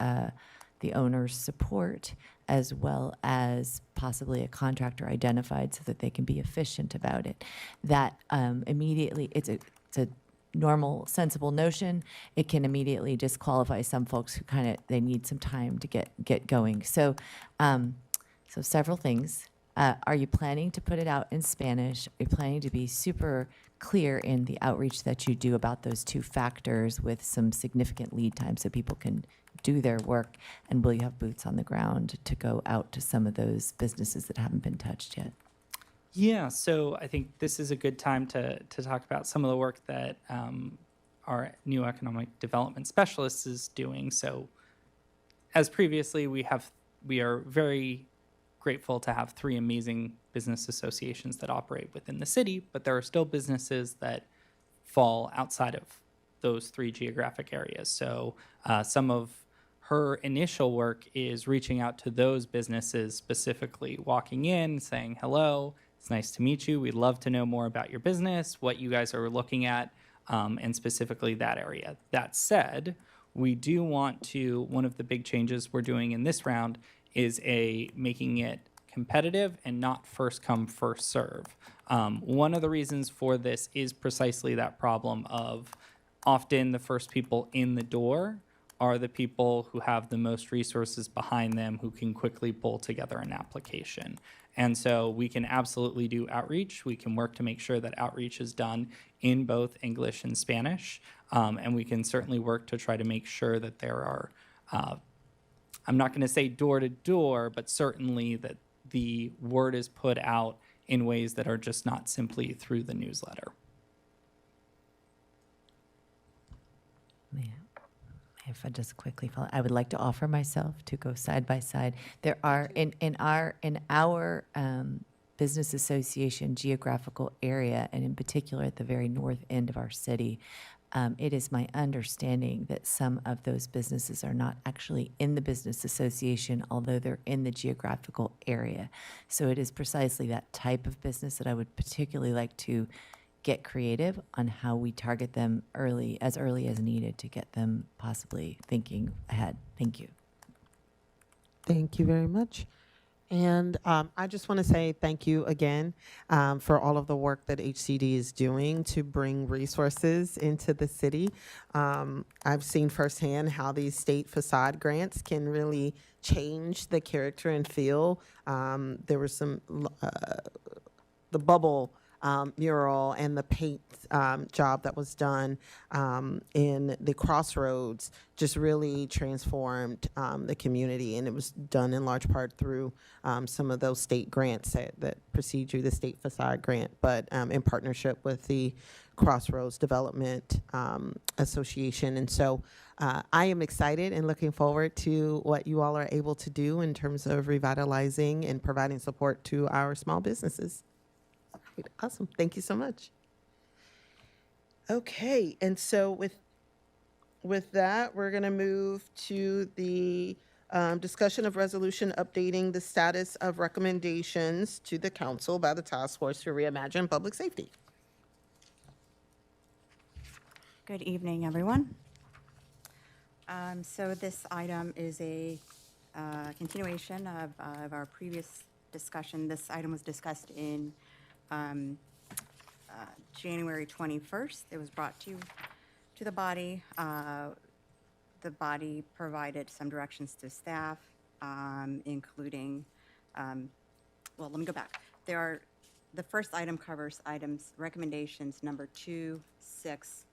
the owner's support, as well as possibly a contractor identified so that they can be efficient about it. That immediately, it's a normal, sensible notion. It can immediately disqualify some folks who they need some time to get going. So, so several things. Are you planning to put it out in Spanish? Are you planning to be super clear in the outreach that you do about those two factors with some significant lead time so people can do their work? And will you have boots on the ground to go out to some of those businesses that haven't been touched yet? Yeah, so I think this is a good time to talk about some of the work that our new economic development specialist is doing. So as previously, we are very grateful to have 3 amazing business associations that operate within the city, but there are still businesses that fall outside of those 3 geographic areas. So some of her initial work is reaching out to those businesses, specifically walking in, saying, hello, it's nice to meet you. We'd love to know more about your business, what you guys are looking at, and specifically that area. That said, we do want to, one of the big changes we're doing in this round is making it competitive and not first come, first serve. One of the reasons for this is precisely that problem of often the first people in the door are the people who have the most resources behind them, who can quickly pull together an application. And so we can absolutely do outreach. We can work to make sure that outreach is done in both English and Spanish. And we can certainly work to try to make sure that there are, I'm not going to say door to door, but certainly that the word is put out in ways that are just not simply through the newsletter. Yeah. If I just quickly follow, I would like to offer myself to go side by side. There are in our business association geographical area, and in particular at the very north end of our city, it is my understanding that some of those businesses are not actually in the business association, although they're in the geographical area. So it is precisely that type of business that I would particularly like to get creative on how we target them as early as needed to get them possibly thinking ahead. Thank you. Thank you very much. And I just want to say thank you again for all of the work that HCD is doing to bring resources into the city. I've seen firsthand how these state facade grants can really change the character and feel. There was some, the bubble mural and the paint job that was done in the Crossroads just really transformed the community, and it was done in large part through some of those state grants that precede you, the state facade grant, but in partnership with the Crossroads Development Association. And so I am excited and looking forward to what you all are able to do in terms of revitalizing and providing support to our small businesses. Great. Awesome. Thank you so much. Okay, and so with that, we're going to move to the discussion of resolution updating the status of recommendations to the council by the Task Force to Reimagine Public Safety. Good evening, everyone. So this item is a continuation of our previous discussion. This item was discussed in January 21st. It was brought to the body. The body provided some directions to staff, including, well, let me go back. The first item covers recommendations number 2, 6,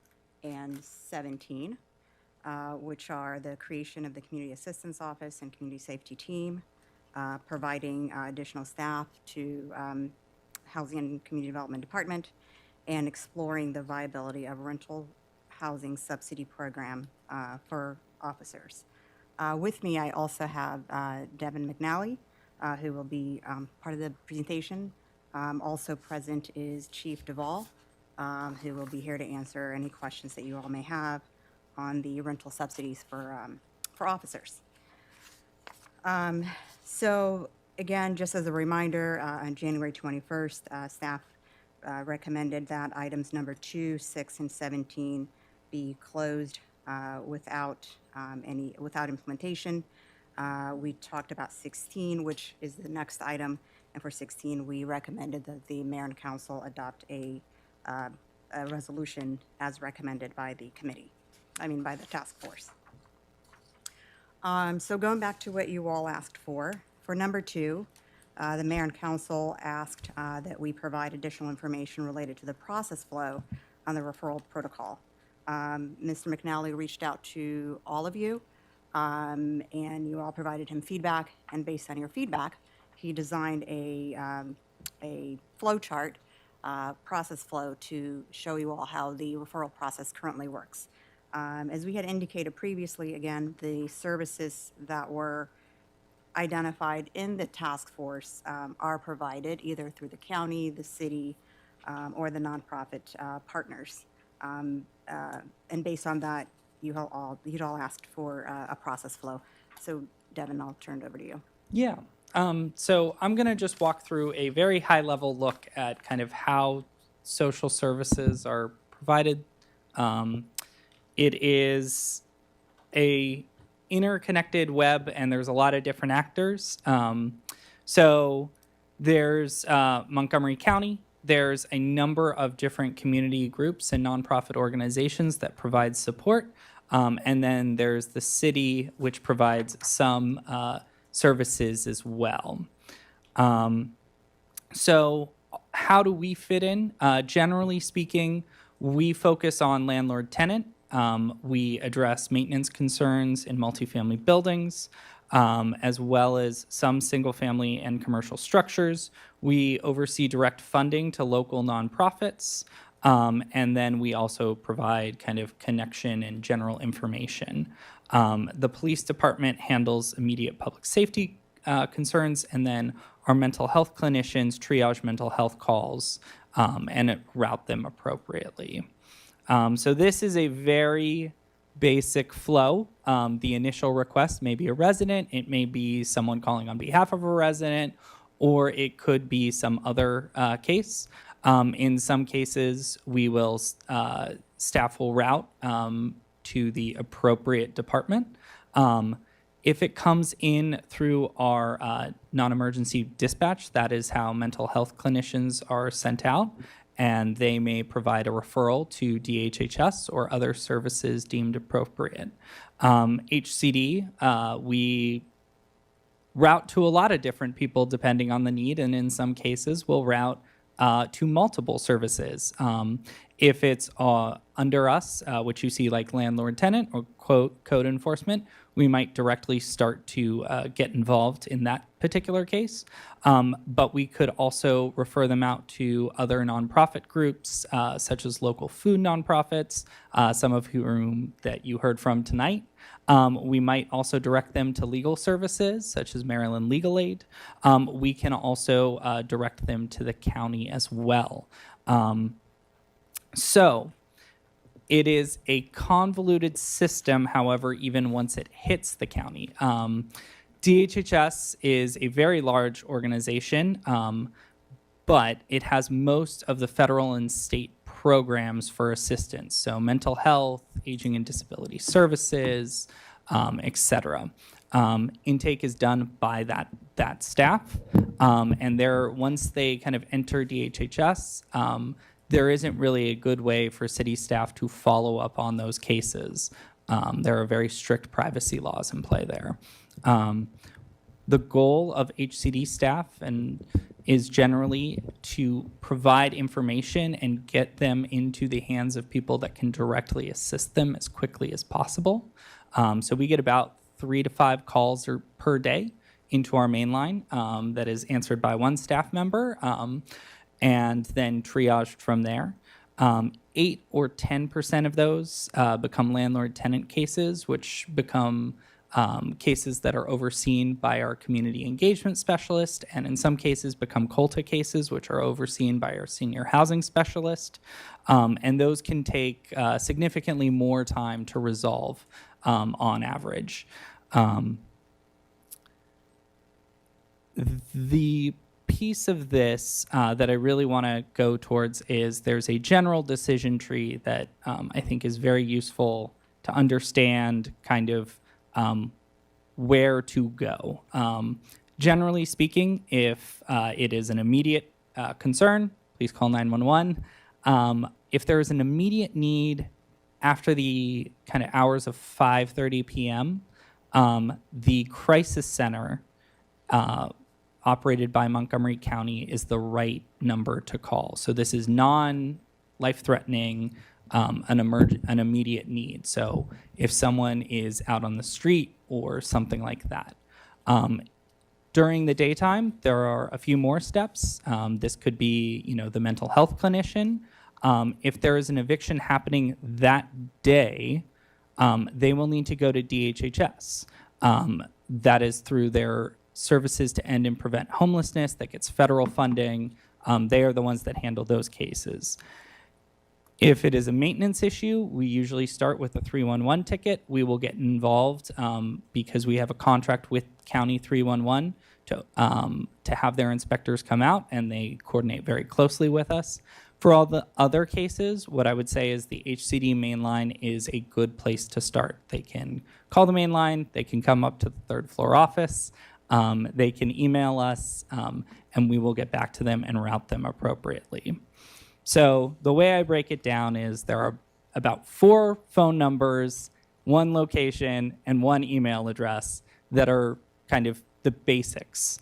and 17, which are the creation of the Community Assistance Office and Community Safety Team, providing additional staff to Housing and Community Development Department, and exploring the viability of a rental housing subsidy program for officers. With me, I also have Devin McNally, who will be part of the presentation. Also present is Chief Duvall, who will be here to answer any questions that you all may have on the rental subsidies for officers. So again, just as a reminder, on January 21st, staff recommended that items number 2, 6, and 17 be closed without implementation. We talked about 16, which is the next item, and for 16, we recommended that the mayor and council adopt a resolution as recommended by the by the task force. So going back to what you all asked for number 2, the mayor and council asked that we provide additional information related to the process flow on the referral protocol. Mr. McNally reached out to all of you, and you all provided him feedback, and based on your feedback, he designed a flow chart, process flow, to show you all how the referral process currently works. As we had indicated previously, again, the services that were identified in the task force are provided either through the county, the city, or the nonprofit partners. And based on that, you'd all asked for a process flow. So Devin, I'll turn it over to you. Yeah. So I'm going to just walk through a very high-level look at kind of how social services are provided. It is a interconnected web, and there's a lot of different actors. So there's Montgomery County. There's a number of different community groups and nonprofit organizations that provide support. And then there's the city, which provides some services as well. So how do we fit in? Generally speaking, we focus on landlord-tenant. We address maintenance concerns in multifamily buildings, as well as some single-family and commercial structures. We oversee direct funding to local nonprofits, and then we also provide kind of connection and general information. The police department handles immediate public safety concerns, and then our mental health clinicians triage mental health calls and route them appropriately. So this is a very basic flow. The initial request may be a resident, it may be someone calling on behalf of a resident, or it could be some other case. In some cases, staff will route to the appropriate department. If it comes in through our non-emergency dispatch, that is how mental health clinicians are sent out, and they may provide a referral to DHHS or other services deemed appropriate. HCD, we route to a lot of different people depending on the need, and in some cases we'll route to multiple services. If it's under us, which you see like landlord-tenant or code enforcement, we might directly start to get involved in that particular case. But we could also refer them out to other nonprofit groups, such as local food nonprofits, some of whom that you heard from tonight. We might also direct them to legal services, such as Maryland Legal Aid. We can also direct them to the county as well. So it is a convoluted system, however, even once it hits the county. DHHS is a very large organization, but it has most of the federal and state programs for assistance. So mental health, aging and disability services, et cetera. Intake is done by that staff. And once they kind of enter DHHS, there isn't really a good way for city staff to follow up on those cases. There are very strict privacy laws in play there. The goal of HCD staff is generally to provide information and get them into the hands of people that can directly assist them as quickly as possible. So we get about 3 to 5 calls per day into our main line that is answered by one staff member. And then triaged from there. 8 or 10% of those become landlord-tenant cases, which become cases that are overseen by our community engagement specialist, and in some cases become COLTA cases, which are overseen by our senior housing specialist. And those can take significantly more time to resolve on average. The piece of this that I really want to go towards is there's a general decision tree that I think is very useful to understand kind of where to go. Generally speaking, if it is an immediate concern, please call 911. If there is an immediate need after the kind of hours of 5:30 p.m., the crisis center operated by Montgomery County is the right number to call. So this is non-life-threatening, an immediate need. So if someone is out on the street or something like that. During the daytime, there are a few more steps. This could be, the mental health clinician. If there is an eviction happening that day, they will need to go to DHHS. That is through their Services to End and Prevent Homelessness that gets federal funding. They are the ones that handle those cases. If it is a maintenance issue, we usually start with a 311 ticket. We will get involved because we have a contract with County 311 to have their inspectors come out, and they coordinate very closely with us. For all the other cases, what I would say is the HCD main line is a good place to start. They can call the main line, they can come up to the 3rd floor office, they can email us, and we will get back to them and route them appropriately. So the way I break it down is there are about 4 phone numbers, 1 location, and 1 email address that are kind of the basics.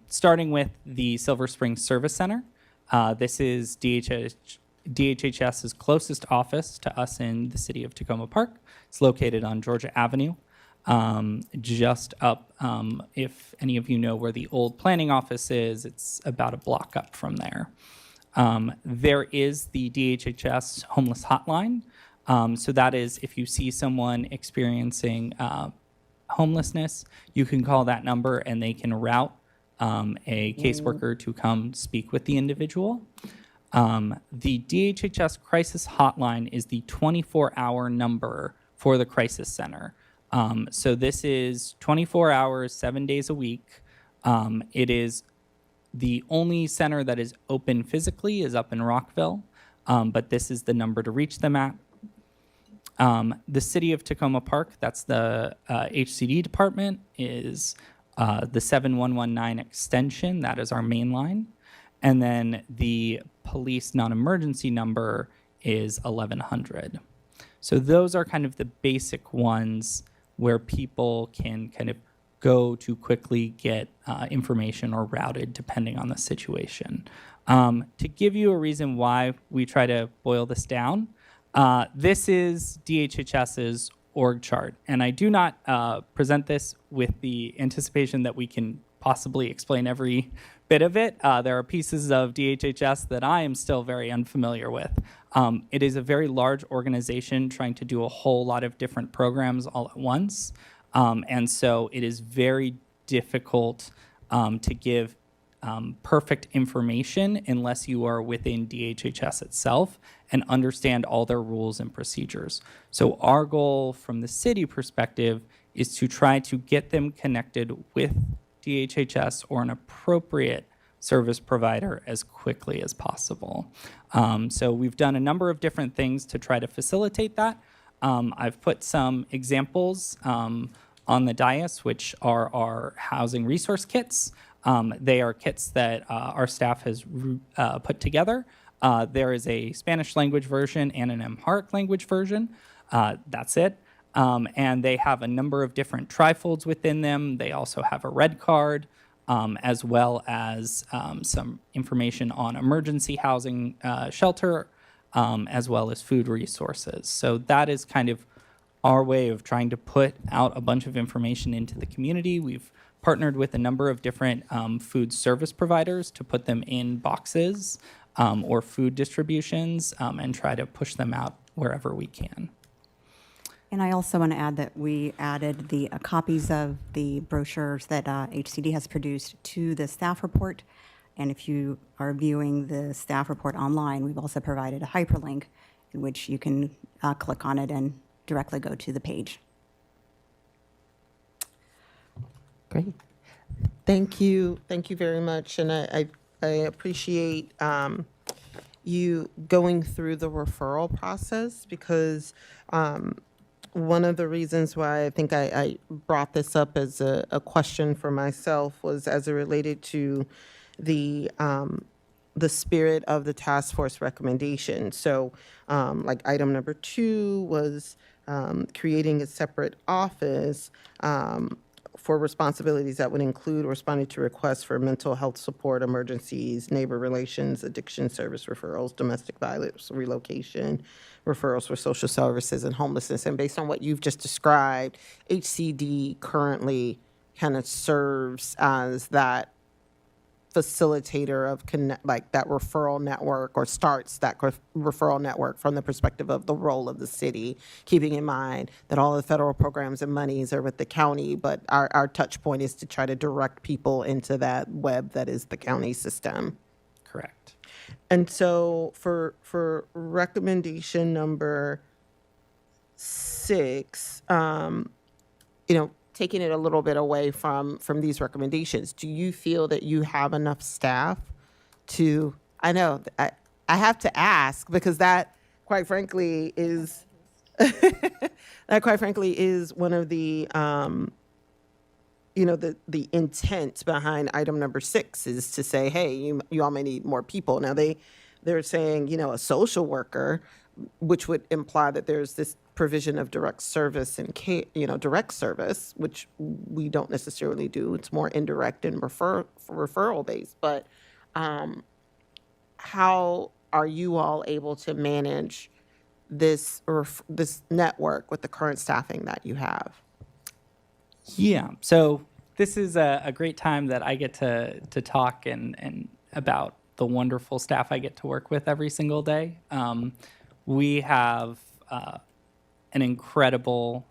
Starting with the Silver Springs Service Center. This is DHHS's closest office to us in the city of Takoma Park. It's located on Georgia Avenue, just up, if any of you know where the old planning office is, it's about a block up from there. There is the DHHS homeless hotline. So that is if you see someone experiencing homelessness, you can call that number and they can route a caseworker to come speak with the individual. The DHHS crisis hotline is the 24-hour number for the crisis center. So this is 24 hours, 7 days a week. It is the only center that is open physically is up in Rockville, but this is the number to reach them at. The city of Takoma Park, that's the HCD department, is the 7119 extension. That is our main line. And then the police non-emergency number is 1100. So those are kind of the basic ones where people can kind of go to quickly get information or routed depending on the situation. To give you a reason why we try to boil this down, this is DHHS's org chart, and I do not present this with the anticipation that we can possibly explain every bit of it. There are pieces of DHHS that I am still very unfamiliar with. It is a very large organization trying to do a whole lot of different programs all at once, and so it is very difficult to give perfect information unless you are within DHHS itself and understand all their rules and procedures. So our goal from the city perspective is to try to get them connected with DHHS or an appropriate service provider as quickly as possible. So we've done a number of different things to try to facilitate that. I've put some examples on the dais, which are our housing resource kits. They are kits that our staff has put together. There is a Spanish language version and an Amharic language version. That's it. And they have a number of different trifolds within them. They also have a red card, as well as some information on emergency housing shelter, as well as food resources. So that is kind of our way of trying to put out a bunch of information into the community. We've partnered with a number of different food service providers to put them in boxes or food distributions and try to push them out wherever we can. And I also want to add that we added the copies of the brochures that HCD has produced to the staff report. And if you are viewing the staff report online, we've also provided a hyperlink in which you can click on it and directly go to the page. Great. Thank you. Thank you very much. And I appreciate you going through the referral process, because one of the reasons why I think I brought this up as a question for myself was as it related to the spirit of the task force recommendation. So like item number 2 was creating a separate office for responsibilities that would include responding to requests for mental health support, emergencies, neighbor relations, addiction service referrals, domestic violence, relocation, referrals for social services and homelessness. And based on what you've just described, HCD currently kind of serves as that facilitator of like that referral network, or starts that referral network from the perspective of the role of the city, keeping in mind that all the federal programs and monies are with the county, but our touch point is to try to direct people into that web that is the county system. Correct. And so for recommendation number 6, taking it a little bit away from these recommendations, do you feel that you have enough staff to, I know, I have to ask, because that, quite frankly, is, one of the, the intent behind item number 6 is to say, hey, you all may need more people. Now they're saying, a social worker, which would imply that there's this provision of direct service and direct service, which we don't necessarily do. It's more indirect and referral based. But how are you all able to manage this network with the current staffing that you have? Yeah, so this is a great time that I get to talk and about the wonderful staff I get to work with every single day. We have an incredible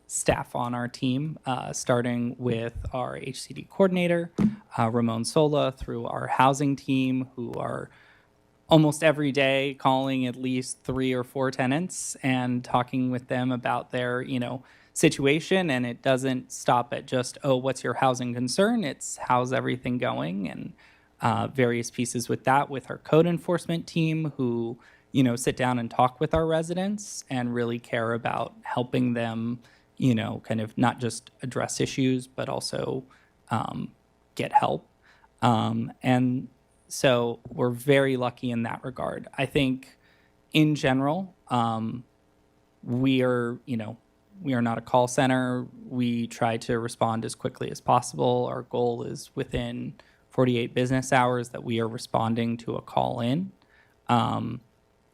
staff on our team, starting with our HCD coordinator, Ramon Sola, through our housing team, who are almost every day calling at least 3 or 4 tenants and talking with them about their, situation. And it doesn't stop at just, oh, what's your housing concern? It's how's everything going, and various pieces with that, with our code enforcement team, who sit down and talk with our residents and really care about helping them, kind of not just address issues, but also get help. And so we're very lucky in that regard. I think in general, we are, we are not a call center. We try to respond as quickly as possible. Our goal is within 48 business hours that we are responding to a call in.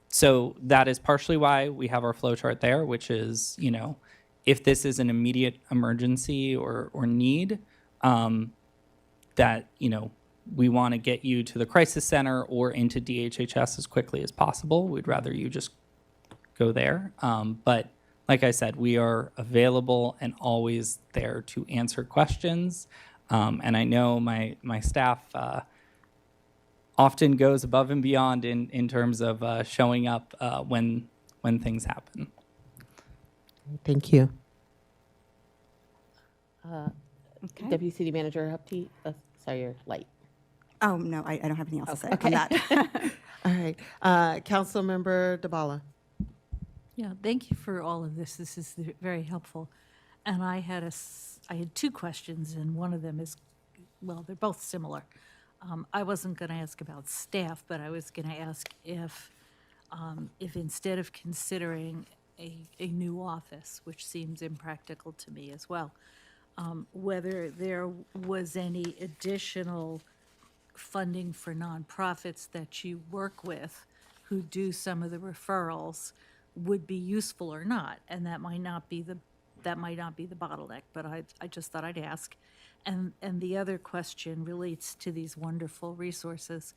So that is partially why we have our flow chart there, which is, you know, if this is an immediate emergency or need, that, you know, we want to get you to the crisis center or into DHHS as quickly as possible. We'd rather you just go there. But like I said, we are available and always there to answer questions. And I know my staff often goes above and beyond in terms of showing up when things happen. Thank you. Okay. Deputy City Manager Hupti, sorry, you're light. Oh, no, I don't have anything else to say Okay. on that. All right. Councilmember Dabala. Yeah, thank you for all of this. This is very helpful. And I had two questions, and one of them is, well, they're both similar. I wasn't going to ask about staff, but I was going to ask if instead of considering a new office, which seems impractical to me as well, whether there was any additional funding for nonprofits that you work with who do some of the referrals would be useful or not, and that might not be the bottleneck, but I just thought I'd ask. And the other question relates to these wonderful resources.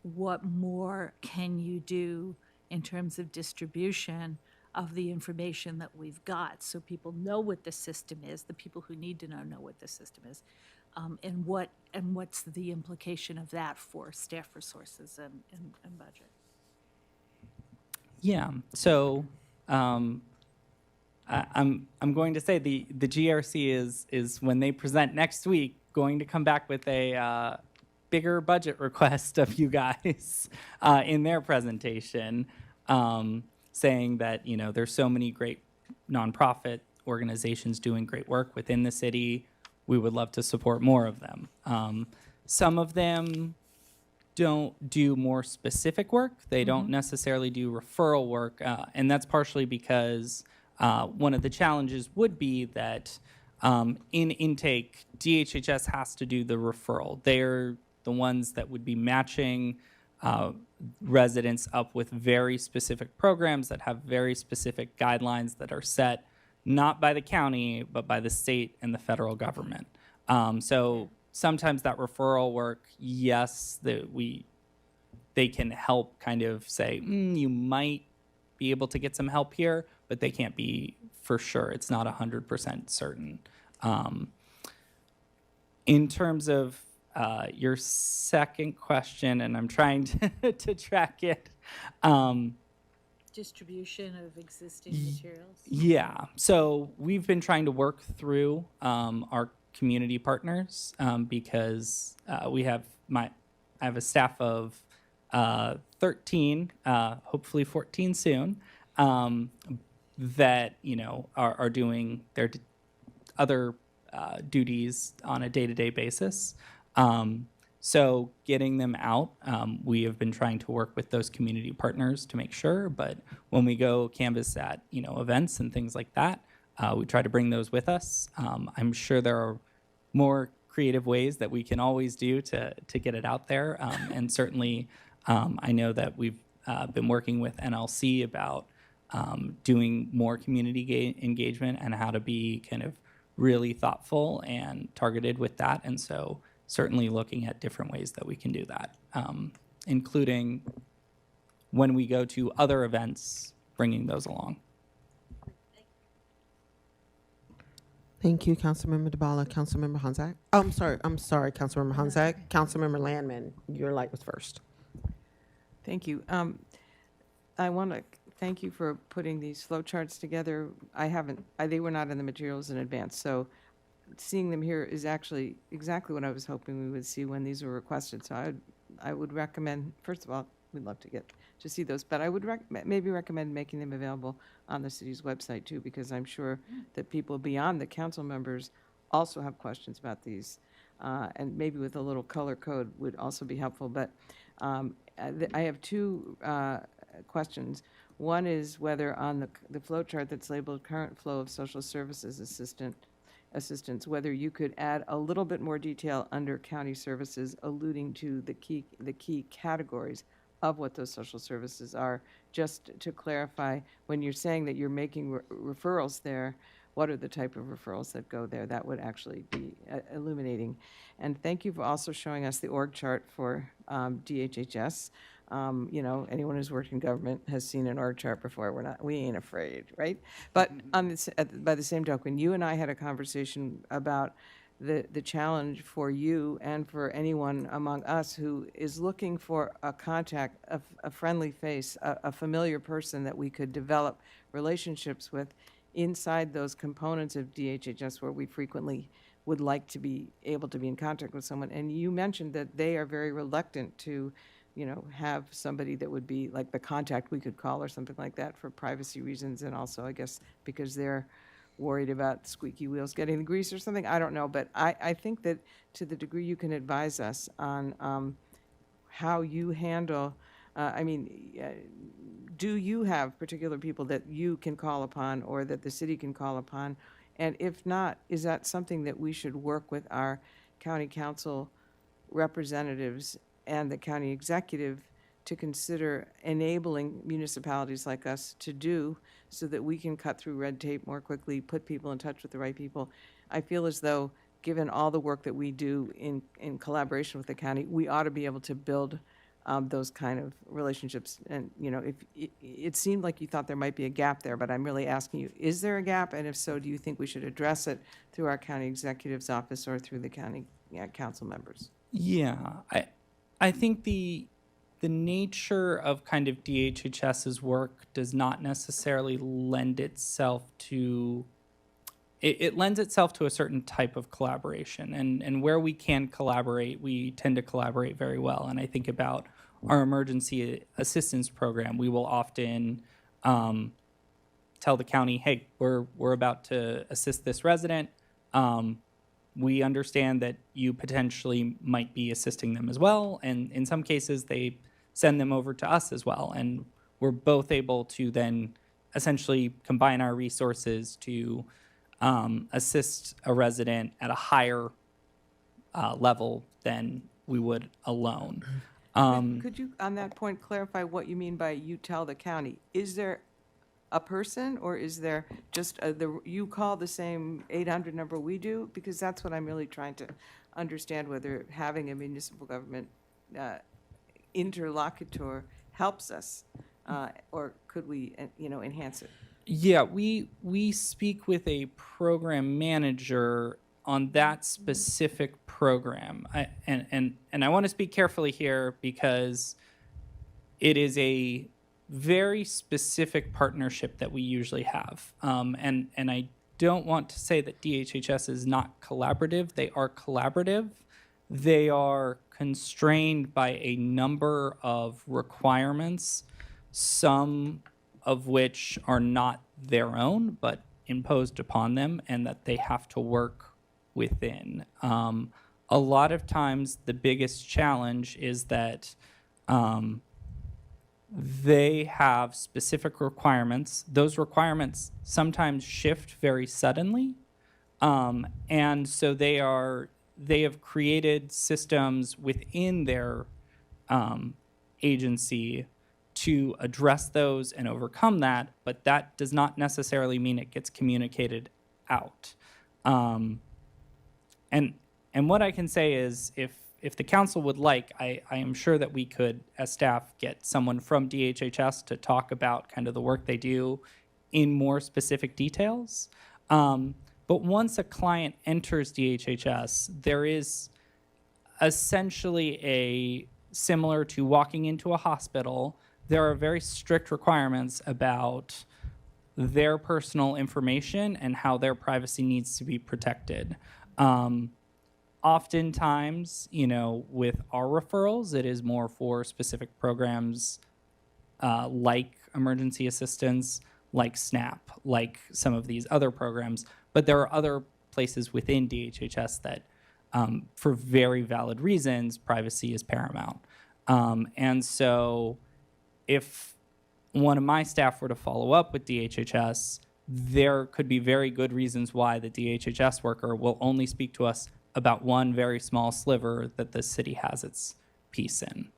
What more can you do in terms of distribution of the information that we've got so people know what the system is, the people who need to know what the system is, and what's the implication of that for staff resources and budget? Yeah. So I'm going to say the GRC is when they present next week going to come back with a bigger budget request of you guys in their presentation, saying that, you know, there's so many great nonprofit organizations doing great work within the city. We would love to support more of them. Some of them don't do more specific work. They don't necessarily do referral work, and that's partially because one of the challenges would be that in intake, DHHS has to do the referral. They're the ones that would be matching residents up with very specific programs that have very specific guidelines that are set not by the county, but by the state and the federal government. So sometimes that referral work, yes, they can help kind of say, you might be able to get some help here, but they can't be for sure. It's not 100% certain. In terms of your second question, and I'm trying to track it. Distribution of existing materials? Yeah. So we've been trying to work through our community partners because I have a staff of 13, hopefully 14 soon, that, you know, are doing their other duties on a day-to-day basis. So getting them out, we have been trying to work with those community partners to make sure, but when we go canvas at, you know, events and things like that, we try to bring those with us. I'm sure there are more creative ways that we can always do to get it out there. And certainly, I know that we've been working with NLC about doing more community engagement and how to be kind of really thoughtful and targeted with that. And so certainly looking at different ways that we can do that, including when we go to other events, bringing those along. Thank you, Councilmember Dabala. Councilmember Honzak. Oh, I'm sorry, Councilmember Honzak. Councilmember Landman, your light was first. Thank you. I want to thank you for putting these flow charts together. They were not in the materials in advance, so seeing them here is actually exactly what I was hoping we would see when these were requested. So I would recommend, first of all, we'd love to get to see those, but I would maybe recommend making them available on the city's website too, because I'm sure that people beyond the council members also have questions about these, and maybe with a little color code would also be helpful. But I have two questions. One is whether on the flow chart that's labeled current flow of social services assistance, whether you could add a little bit more detail under county services, alluding to the key categories of what those social services are, just to clarify, when you're saying that you're making referrals there, what are the type of referrals that go there? That would actually be illuminating. And thank you for also showing us the org chart for DHHS. You know, anyone who's worked in government has seen an org chart before. We ain't afraid, right? But on this, by the same token, you and I had a conversation about the challenge for you and for anyone among us who is looking for a contact, a friendly face, a familiar person that we could develop relationships with inside those components of DHHS where we frequently would like to be able to be in contact with someone. And you mentioned that they are very reluctant to, you know, have somebody that would be like the contact we could call or something like that for privacy reasons, and also, I guess, because they're worried about squeaky wheels getting the grease or something. I don't know, but I think that to the degree you can advise us on how you handle, do you have particular people that you can call upon or that the city can call upon? And if not, is that something that we should work with our county council representatives and the county executive to consider enabling municipalities like us to do, so that we can cut through red tape more quickly, put people in touch with the right people? I feel as though, given all the work that we do in collaboration with the county, we ought to be able to build those kind of relationships. And, you know, if it seemed like you thought there might be a gap there, but I'm really asking you, is there a gap? And if so, do you think we should address it through our county executive's office or through the county council members? Yeah, I think the nature of kind of DHHS's work does not necessarily lend itself to, it lends itself to a certain type of collaboration. And where we can collaborate, we tend to collaborate very well. And I think about our emergency assistance program. We will often tell the county, hey, we're about to assist this resident. We understand that you potentially might be assisting them as well. And in some cases, they send them over to us as well. And we're both able to then essentially combine our resources to assist a resident at a higher level than we would alone. Could you, on that point, clarify what you mean by you tell the county? Is there a person, or is there just you call the same 800 number we do? Because that's what I'm really trying to understand, whether having a municipal government interlocutor helps us, or could we, enhance it? Yeah, we speak with a program manager on that specific program. And I want to speak carefully here because it is a very specific partnership that we usually have. And I don't want to say that DHHS is not collaborative. They are collaborative. They are constrained by a number of requirements, some of which are not their own, but imposed upon them, and that they have to work within. A lot of times, the biggest challenge is that they have specific requirements. Those requirements sometimes shift very suddenly, and so they have created systems within their agency to address those and overcome that, but that does not necessarily mean it gets communicated out. And what I can say is, if the council would like, I am sure that we could, as staff, get someone from DHHS to talk about kind of the work they do in more specific details. But once a client enters DHHS, there is essentially similar to walking into a hospital, there are very strict requirements about their personal information and how their privacy needs to be protected. Oftentimes, with our referrals, it is more for specific programs like emergency assistance, like SNAP, like some of these other programs. But there are other places within DHHS that, for very valid reasons, privacy is paramount. And so if one of my staff were to follow up with DHHS, there could be very good reasons why the DHHS worker will only speak to us about one very small sliver that the city has its piece in.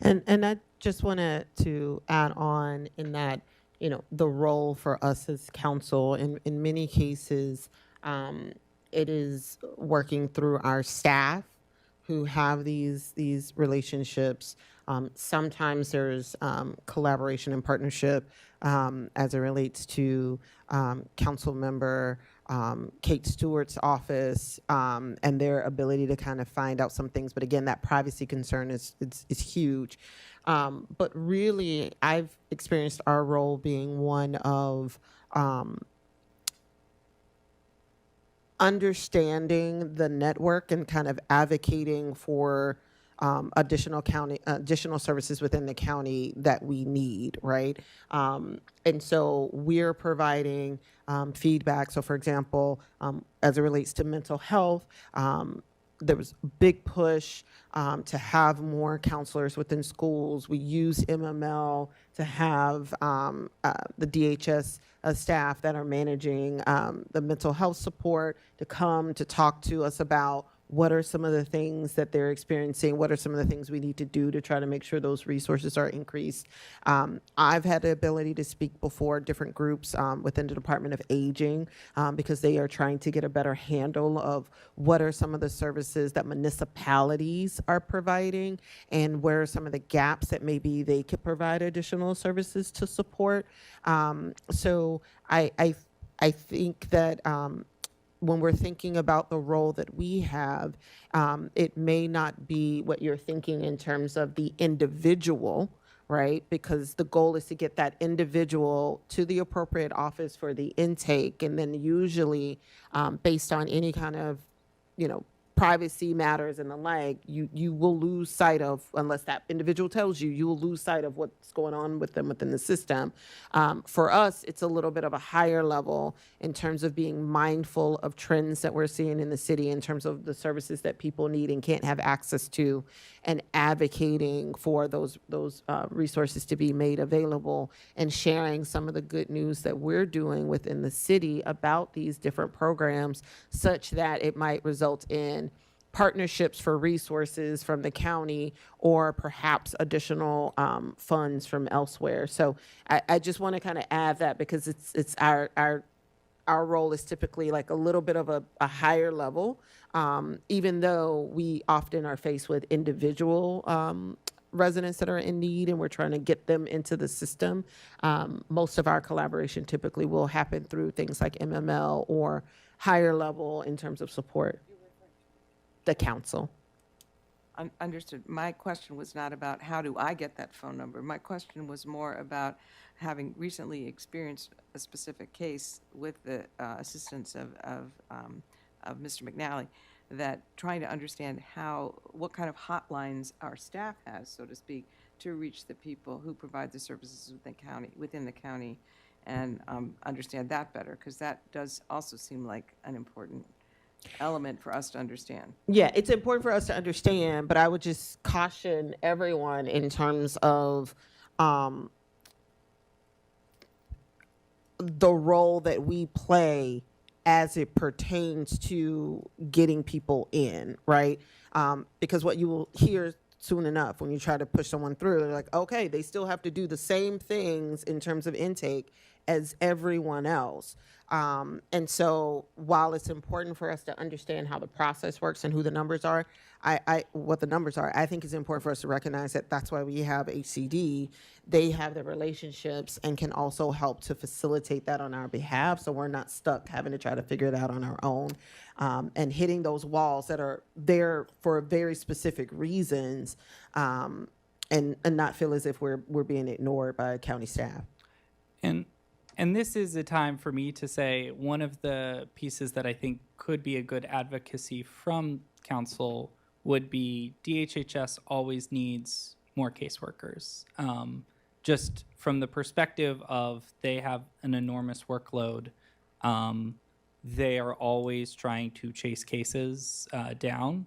And I just wanted to add on in that, you know, the role for us as council in many cases, it is working through our staff who have these relationships. Sometimes there's collaboration and partnership as it relates to council member Kate Stewart's office and their ability to kind of find out some things. But again, that privacy concern is huge. But really, I've experienced our role being one of understanding the network and kind of advocating for additional services within the county that we need, right? And so we're providing feedback. So for example, as it relates to mental health, there was a big push to have more counselors within schools. We use MML to have the DHS staff that are managing the mental health support to come to talk to us about what are some of the things that they're experiencing, what are some of the things we need to do to try to make sure those resources are increased. I've had the ability to speak before different groups within the Department of Aging because they are trying to get a better handle of what are some of the services that municipalities are providing and where are some of the gaps that maybe they could provide additional services to support. So I think that when we're thinking about the role that we have, it may not be what you're thinking in terms of the individual, right? Because the goal is to get that individual to the appropriate office for the intake, and then usually based on any kind of, you know, privacy matters and the like, you will lose sight of, unless that individual tells you, you will lose sight of what's going on with them within the system. For us, it's a little bit of a higher level in terms of being mindful of trends that we're seeing in the city in terms of the services that people need and can't have access to, and advocating for those resources to be made available and sharing some of the good news that we're doing within the city about these different programs, such that it might result in partnerships for resources from the county or perhaps additional funds from elsewhere. So I just want to kind of add that because it's our role is typically like a little bit of a higher level, even though we often are faced with individual residents that are in need and we're trying to get them into the system. Most of our collaboration typically will happen through things like MML or higher level in terms of support. The council. Understood. My question was not about how do I get that phone number. My question was more about having recently experienced a specific case with the assistance of Mr. McNally, that trying to understand what kind of hotlines our staff has, so to speak, to reach the people who provide the services within the county, and understand that better, because that does also seem like an important element for us to understand. Yeah, it's important for us to understand, but I would just caution everyone in terms of the role that we play as it pertains to getting people in, right? Because what you will hear soon enough when you try to push someone through, they're like, okay, they still have to do the same things in terms of intake as everyone else. And so while it's important for us to understand how the process works and who the numbers are, what the numbers are, I think it's important for us to recognize that that's why we have HCD. They have the relationships and can also help to facilitate that on our behalf, so we're not stuck having to try to figure it out on our own, and hitting those walls that are there for very specific reasons, and not feel as if we're being ignored by county staff. And this is a time for me to say one of the pieces that I think could be a good advocacy from council would be DHHS always needs more caseworkers. Just from the perspective of they have an enormous workload, they are always trying to chase cases down,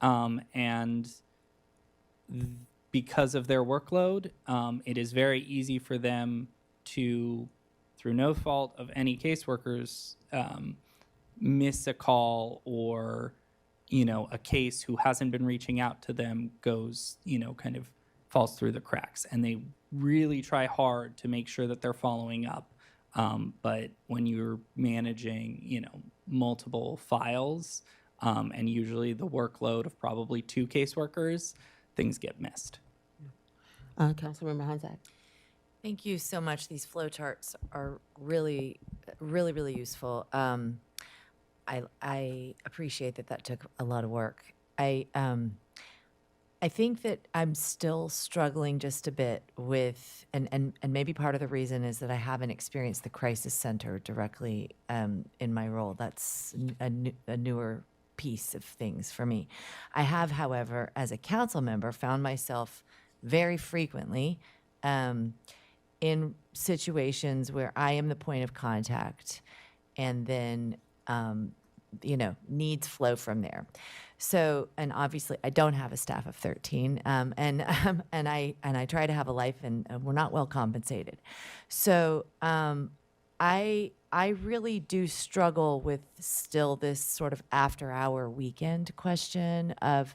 and because of their workload, it is very easy for them to, through no fault of any caseworkers, miss a call, or, a case who hasn't been reaching out to them goes, kind of falls through the cracks. And they really try hard to make sure that they're following up. But when you're managing, multiple files, and usually the workload of probably 2 caseworkers, things get missed. Councilmember Honzak. Thank you so much. These flowcharts are really, really, really useful. I appreciate that took a lot of work. I think that I'm still struggling just a bit with, and maybe part of the reason is that I haven't experienced the crisis center directly in my role. That's a newer piece of things for me. I have, however, as a council member, found myself very frequently in situations where I am the point of contact, and then needs flow from there. So, and obviously, I don't have a staff of 13, and I try to have a life, and we're not well compensated. So, I really do struggle with still this sort of after-hour weekend question of.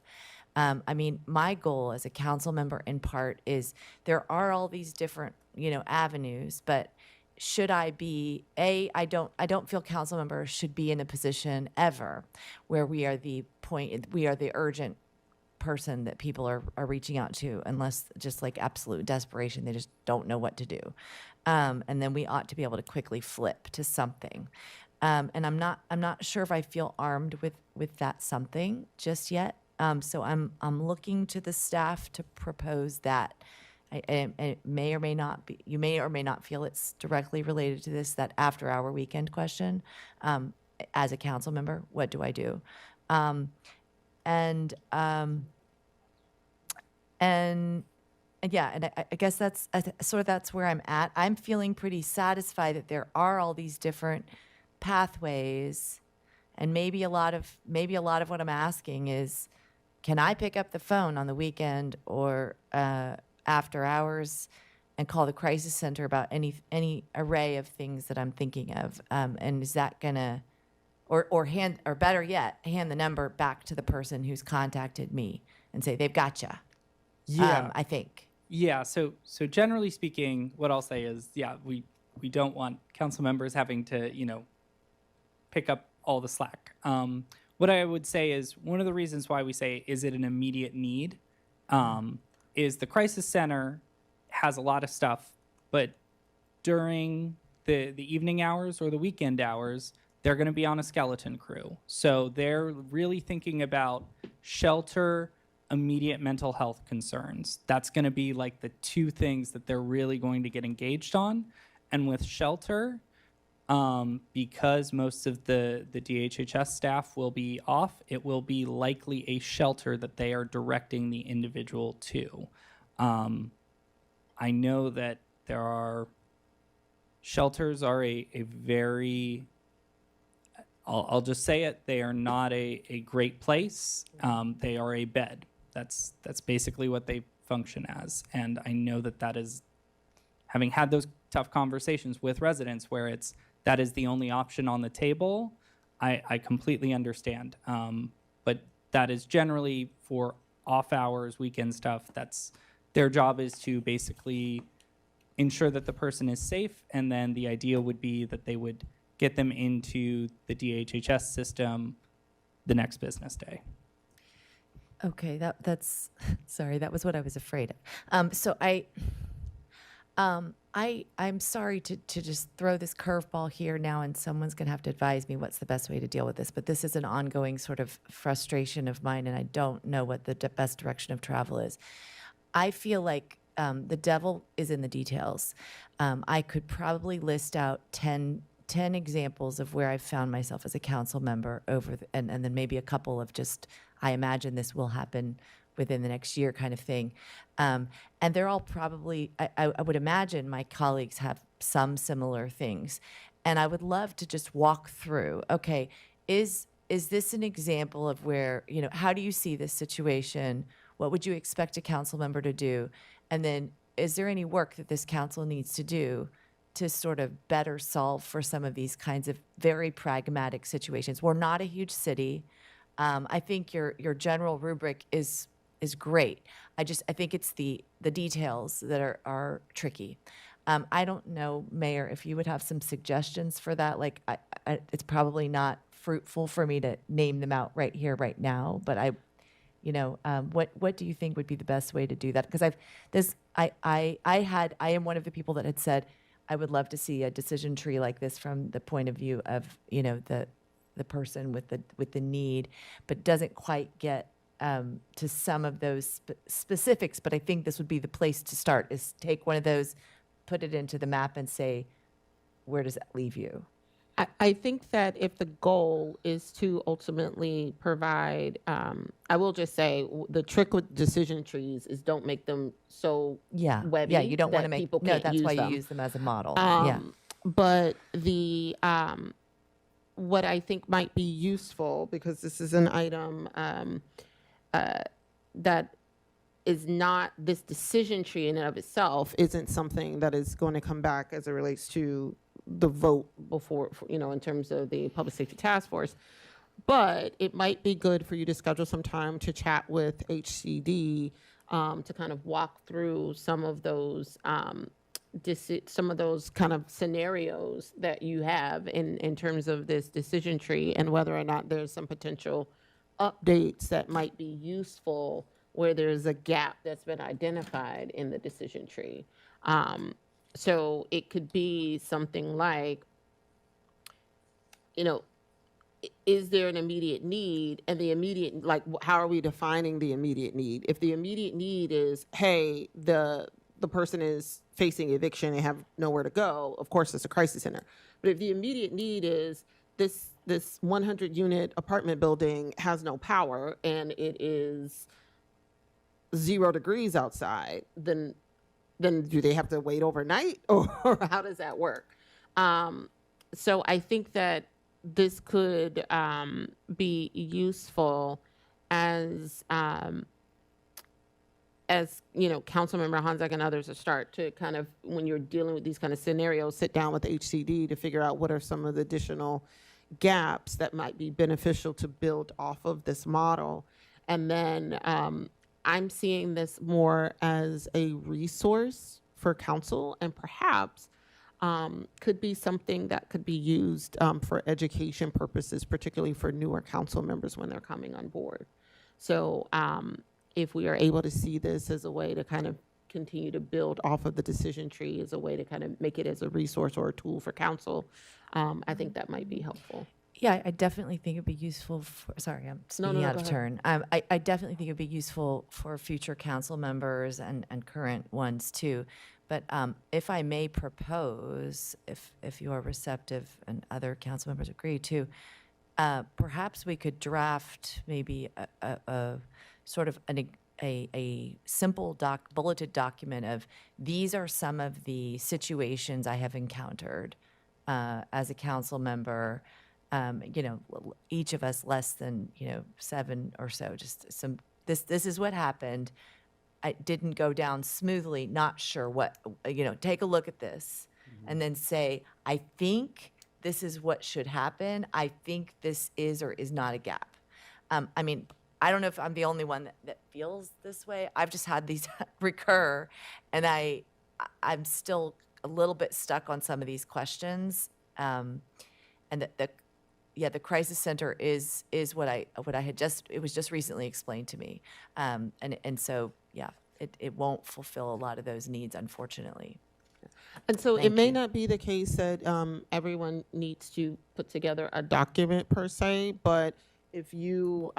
My goal as a council member in part is there are all these different, avenues, but should I be, I don't feel council members should be in a position ever where we are the urgent person that people are reaching out to, unless just like absolute desperation, they just don't know what to do. And then we ought to be able to quickly flip to something. And I'm not sure if I feel armed with that something just yet. So I'm looking to the staff to propose that. It may or may not be. You may or may not feel it's directly related to this, that after-hour weekend question. As a council member, what do I do? And yeah, and I guess that's that's where I'm at. I'm feeling pretty satisfied that there are all these different pathways, and maybe a lot of what I'm asking is, can I pick up the phone on the weekend or after hours and call the crisis center about any array of things that I'm thinking of? And is that gonna, or better yet, hand the number back to the person who's contacted me and say they've gotcha? Yeah. I think. Yeah. So generally speaking, what I'll say is, we don't want council members having to, pick up all the slack. What I would say is, one of the reasons why we say, is it an immediate need, is the crisis center has a lot of stuff, but during the evening hours or the weekend hours, they're going to be on a skeleton crew. So they're really thinking about shelter, immediate mental health concerns. That's going to be like the 2 things that they're really going to get engaged on. And with shelter, because most of the DHHS staff will be off, it will be likely a shelter that they are directing the individual to. I know that shelters are a very, I'll just say it, they are not a great place. They are a bed. That's basically what they function as. And I know that is, having had those tough conversations with residents where that is the only option on the table, I completely understand. But that is generally for off hours, weekend stuff. Their job is to basically ensure that the person is safe, and then the idea would be that they would get them into the DHHS system the next business day. Okay, that's sorry, that was what I was afraid of. So I'm sorry to just throw this curveball here now, and someone's going to have to advise me what's the best way to deal with this. But this is an ongoing sort of frustration of mine, and I don't know what the best direction of travel is. I feel like the devil is in the details. I could probably list out 10 examples of where I've found myself as a council member and then maybe a couple of just, I imagine this will happen within the next year kind of thing. And they're all probably, I would imagine my colleagues have some similar things. And I would love to just walk through, okay, is this an example of where, how do you see this situation? What would you expect a council member to do? And then is there any work that this council needs to do to sort of better solve for some of these kinds of very pragmatic situations? We're not a huge city. I think your general rubric is great. I think it's the details that are tricky. I don't know, Mayor, if you would have some suggestions for that. Like, it's probably not fruitful for me to name them out right here, right now. But what do you think would be the best way to do that? Because I am one of the people that had said I would love to see a decision tree like this from the point of view of the person with the need, but doesn't quite get to some of those specifics. But I think this would be the place to start: is take one of those, put it into the map, and say, where does that leave you? I think that if the goal is to ultimately provide, I will just say the trick with decision trees is don't make them so webby. Yeah, you don't want to that make people no. can't That's use why them. you use them as a model. But the what I think might be useful, because this is an item that is not, this decision tree in and of itself isn't something that is going to come back as it relates to the vote before, in terms of the Public Safety Task Force. But it might be good for you to schedule some time to chat with HCD to kind of walk through some of those kind of scenarios that you have in terms of this decision tree, and whether or not there's some potential updates that might be useful where there's a gap that's been identified in the decision tree. So it could be something like, is there an immediate need? And the immediate, like, how are we defining the immediate need? If the immediate need is, hey, the person is facing eviction and have nowhere to go, of course it's a crisis center. But if the immediate need is this 100-unit apartment building has no power and it is 0 degrees outside, then do they have to wait overnight, or how does that work? So I think that this could be useful as Councilmember Honzak and others to start to kind of, when you're dealing with these kind of scenarios, sit down with HCD to figure out what are some of the additional gaps that might be beneficial to build off of this model. And then I'm seeing this more as a resource for council, and perhaps could be something that could be used for education purposes, particularly for newer council members when they're coming on board. So if we are able to see this as a way to kind of continue to build off of the decision tree, as a way to kind of make it as a resource or a tool for council, I think that might be helpful. Yeah, I definitely think it'd be useful for, sorry, I'm speaking out of turn. I definitely think it'd be useful for future council members and current ones too. But if I may propose, if you are receptive and other council members agree too, perhaps we could draft maybe a sort of a simple bulleted document of, these are some of the situations I have encountered as a council member. Each of us less than 7 or so. Just some. This is what happened. It didn't go down smoothly. Not sure what. Take a look at this, and then say, I think this is what should happen. I think this is or is not a gap. I don't know if I'm the only one that feels this way. I've just had these recur, and I'm still a little bit stuck on some of these questions. And the crisis center is what I had it was just recently explained to me. And so, it won't fulfill a lot of those needs, unfortunately. And so it may not be the case that everyone needs to put together a document per se, but if you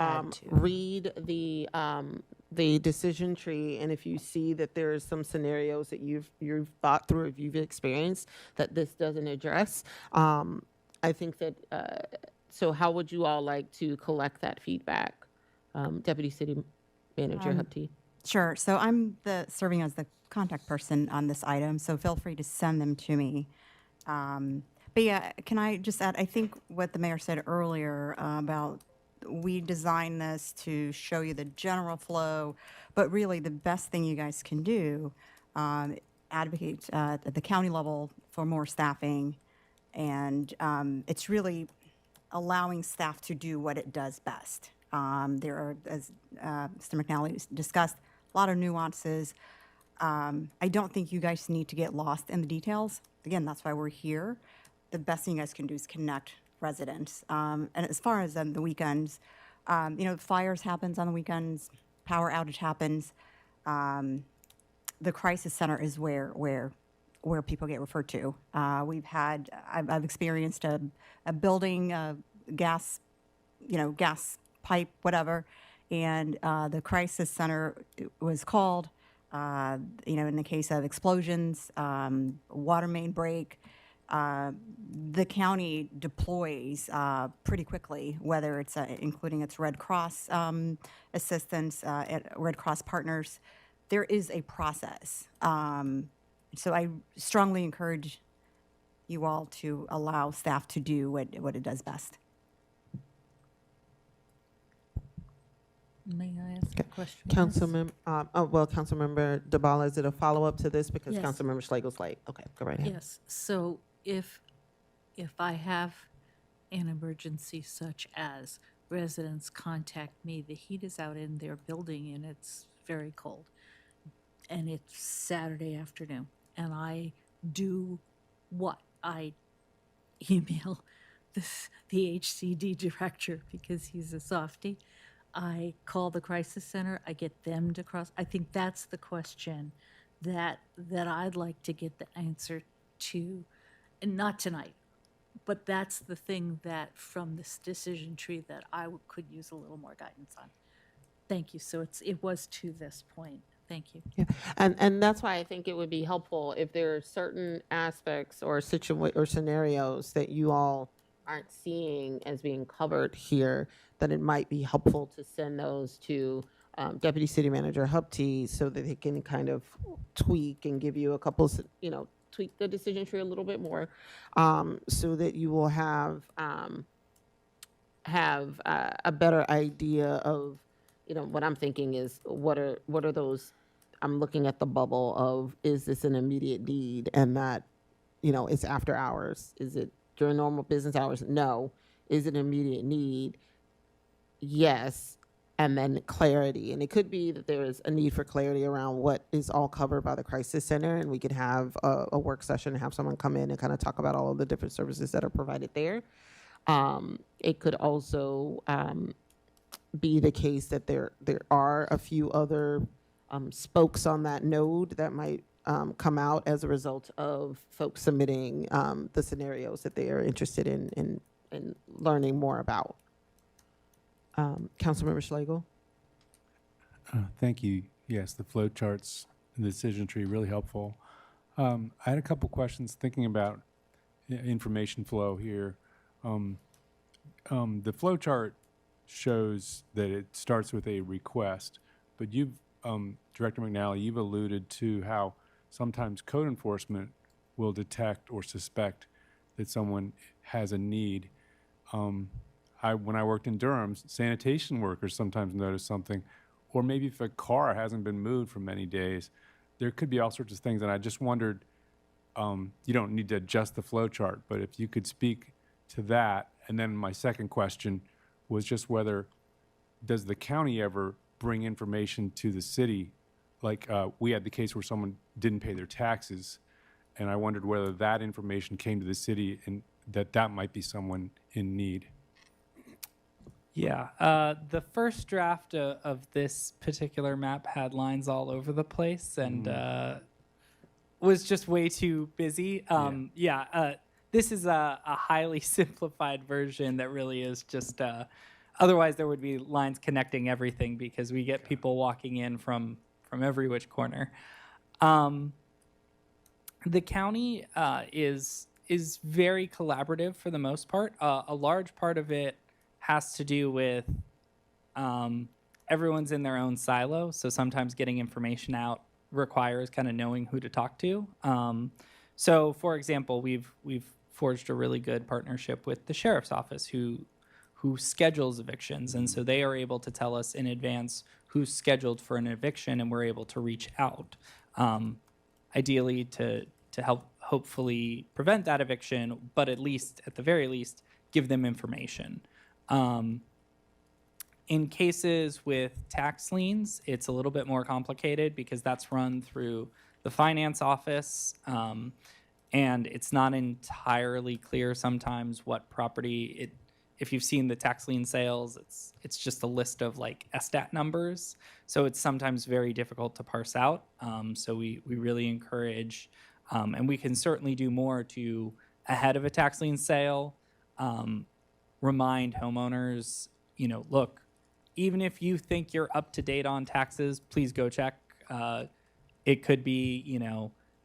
read the decision tree, and if you see that there's some scenarios that you've thought through, if you've experienced that this doesn't address, I think that, so how would you all like to collect that feedback? Deputy City Manager Hupti. Sure. So I'm serving as the contact person on this item, so feel free to send them to me. But yeah, can I just add, I think what the mayor said earlier about we designed this to show you the general flow, but really the best thing you guys can do, advocate at the county level for more staffing. And it's really allowing staff to do what it does best. There are, as Mr. McNally discussed, a lot of nuances. I don't think you guys need to get lost in the details. Again, that's why we're here. The best thing you guys can do is connect residents. And as far as the weekends, fires happens on the weekends, power outage happens. The crisis center is where people get referred to. I've experienced a building, gas pipe, whatever, and the crisis center was called. In the case of explosions, water main break, the county deploys pretty quickly, whether it's including its Red Cross assistance, Red Cross partners. There is a process. So I strongly encourage you all to allow staff to do what it does best. May I ask a question? Councilmember, Councilmember DeBala, is it a follow-up to this? Because Yes. Councilmember Schlegel's late. Okay, go right ahead. Yes, so if I have an emergency such as residents contact me, the heat is out in their building and it's very cold, and it's Saturday afternoon, and I do what? I email the HCD director because he's a softie. I call the crisis center, I get them to cross. I think that's the question that I'd like to get the answer to, and not tonight, but that's the thing that from this decision tree that I could use a little more guidance on. Thank you. So it was to this point. Thank you. Yeah, and that's why I think it would be helpful if there are certain aspects or scenarios that you all aren't seeing as being covered here, that it might be helpful to send those to Deputy City Manager Hupty so that they can kind of tweak and give you a couple, tweak the decision tree a little bit more, so that you will have a better idea of, what I'm thinking is what are those. I'm looking at the bubble of, is this an immediate need, and that, it's after hours. Is it during normal business hours? No. Is it an immediate need? Yes. And then clarity. And it could be that there is a need for clarity around what is all covered by the crisis center, and we could have a work session and have someone come in and kind of talk about all of the different services that are provided there. It could also be the case that there are a few other spokes on that node that might come out as a result of folks submitting the scenarios that they are interested in learning more about. Councilmember Schlegel. Thank you. Yes, the flow charts and the decision tree, really helpful. I had a couple questions thinking about information flow here. The flow chart shows that it starts with a request, but you've, Director McNally, you've alluded to how sometimes code enforcement will detect or suspect that someone has a need. When I worked in Durham, sanitation workers sometimes notice something, or maybe if a car hasn't been moved for many days, there could be all sorts of things. And I just wondered, you don't need to adjust the flow chart, but if you could speak to that. And then my second question was just whether, does the county ever bring information to the city? Like we had the case where someone didn't pay their taxes, and I wondered whether that information came to the city and that might be someone in need. Yeah, the first draft of this particular map had lines all over the place and was just way too busy. This is a highly simplified version that really is just, otherwise there would be lines connecting everything because we get people walking in from every which corner. The county is very collaborative for the most part. A large part of it has to do with everyone's in their own silo, so sometimes getting information out requires kind of knowing who to talk to. So, for example, we've forged a really good partnership with the sheriff's office, who who schedules evictions, and so they are able to tell us in advance who's scheduled for an eviction, and we're able to reach out, ideally to help hopefully prevent that eviction, but at the very least, give them information. In cases with tax liens, it's a little bit more complicated because that's run through the finance office, and it's not entirely clear sometimes what property if you've seen the tax lien sales, it's just a list of like STAT numbers, so it's sometimes very difficult to parse out. So we really encourage, and we can certainly do more to, ahead of a tax lien sale, remind homeowners, look, even if you think you're up to date on taxes, please go check. It could be,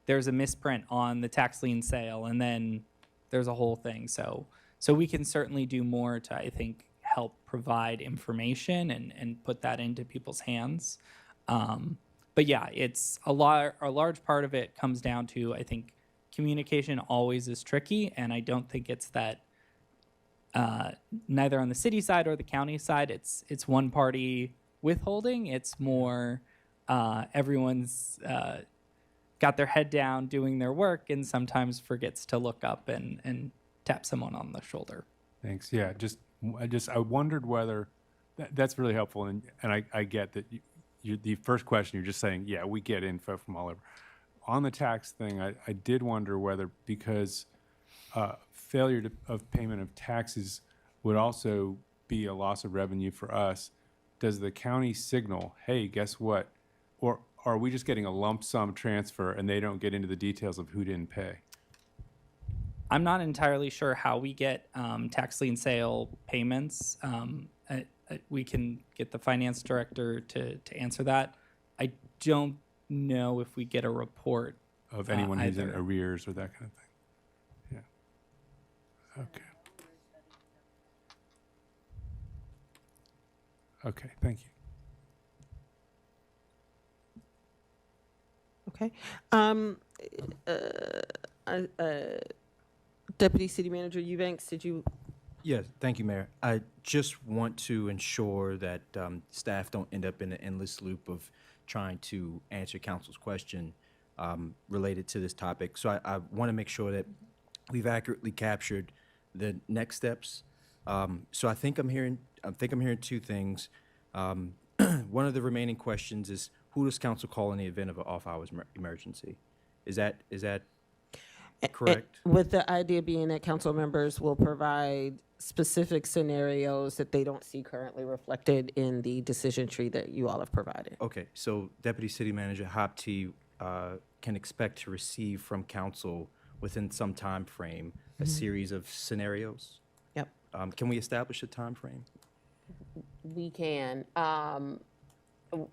there's a misprint on the tax lien sale, and then there's a whole thing. So we can certainly do more to, I think, help provide information and put that into people's hands. But yeah, it's a large part of it comes down to, I think, communication always is tricky, and I don't think it's that neither on the city side or the county side, it's one party withholding. It's more everyone's got their head down doing their work and sometimes forgets to look up and tap someone on the shoulder. Thanks. Yeah, I wondered whether that's really helpful, and I get that the first question you're just saying, yeah, we get info from all over. On the tax thing, I did wonder whether, because failure of payment of taxes would also be a loss of revenue for us, does the county signal, hey, guess what? Or are we just getting a lump sum transfer and they don't get into the details of who didn't pay? I'm not entirely sure how we get tax lien sale payments. We can get the finance director to answer that. I don't know if we get a report Of anyone who's in either. arrears or that kind of thing. Yeah. Okay. Okay, thank you. Okay. Deputy City Manager Eubanks, did you? Yes, thank you, Mayor. I just want to ensure that staff don't end up in an endless loop of trying to answer council's question related to this topic. So I want to make sure that we've accurately captured the next steps. So I think I'm hearing two things. One of the remaining questions is, who does council call in the event of an off-hours emergency? Is that correct? With the idea being that council members will provide specific scenarios that they don't see currently reflected in the decision tree that you all have provided. Okay, so Deputy City Manager Hopti can expect to receive from council within some time frame a series of scenarios? Yep. Can we establish a time frame? We can.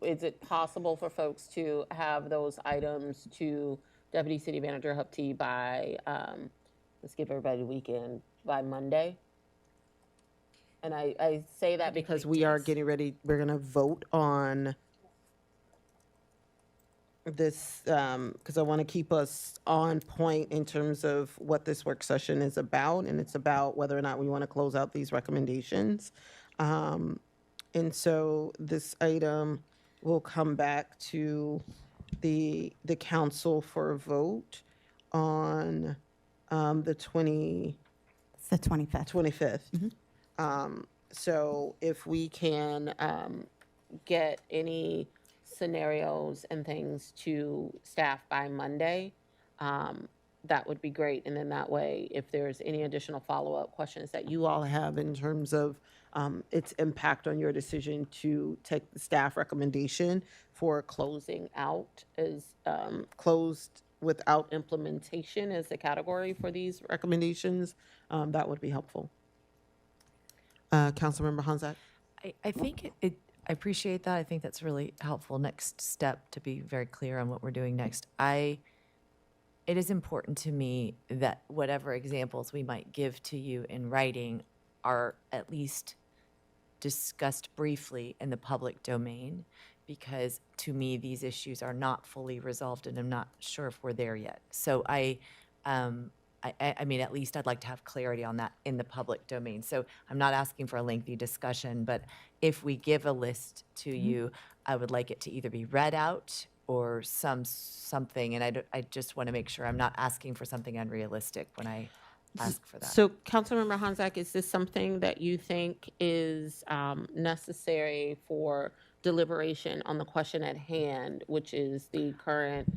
Is it possible for folks to have those items to Deputy City Manager Hupti by, let's give everybody the weekend, by Monday? And I say that because we are getting ready, we're gonna vote on this, because I want to keep us on point in terms of what this work session is about, and it's about whether or not we want to close out these recommendations. And so this item will come back to the council for a vote on the 20. It's the 25th. 25th. So if we can get any scenarios and things to staff by Monday, that would be great. And then that way, if there's any additional follow-up questions that you all have in terms of its impact on your decision to take the staff recommendation for closing out as closed without implementation as the category for these recommendations, that would be helpful. Councilmember Hanzak? I think I appreciate that. I think that's really helpful. Next step to be very clear on what we're doing next. It is important to me that whatever examples we might give to you in writing are at least discussed briefly in the public domain, because to me, these issues are not fully resolved and I'm not sure if we're there yet. So I I mean, at least I'd like to have clarity on that in the public domain. So I'm not asking for a lengthy discussion, but if we give a list to you, I would like it to either be read out or something. And I just want to make sure I'm not asking for something unrealistic when I ask for that. So, Councilmember Honzak, is this something that you think is necessary for deliberation on the question at hand, which is the current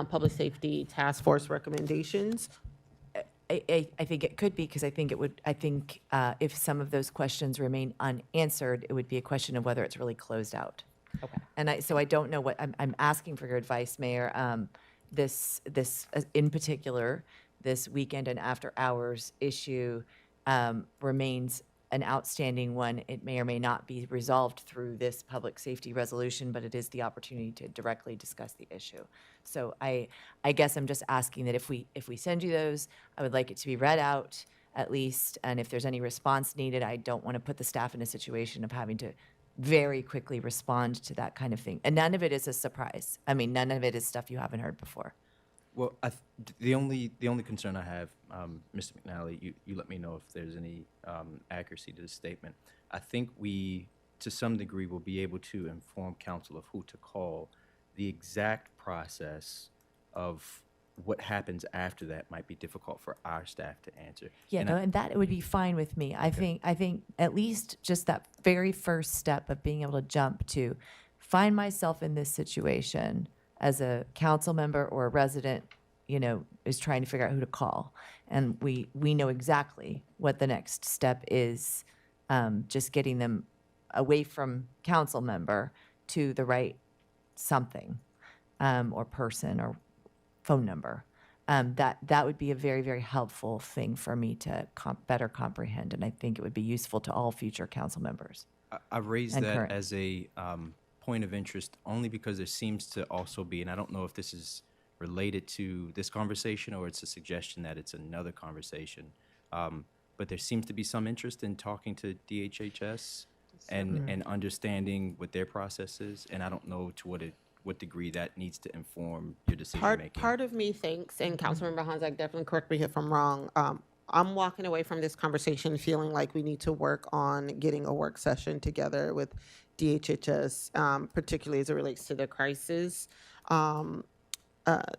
Public Safety Task Force recommendations? I think it could be, because I think if some of those questions remain unanswered, it would be a question of whether it's really closed out. Okay. And so I don't know what, I'm asking for your advice, Mayor. This in particular, this weekend and after hours issue remains an outstanding one. It may or may not be resolved through this public safety resolution, but it is the opportunity to directly discuss the issue. So I guess I'm just asking that if we send you those, I would like it to be read out at least. And if there's any response needed, I don't want to put the staff in a situation of having to very quickly respond to that kind of thing. And none of it is a surprise. I mean, none of it is stuff you haven't heard before. Well, the only concern I have, Mr. McNally, you let me know if there's any accuracy to this statement. I think we, to some degree, will be able to inform council of who to call. The exact process of what happens after that might be difficult for our staff to answer. Yeah, and that would be fine with me. I think at least just that very first step of being able to jump to find myself in this situation as a council member or a resident, is trying to figure out who to call. And we know exactly what the next step is, just getting them away from council member to the right something, or person or phone number. That would be a very, very helpful thing for me to better comprehend. And I think it would be useful to all future council members. I've raised And that current. as a point of interest only because there seems to also be, and I don't know if this is related to this conversation or it's a suggestion that it's another conversation, but there seems to be some interest in talking to DHHS and understanding what their process is, and I don't know to what degree that needs to inform your decision making. Part of me thinks, and Councilmember Honzak, definitely correct me if I'm wrong, I'm walking away from this conversation feeling like we need to work on getting a work session together with DHHS, particularly as it relates to the crisis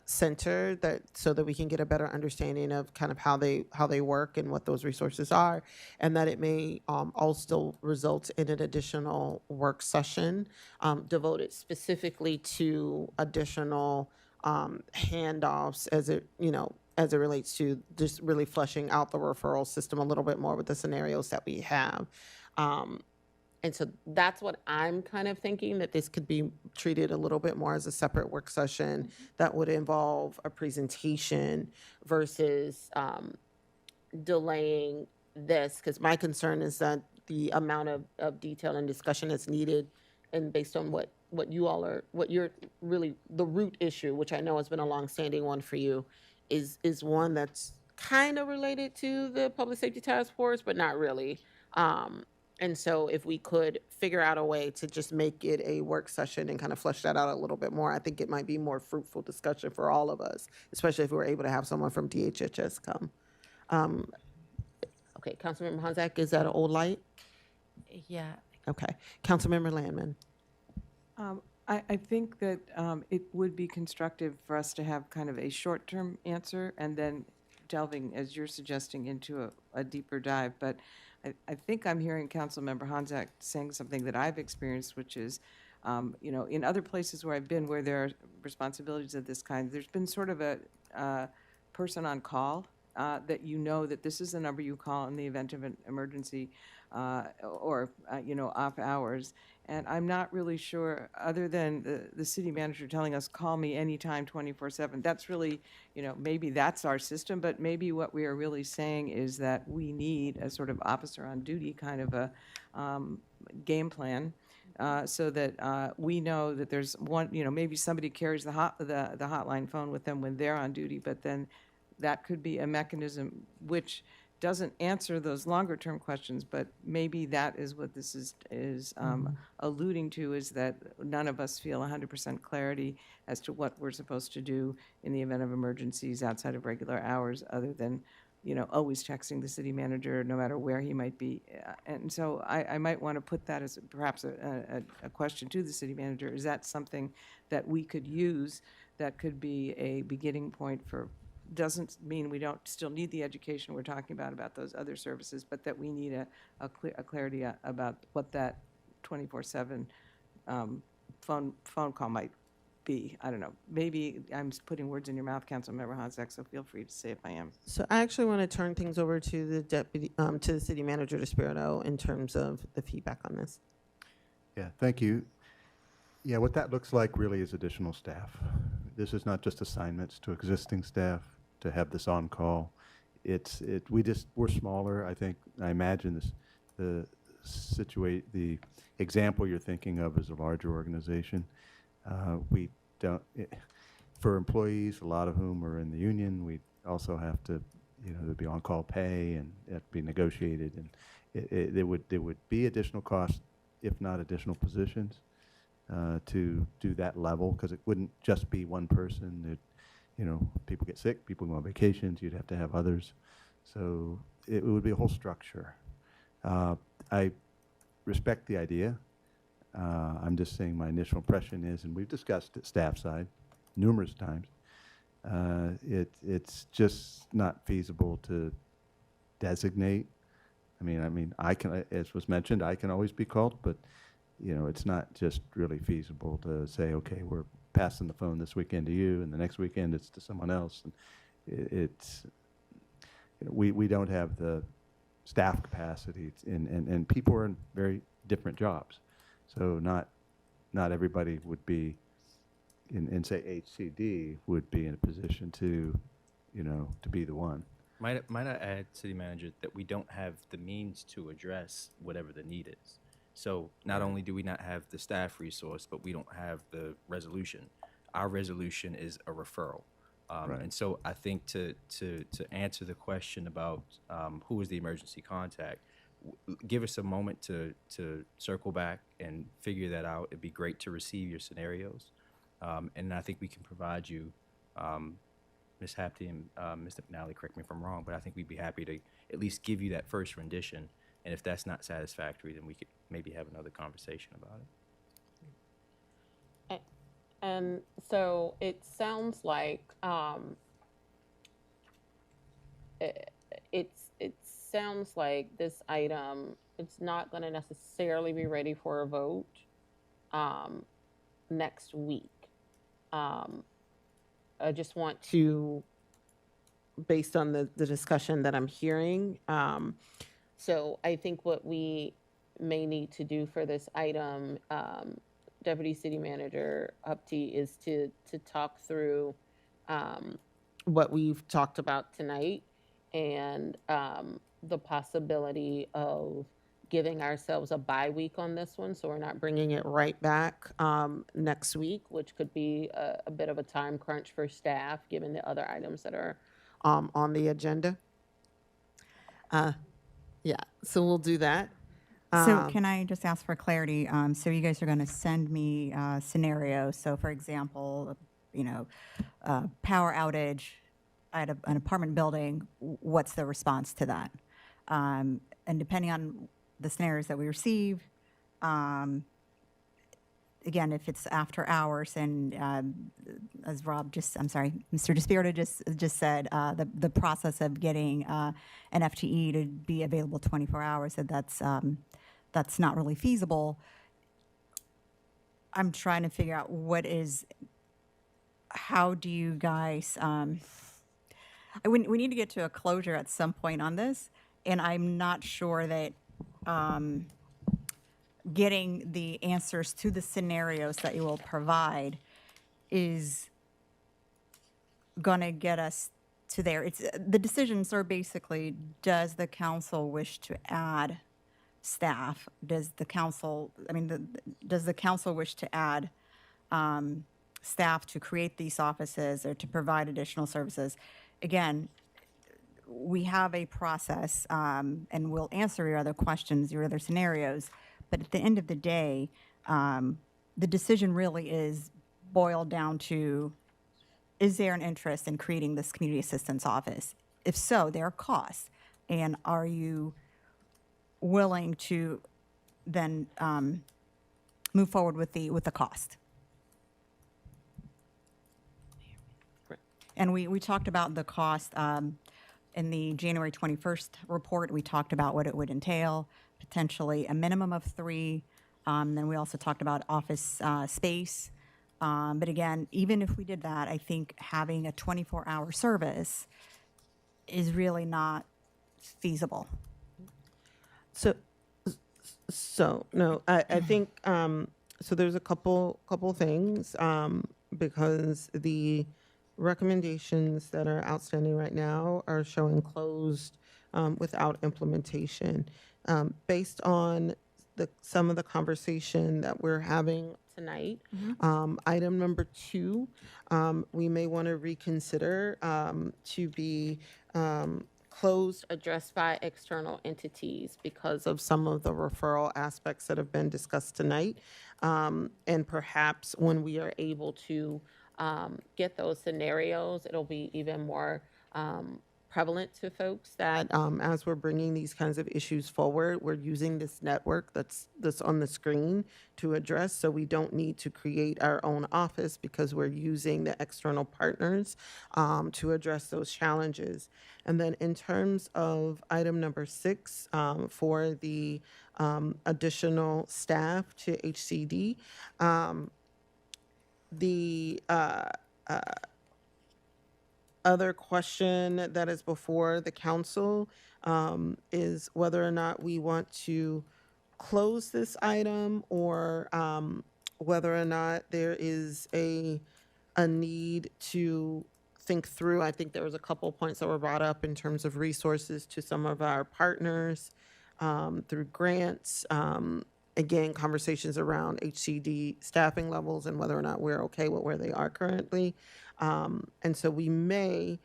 center, so that we can get a better understanding of kind of how they work and what those resources are, and that it may also result in an additional work session devoted specifically to additional handoffs as it relates to just really fleshing out the referral system a little bit more with the scenarios that we have. And so that's what I'm kind of thinking, that this could be treated a little bit more as a separate work session that would involve a presentation versus delaying this. Because my concern is that the amount of detail and discussion that's needed, and based on what you're really, the root issue, which I know has been a longstanding one for you, is one that's kind of related to the Public Safety Task Force, but not really. And so if we could figure out a way to just make it a work session and kind of flesh that out a little bit more, I think it might be more fruitful discussion for all of us, especially if we were able to have someone from DHHS come. Okay, Councilmember Honzak, is that an old light? Yeah. Okay, Councilmember Landman. I think that it would be constructive for us to have kind of a short-term answer and then delving, as you're suggesting, into a deeper dive. But I think I'm hearing Councilmember Honzak saying something that I've experienced, which is, in other places where I've been where there are responsibilities of this kind, there's been sort of a person on call that that this is the number you call in the event of an emergency or off hours. And I'm not really sure, other than the city manager telling us, call me anytime 24/7. That's really, maybe that's our system, but maybe what we are really saying is that we need a sort of officer on duty kind of a game plan so that we know that there's one, maybe somebody carries the hotline phone with them when they're on duty, but then that could be a mechanism which doesn't answer those longer term questions, but maybe that is what this is alluding to, is that none of us feel 100% clarity as to what we're supposed to do in the event of emergencies outside of regular hours, other than, you know, always texting the city manager no matter where he might be. And so I might want to put that as perhaps a question to the city manager. Is that something that we could use that could be a beginning point for, doesn't mean we don't still need the education we're talking about those other services, but that we need a clarity about what that 24/7 phone call might be. I don't know. Maybe I'm putting words in your mouth, Councilmember Honzek, so feel free to say if I am. So I actually want to turn things over to the deputy, to the city manager, Despirito, in terms of the feedback on this. Yeah, thank you. Yeah, what that looks like really is additional staff. This is not just assignments to existing staff to have this on call. We're smaller. I imagine the example you're thinking of is a larger organization. We don't, for employees, a lot of whom are in the union, we also have to, you know, there'd be on-call pay and it'd be negotiated, and there would be additional costs, if not additional positions, to do that level, because it wouldn't just be one person. You know, people get sick, people go on vacations, you'd have to have others. So it would be a whole structure. I respect the idea. I'm just saying my initial impression is, and we've discussed it staff side numerous times, it's just not feasible to designate. I mean, I can, as was mentioned, I can always be called, but you know, it's not just really feasible to say, okay, we're passing the phone this weekend to you, and the next weekend it's to someone else. And it's, you know, we don't have the staff capacity, and people are in very different jobs. So not everybody would be in say HCD would be in a position to, you know, to be the one. Might I add, City Manager, that we don't have the means to address whatever the need is. So not only do we not have the staff resource, but we don't have the resolution. Our resolution is a referral. Right. And so I think to answer the question about who is the emergency contact, give us a moment to circle back and figure that out. It'd be great to receive your scenarios. And I think we can provide you, Ms. Hapty and Mr. McNally, correct me if I'm wrong, but I think we'd be happy to at least give you that first rendition. And if that's not satisfactory, then we could maybe have another conversation about it. And so it sounds like it sounds like this item, it's not going to necessarily be ready for a vote next week. I just want to, based on the discussion that I'm hearing, so I think what we may need to do for this item, Deputy City Manager Upti, is to talk through what we've talked about tonight, and the possibility of giving ourselves a bye week on this one, so we're not bringing it right back next week, which could be a bit of a time crunch for staff, given the other items that are on the agenda. Yeah, so we'll do that. So can I just ask for clarity? So you guys are going to send me scenarios. So for example, you know, power outage at an apartment building, what's the response to that? And depending on the scenarios that we receive, again, if it's after hours, and as Mr. Despirito just said, the process of getting an FTE to be available 24 hours, that's not really feasible. I'm trying to figure out how do you guys, we need to get to a closure at some point on this, and I'm not sure that getting the answers to the scenarios that you will provide is going to get us to there. The decisions are basically, does the council wish to add staff? Does the council wish to add staff to create these offices or to provide additional services? Again, we have a process, and we'll answer your other questions, your other scenarios. But at the end of the day, the decision really is boiled down to, is there an interest in creating this community assistance office? If so, there are costs. And are you willing to then move forward with the cost? And we talked about the cost in the January 21st report. We talked about what it would entail, potentially a minimum of 3. Then we also talked about office space. But again, even if we did that, I think having a 24-hour service is really not feasible. So no, I think so. There's a couple things because the recommendations that are outstanding right now are showing closed without implementation. Based on some of the conversation that we're having tonight, item number 2, we may want to reconsider to be closed, addressed by external entities because of some of the referral aspects that have been discussed tonight. And perhaps when we are able to get those scenarios, it'll be even more prevalent to folks that as we're bringing these kinds of issues forward, we're using this network that's on the screen to address, so we don't need to create our own office because we're using the external partners to address those challenges. And then in terms of item number 6, for the additional staff to HCD, the other question that is before the council is whether or not we want to close this item or whether or not there is a need to think through. I think there was a couple points that were brought up in terms of resources to some of our partners through grants. Again, conversations around HCD staffing levels and whether or not we're okay with where they are currently. And so we may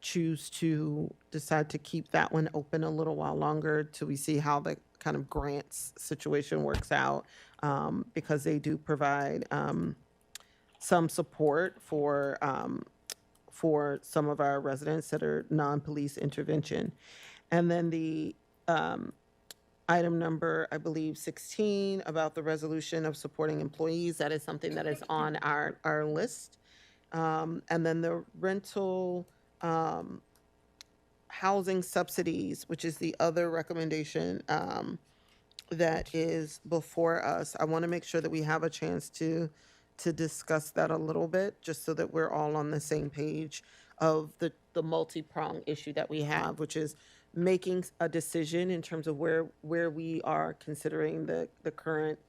choose to decide to keep that one open a little while longer till we see how the kind of grants situation works out, because they do provide some support for some of our residents that are non-police intervention. And then the item number, I believe, 16, about the resolution of supporting employees, that is something that is on our list. And then the rental housing subsidies, which is the other recommendation that is before us. I want to make sure that we have a chance to discuss that a little bit, just so that we're all on the same page of the multi-pronged issue that we have, which is making a decision in terms of where we are considering the current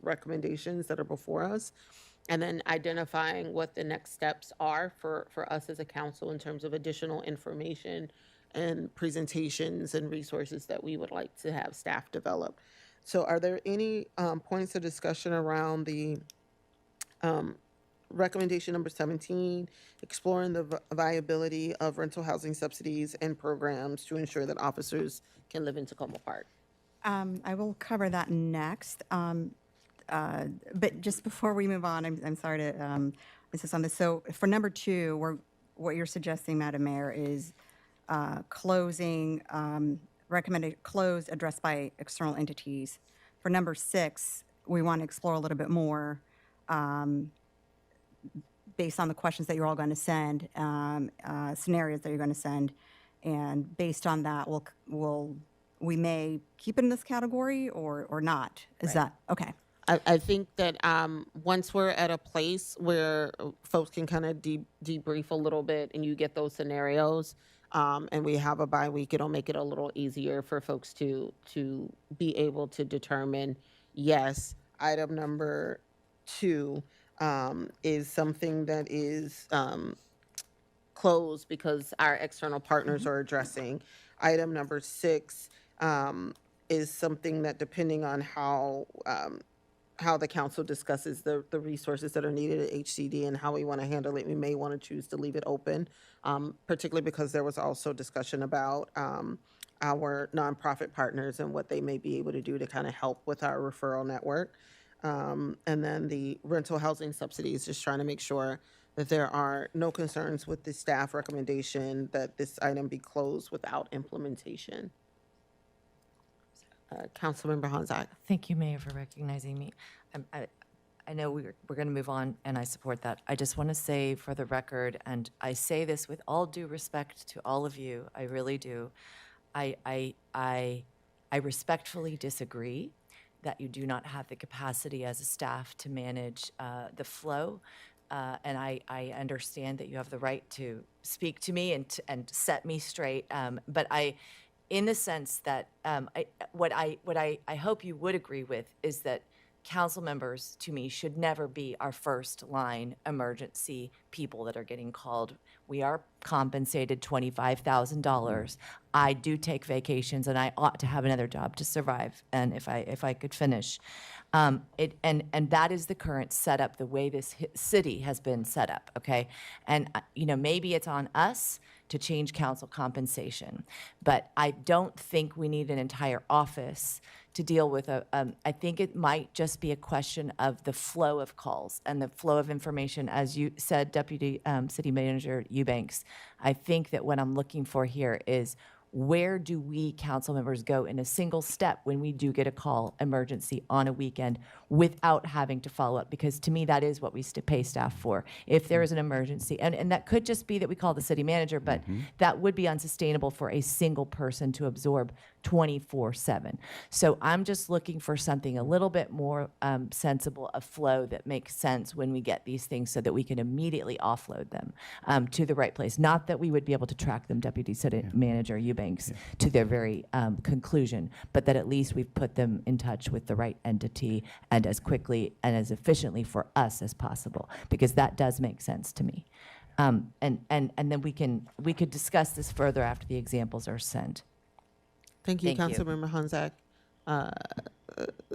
recommendations that are before us, and then identifying what the next steps are for us as a council in terms of additional information and presentations and resources that we would like to have staff develop. So are there any points of discussion around the recommendation number 17, exploring the viability of rental housing subsidies and programs to ensure that officers can live in Takoma Park? I will cover that next. But just before we move on, I'm sorry to insist on this. So for number 2, what you're suggesting, Madam Mayor, is closing, recommended closed, addressed by external entities. For number 6, we want to explore a little bit more based on the questions that you're all going to send, scenarios that you're going to send, and based on that, we may keep it in this category or not. Is that okay? I think that once we're at a place where folks can kind of debrief a little bit and you get those scenarios, and we have a bye week, it'll make it a little easier for folks to be able to determine, yes, item number 2 is something that is closed because our external partners are addressing. Item number 6 is something that, depending on how how the council discusses the resources that are needed at HCD and how we want to handle it. We may want to choose to leave it open, particularly because there was also discussion about our nonprofit partners and what they may be able to do to kind of help with our referral network. And then the rental housing subsidies, just trying to make sure that there are no concerns with the staff recommendation that this item be closed without implementation. Councilmember Honzak. Thank you, Mayor, for recognizing me. I know we're going to move on, and I support that. I just want to say for the record, and I say this with all due respect to all of you, I really do, I respectfully disagree that you do not have the capacity as a staff to manage the flow. And I understand that you have the right to speak to me and set me straight. But in the sense that what I hope you would agree with is that council members, to me, should never be our first line emergency people that are getting called. We are compensated $25,000. I do take vacations, and I ought to have another job to survive. And if I could finish, and that is the current setup, the way this city has been set up. Okay, and maybe it's on us to change council compensation, but I don't think we need an entire office to deal with I think it might just be a question of the flow of calls and the flow of information. As you said, Deputy City Manager Eubanks, I think that what I'm looking for here is, where do we council members go in a single step when we do get a call emergency on a weekend without having to follow up? Because to me, that is what we pay staff for. If there is an emergency, and that could just be that we call the city manager, but that would be unsustainable for a single person to absorb 24/7. So I'm just looking for something a little bit more sensible, a flow that makes sense when we get these things, so that we can immediately offload them to the right place. Not that we would be able to track them, Deputy City Manager Eubanks, to their very conclusion, but that at least we've put them in touch with the right entity and as quickly and as efficiently for us as possible, because that does make sense to me. And then we could discuss this further after the examples are sent. Thank you, Thank you. Councilmember Honzak.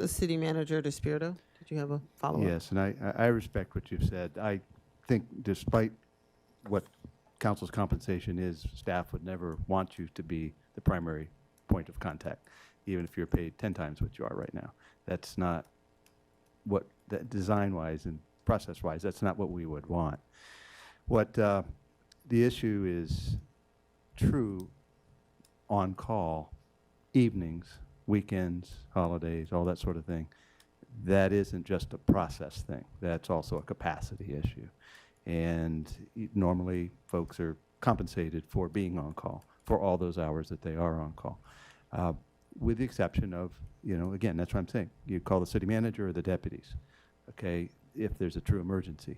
City Manager DeSpirito, did you have a follow-up? Yes, and I respect what you've said. I think despite what council's compensation is, staff would never want you to be the primary point of contact, even if you're paid 10 times what you are right now. That's not what, that design-wise and process-wise, that's not what we would want. What the issue is true on call, evenings, weekends, holidays, all that sort of thing, that isn't just a process thing. That's also a capacity issue. And normally folks are compensated for being on call for all those hours that they are on call. With the exception of, again, that's what I'm saying. You call the city manager or the deputies, okay, if there's a true emergency.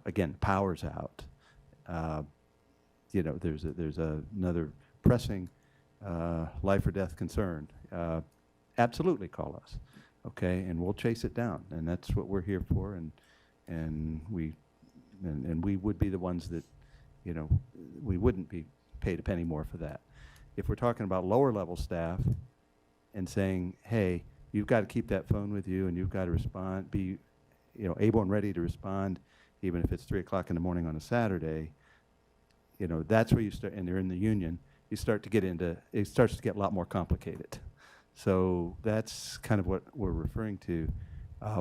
Again, power's out. There's another pressing life or death concern. Absolutely call us, okay, and we'll chase it down, and that's what we're here for, and we would be the ones that, we wouldn't be paid a penny more for that. If we're talking about lower level staff and saying, hey, you've got to keep that phone with you and you've got to respond, be able and ready to respond, even if it's 3 o'clock in the morning on a Saturday, that's where you start, and they're in the union, you start to get into, it starts to get a lot more complicated. So that's kind of what we're referring to.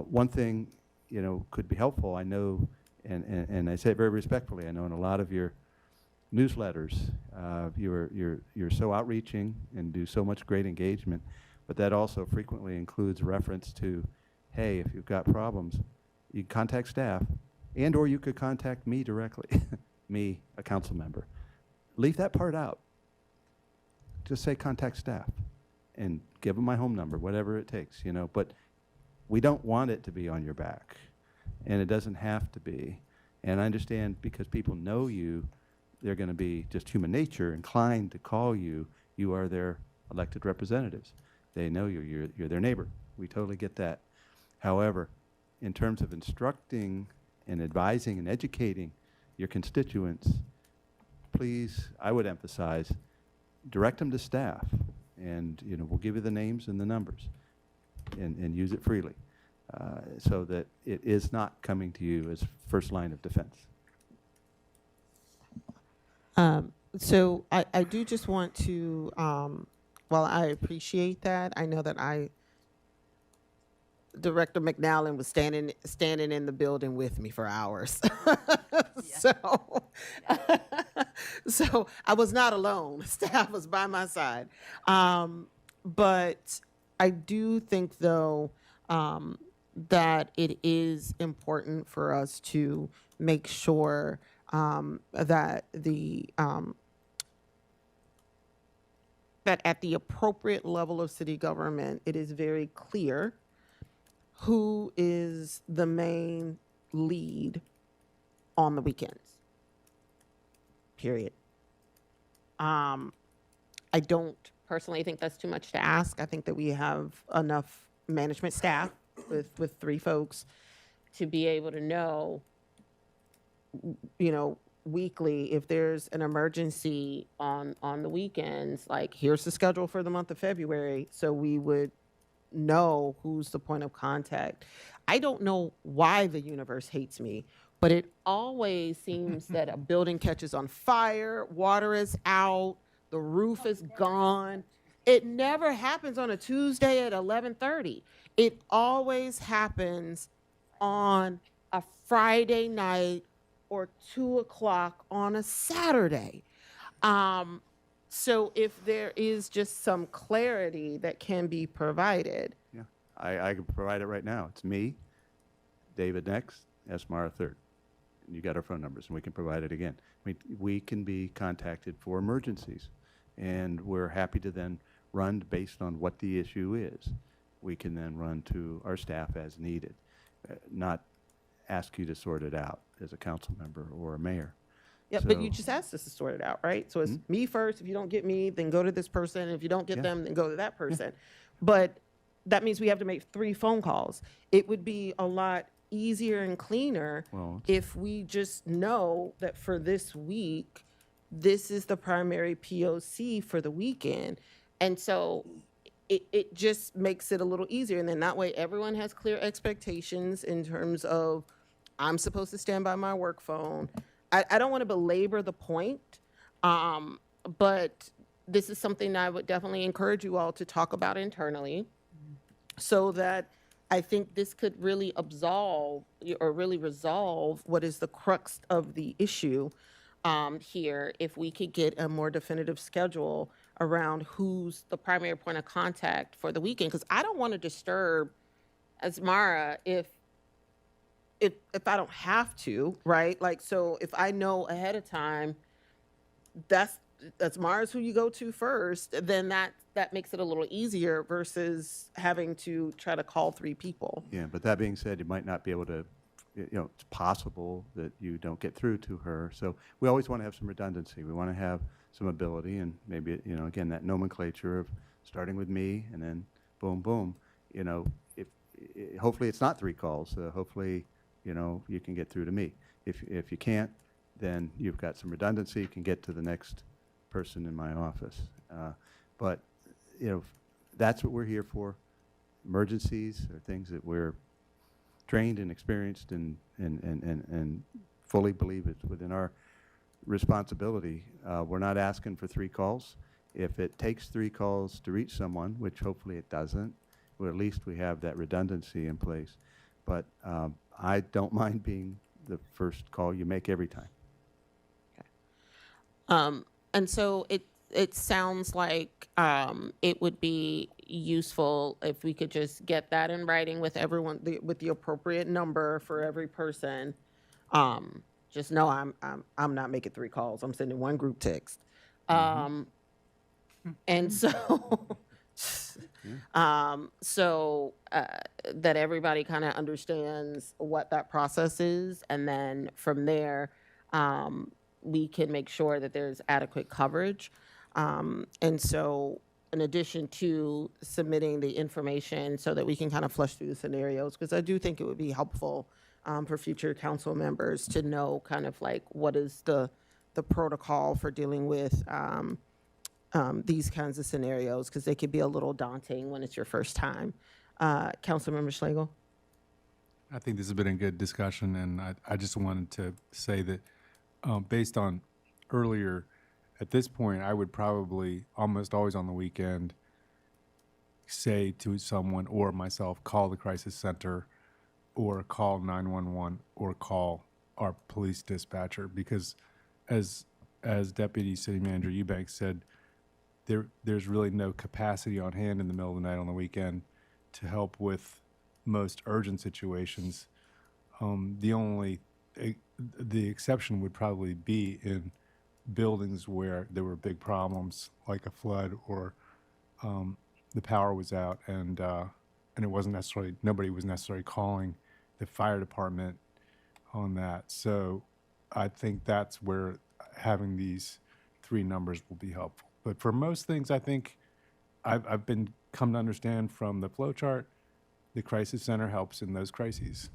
One thing, could be helpful, I know, and I say it very respectfully, I know in a lot of your newsletters, you're so outreaching and do so much great engagement, but that also frequently includes reference to, hey, if you've got problems, you can contact staff, and or you could contact me directly, me, a council member. Leave that part out. Just say contact staff and give them my home number, whatever it takes, but we don't want it to be on your back, and it doesn't have to be. And I understand because people know you, they're going to be just human nature inclined to call you. You are their elected representatives. They know you. You're their neighbor. We totally get that. However, in terms of instructing and advising and educating your constituents, please, I would emphasize, direct them to staff, and we'll give you the names and the numbers, and use it freely. so that it is not coming to you as first line of defense. So I do just want to, while I appreciate that, I know that Director McNallen was standing in the building with me for hours. So, so I was not alone. Staff was by my side. But I do think, though, that it is important for us to make sure that that at the appropriate level of city government, it is very clear who is the main lead on the weekends. Period. I don't personally think that's too much to ask. I think that we have enough management staff with 3 folks to be able to know, weekly, if there's an emergency on the weekends, like, here's the schedule for the month of February, so we would know who's the point of contact. I don't know why the universe hates me, but it always seems that a building catches on fire, water is out, the roof is gone. It never happens on a Tuesday at 11:30. It always happens on a Friday night or 2 o'clock on a Saturday. So if there is just some clarity that can be provided. Yeah, I can provide it right now. It's me, David next, Esmara third. And you got our phone numbers, and we can provide it again. We can be contacted for emergencies, and we're happy to then run based on what the issue is. We can then run to our staff as needed, not ask you to sort it out as a council member or a mayor. Yeah, So- but you just asked us to sort it out, right? So it's me first. If you don't get me, then go to this person. If you don't get them, then go to that person. But that means we have to make 3 phone calls. It would be a lot easier and cleaner if we just know that for this week, this is the primary POC for the weekend. And so it just makes it a little easier. And then that way everyone has clear expectations in terms of, I'm supposed to stand by my work phone. I don't want to belabor the point, but this is something I would definitely encourage you all to talk about internally, so that I think this could really resolve what is the crux of the issue here, if we could get a more definitive schedule around who's the primary point of contact for the weekend. Because I don't want to disturb Asmara if I don't have to, right? Like, so if I know ahead of time, that's Mars who you go to first, then that makes it a little easier versus having to try to call 3 people. Yeah, but that being said, you might not be able to, it's possible that you don't get through to her. So we always want to have some redundancy. We want to have some ability, and maybe, again, that nomenclature of starting with me and then boom, boom. Hopefully it's not 3 calls. Hopefully, you can get through to me. If you can't, then you've got some redundancy. You can get to the next person in my office. But that's what we're here for. Emergencies are things that we're trained and experienced and fully believe it's within our responsibility. We're not asking for 3 calls. If it takes 3 calls to reach someone, which hopefully it doesn't, well, at least we have that redundancy in place. But I don't mind being the first call you make every time. And so it sounds like it would be useful if we could just get that in writing with everyone, with the appropriate number for every person. Just know I'm not making 3 calls. I'm sending 1 group text. And so that everybody kind of understands what that process is, and then from there we can make sure that there's adequate coverage. And so in addition to submitting the information so that we can kind of flush through the scenarios, because I do think it would be helpful for future council members to know kind of like what is the protocol for dealing with these kinds of scenarios, because they could be a little daunting when it's your first time. Councilmember Schlegel? I think this has been a good discussion, and I just wanted to say that based on earlier, at this point, I would probably almost always on the weekend say to someone or myself, call the crisis center or call 911 or call our police dispatcher, because as Deputy City Manager Eubanks said, there's really no capacity on hand in the middle of the night on the weekend to help with most urgent situations. The exception would probably be in buildings where there were big problems, like a flood or the power was out, and it wasn't necessarily, nobody was necessarily calling the fire department on that. So I think that's where having these three numbers will be helpful. But for most things, I think I've come to understand from the flow chart, the crisis center helps in those crises.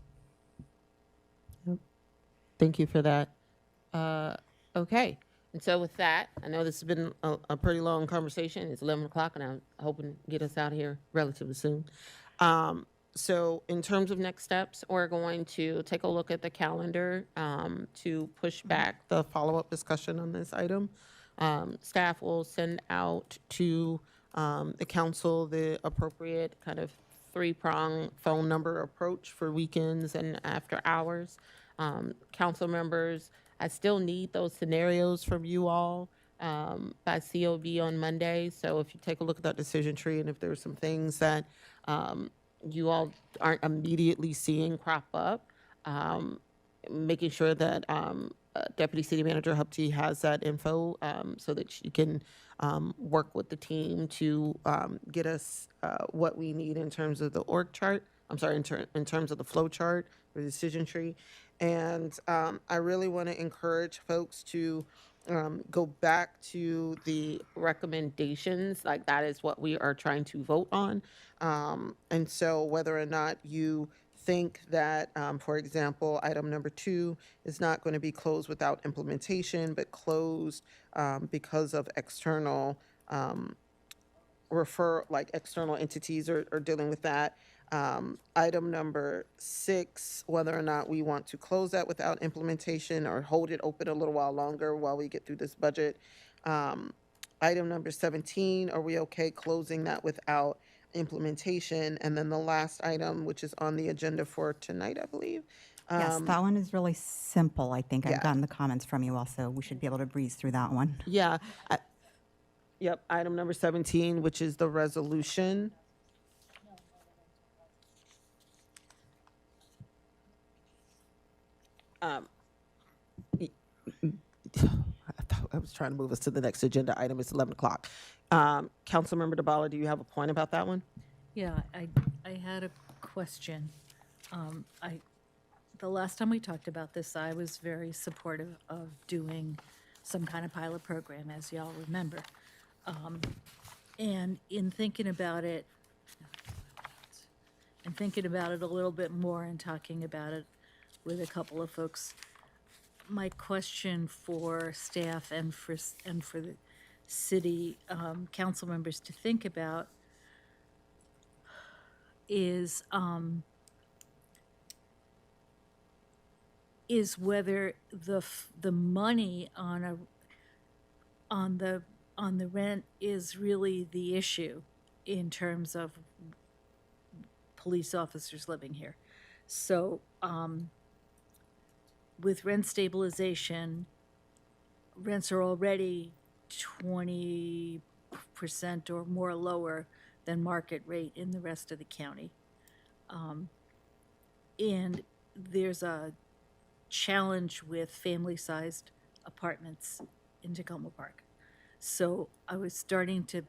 Thank you for that. Okay. And so with that, I know this has been a pretty long conversation. It's 11 o'clock, and I'm hoping to get us out of here relatively soon. So in terms of next steps, we're going to take a look at the calendar to push back the follow-up discussion on this item. Staff will send out to the council the appropriate kind of three-prong phone number approach for weekends and after hours. Council members, I still need those scenarios from you all by COB on Monday. So if you take a look at that decision tree, and if there's some things that you all aren't immediately seeing crop up, making sure that Deputy City Manager Hupty has that info so that she can work with the team to get us what we need in terms of the org chart. I'm sorry, in terms of the flow chart, the decision tree. And I really want to encourage folks to go back to the recommendations. Like, that is what we are trying to vote on. And so whether or not you think that, for example, item number 2 is not going to be closed without implementation, but closed because of external external entities are dealing with that. Item number 6, whether or not we want to close that without implementation or hold it open a little while longer while we get through this budget. Item number 17, are we okay closing that without implementation? And then the last item, which is on the agenda for tonight, I believe. Yes, that one is really simple. I think yeah. I've gotten the comments from you also. We should be able to breeze through that one. Yeah. Yep, item number 17, which is the resolution. I was trying to move us to the next agenda item. It's 11 o'clock. Councilmember DeBala, do you have a point about that one? Yeah, I had a question. The last time we talked about this, I was very supportive of doing some kind of pilot program, as y'all remember. And in thinking about it, a little bit more and talking about it with a couple of folks, my question for staff and for the city council members to think about is whether the money on the rent is really the issue in terms of police officers living here. So with rent stabilization, rents are already 20% or more lower than market rate in the rest of the county. And there's a challenge with family-sized apartments in Takoma Park. So I was starting to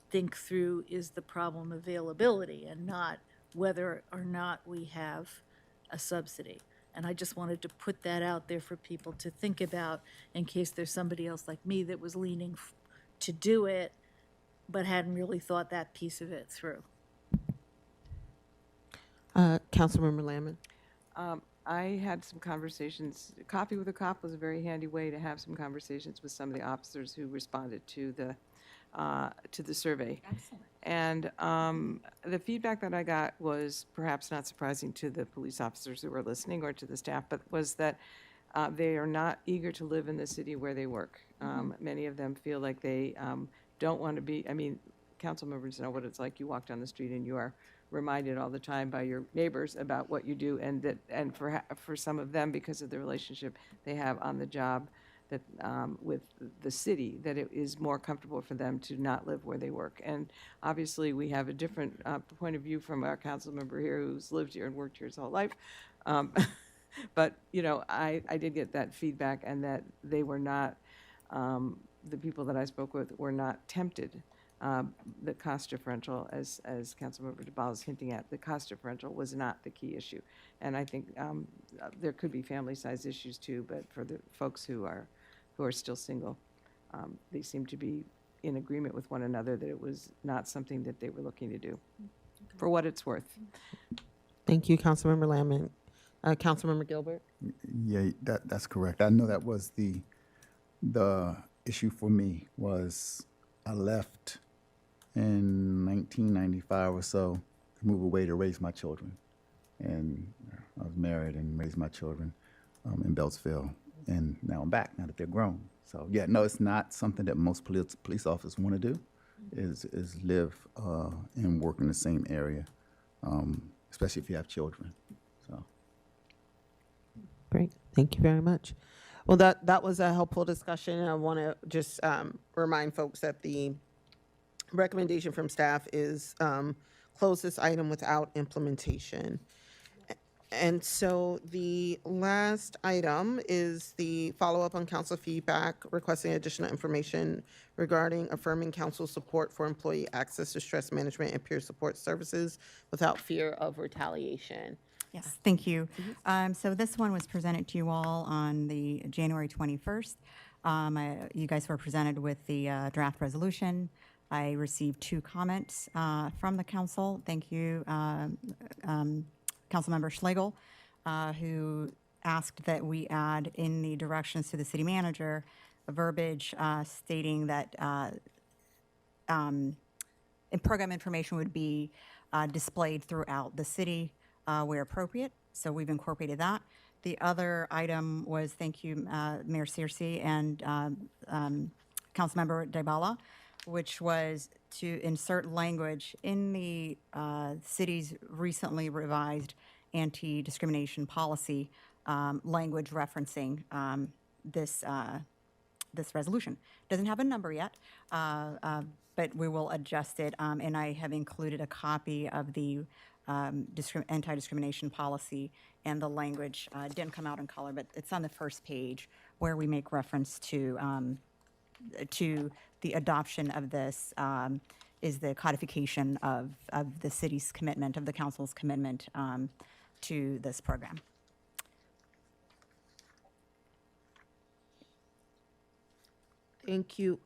think through, is the problem availability and not whether or not we have a subsidy? And I just wanted to put that out there for people to think about in case there's somebody else like me that was leaning to do it, but hadn't really thought that piece of it through. Councilmember Lamon. I had some conversations. Coffee with a Cop was a very handy way to have some conversations with some of the officers who responded to the to the survey. Excellent. And the feedback that I got was perhaps not surprising to the police officers who were listening or to the staff, but was that they are not eager to live in the city where they work. Many of them feel like they don't want to be, I mean, council members know what it's like. You walk down the street and you are reminded all the time by your neighbors about what you do, and for some of them, because of the relationship they have on the job that with the city, that it is more comfortable for them to not live where they work. And obviously, we have a different point of view from our council member here who's lived here and worked here his whole life. But, you know, I did get that feedback, and that they were not, the people that I spoke with were not tempted. The cost differential, as Councilmember DeBall is hinting at, the cost differential was not the key issue. And I think there could be family size issues too, but for the folks who are still single, they seem to be in agreement with one another that it was not something that they were looking to do, for what it's worth. Thank you, Councilmember Lamont. Councilmember Gilbert? Yeah, that's correct. I know that was the issue for me. Was I left in 1995 or so to move away to raise my children, and I was married and raised my children in Beltsville, and now I'm back now that they're grown. So yeah, no, it's not something that most police officers want to do, is live and work in the same area, especially if you have children. So. Great, thank you very much. Well, that was a helpful discussion. I want to just remind folks that the recommendation from staff is close this item without implementation. And so the last item is the follow-up on council feedback, requesting additional information regarding affirming council support for employee access to stress management and peer support services without fear of retaliation. Yes, thank you. So this one was presented to you all on the January 21st. You guys were presented with the draft resolution. I received 2 comments from the council. Thank you, Councilmember Schlegel, who asked that we add in the directions to the city manager a verbiage stating that program information would be displayed throughout the city where appropriate. So we've incorporated that. The other item was, thank you, Mayor Searcy and Councilmember Dybala, which was to insert language in the city's recently revised anti-discrimination policy, language referencing this resolution. Doesn't have a number yet, but we will adjust it. And I have included a copy of the anti-discrimination policy, and the language didn't come out in color, but it's on the first page where we make reference to the adoption of this is the codification of the city's commitment, of the council's commitment to this program. Thank you.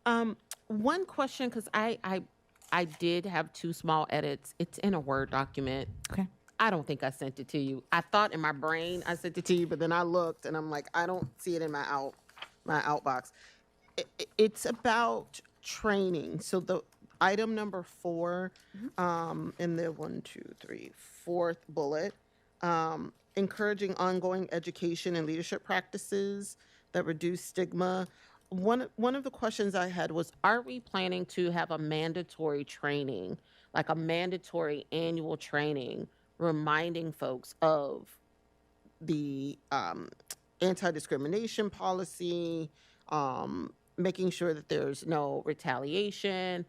One question, because I did have 2 small edits. It's in a Word document. Okay. I don't think I sent it to you. I thought in my brain I sent it to you, but then I looked and I'm like, I don't see it in my outbox. It's about training. So the item number 4, in the 1, 2, 3, 4th bullet, encouraging ongoing education and leadership practices that reduce stigma. One of the questions I had was, are we planning to have a mandatory training, like a mandatory annual training, reminding folks of the anti-discrimination policy, making sure that there's no retaliation?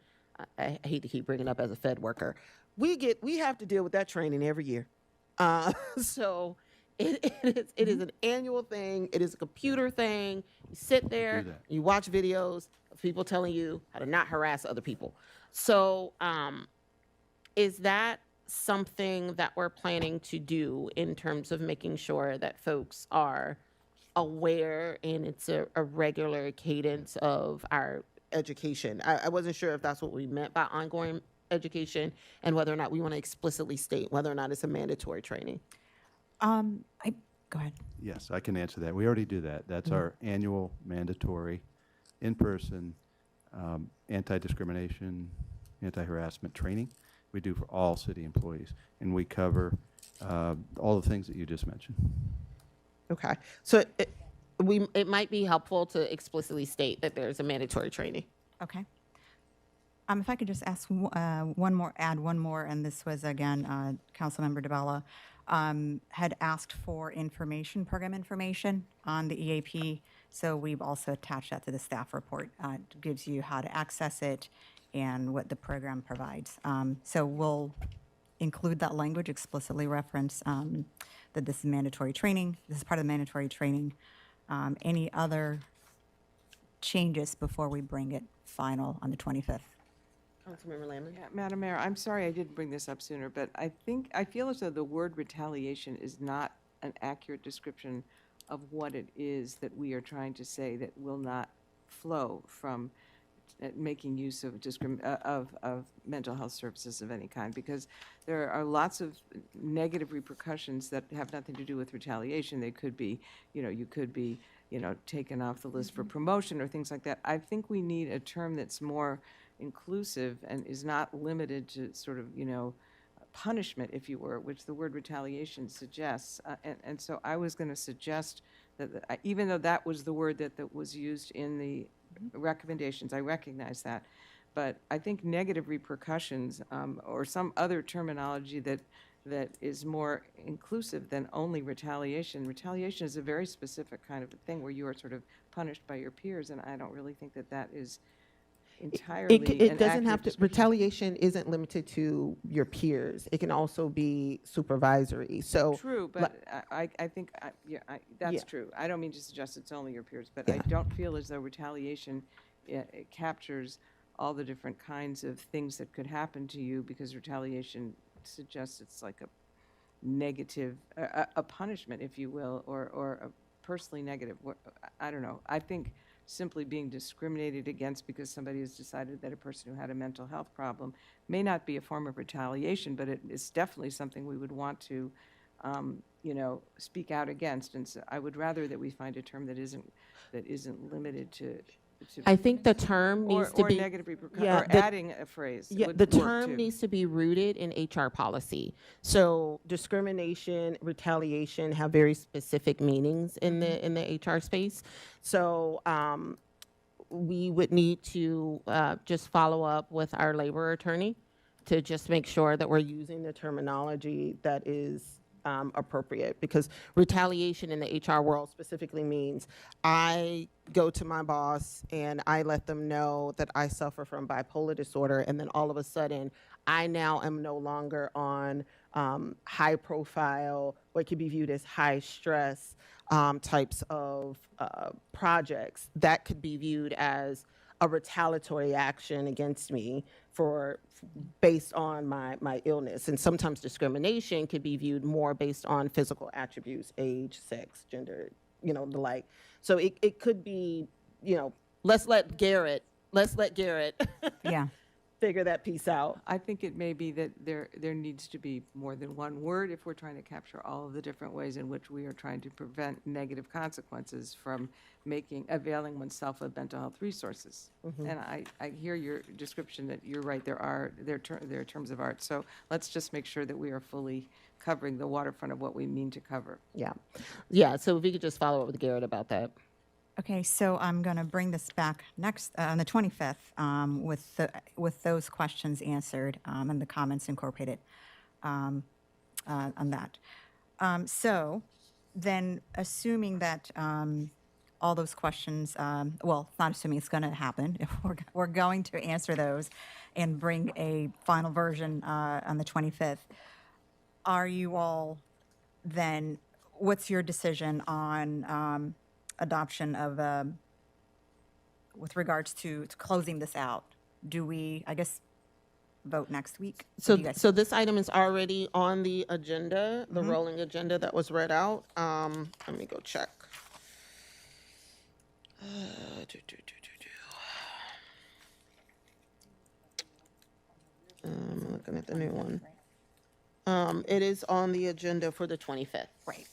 I hate to keep bringing it up as a Fed worker. We have to deal with that training every year. So it is an annual thing. It is a computer thing. You sit there, you watch videos of people telling you how to not harass other people. So is that something that we're planning to do in terms of making sure that folks are aware and it's a regular cadence of our education? I wasn't sure if that's what we meant by ongoing education, and whether or not we want to explicitly state whether or not it's a mandatory training. Go ahead. Yes, I can answer that. We already do that. That's our annual mandatory in-person anti-discrimination, anti-harassment training we do for all city employees. And we cover all the things that you just mentioned. Okay, so it might be helpful to explicitly state that there's a mandatory training. Okay. If I could just ask add one more, and this was again, Councilmember DeBella had asked for program information on the EAP. So we've also attached that to the staff report. It gives you how to access it and what the program provides. So we'll include that language, explicitly reference that this is mandatory training. This is part of the mandatory training. Any other changes before we bring it final on the 25th? Councilmember Lamon? Yeah, Madam Mayor, I'm sorry I didn't bring this up sooner, but I feel as though the word retaliation is not an accurate description of what it is that we are trying to say that will not flow from making use of mental health services of any kind, because there are lots of negative repercussions that have nothing to do with retaliation. They could be, you could be, taken off the list for promotion or things like that. I think we need a term that's more inclusive and is not limited to sort of, punishment, if you were, which the word retaliation suggests. And so I was going to suggest that even though that was the word that was used in the recommendations, I recognize that, but I think negative repercussions or some other terminology that is more inclusive than only retaliation. Retaliation is a very specific kind of a thing where you are sort of punished by your peers, and I don't really think that is entirely It doesn't have to, description. retaliation isn't limited to your peers. It can also be supervisory. So True, but I think, that's Yeah. true. I don't mean to suggest it's only your peers, but I don't feel as though retaliation it captures all the different kinds of things that could happen to you, because retaliation suggests it's like a negative, a punishment, if you will, or a personally negative. I don't know. I think simply being discriminated against because somebody has decided that a person who had a mental health problem may not be a form of retaliation, but it is definitely something we would want to, speak out against. And so I would rather that we find a term that isn't limited to I think the term needs to or be negative repercussions, or adding a phrase. Yeah, would the work term too. needs to be rooted in HR policy. So discrimination, retaliation have very specific meanings in the HR space. So we would need to just follow up with our labor attorney to just make sure that we're using the terminology that is appropriate, because retaliation in the HR world specifically means I go to my boss and I let them know that I suffer from bipolar disorder, and then all of a sudden I now am no longer on high profile, what could be viewed as high stress types of projects. That could be viewed as a retaliatory action against me based on my illness. And sometimes discrimination could be viewed more based on physical attributes, age, sex, gender, the like. So it could be, let's let Garrett Yeah. figure that piece out. I think it may be that there needs to be more than one word if we're trying to capture all of the different ways in which we are trying to prevent negative consequences from availing oneself of mental health resources. And I hear your description that you're right, there are terms of art. So let's just make sure that we are fully covering the waterfront of what we mean to cover. Yeah, so if we could just follow up with Garrett about that. Okay, so I'm going to bring this back next, on the 25th, with those questions answered and the comments incorporated on that. So then, assuming that all those questions, well, not assuming it's going to happen, if we're going to answer those and bring a final version on the 25th, are you all then, what's your decision on adoption of, with regards to closing this out? Do we, I guess, vote next week? What So, do you guys so this item is already on the agenda, the Mhm. rolling agenda that was read out. Let me go check. I'm looking at the new one. It is on the agenda for the 25th. Right.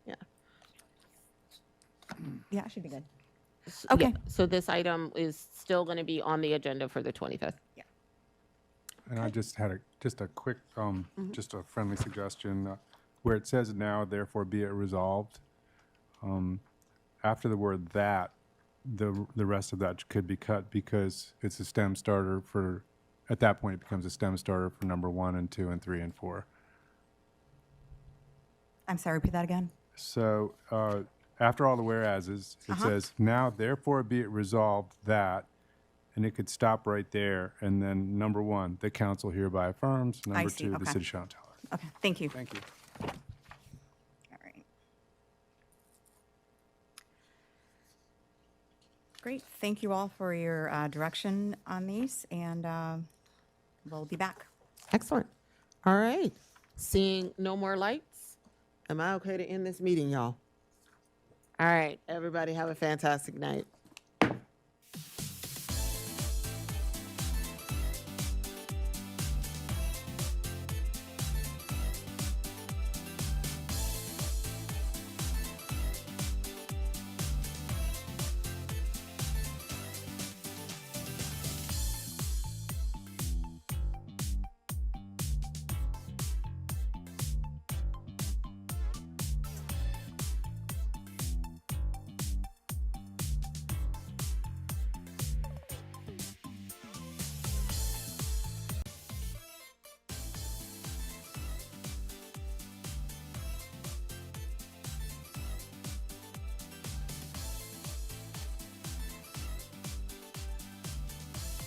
Yeah. Yeah, it should be good. Okay. Okay. So this item is still going to be on the agenda for the 25th? And I just had a quick, just a friendly suggestion, where it says now, therefore be it resolved. After the word that, the rest of that could be cut because it's a STEM starter for, at that point, it becomes a STEM starter for number 1 and 2 and 3 and 4. I'm sorry, repeat that again. So after all the whereases, it says, now therefore be it resolved that, and it could stop right there. And then number 1, the council hereby affirms. Number see, 2, the okay. city shall tell it. Okay, thank you. Thank you. All right. Great, thank you all for your direction on these, and we'll be back. Excellent. All right. Seeing no more lights, am I okay to end this meeting, y'all? All right. Everybody have a fantastic night.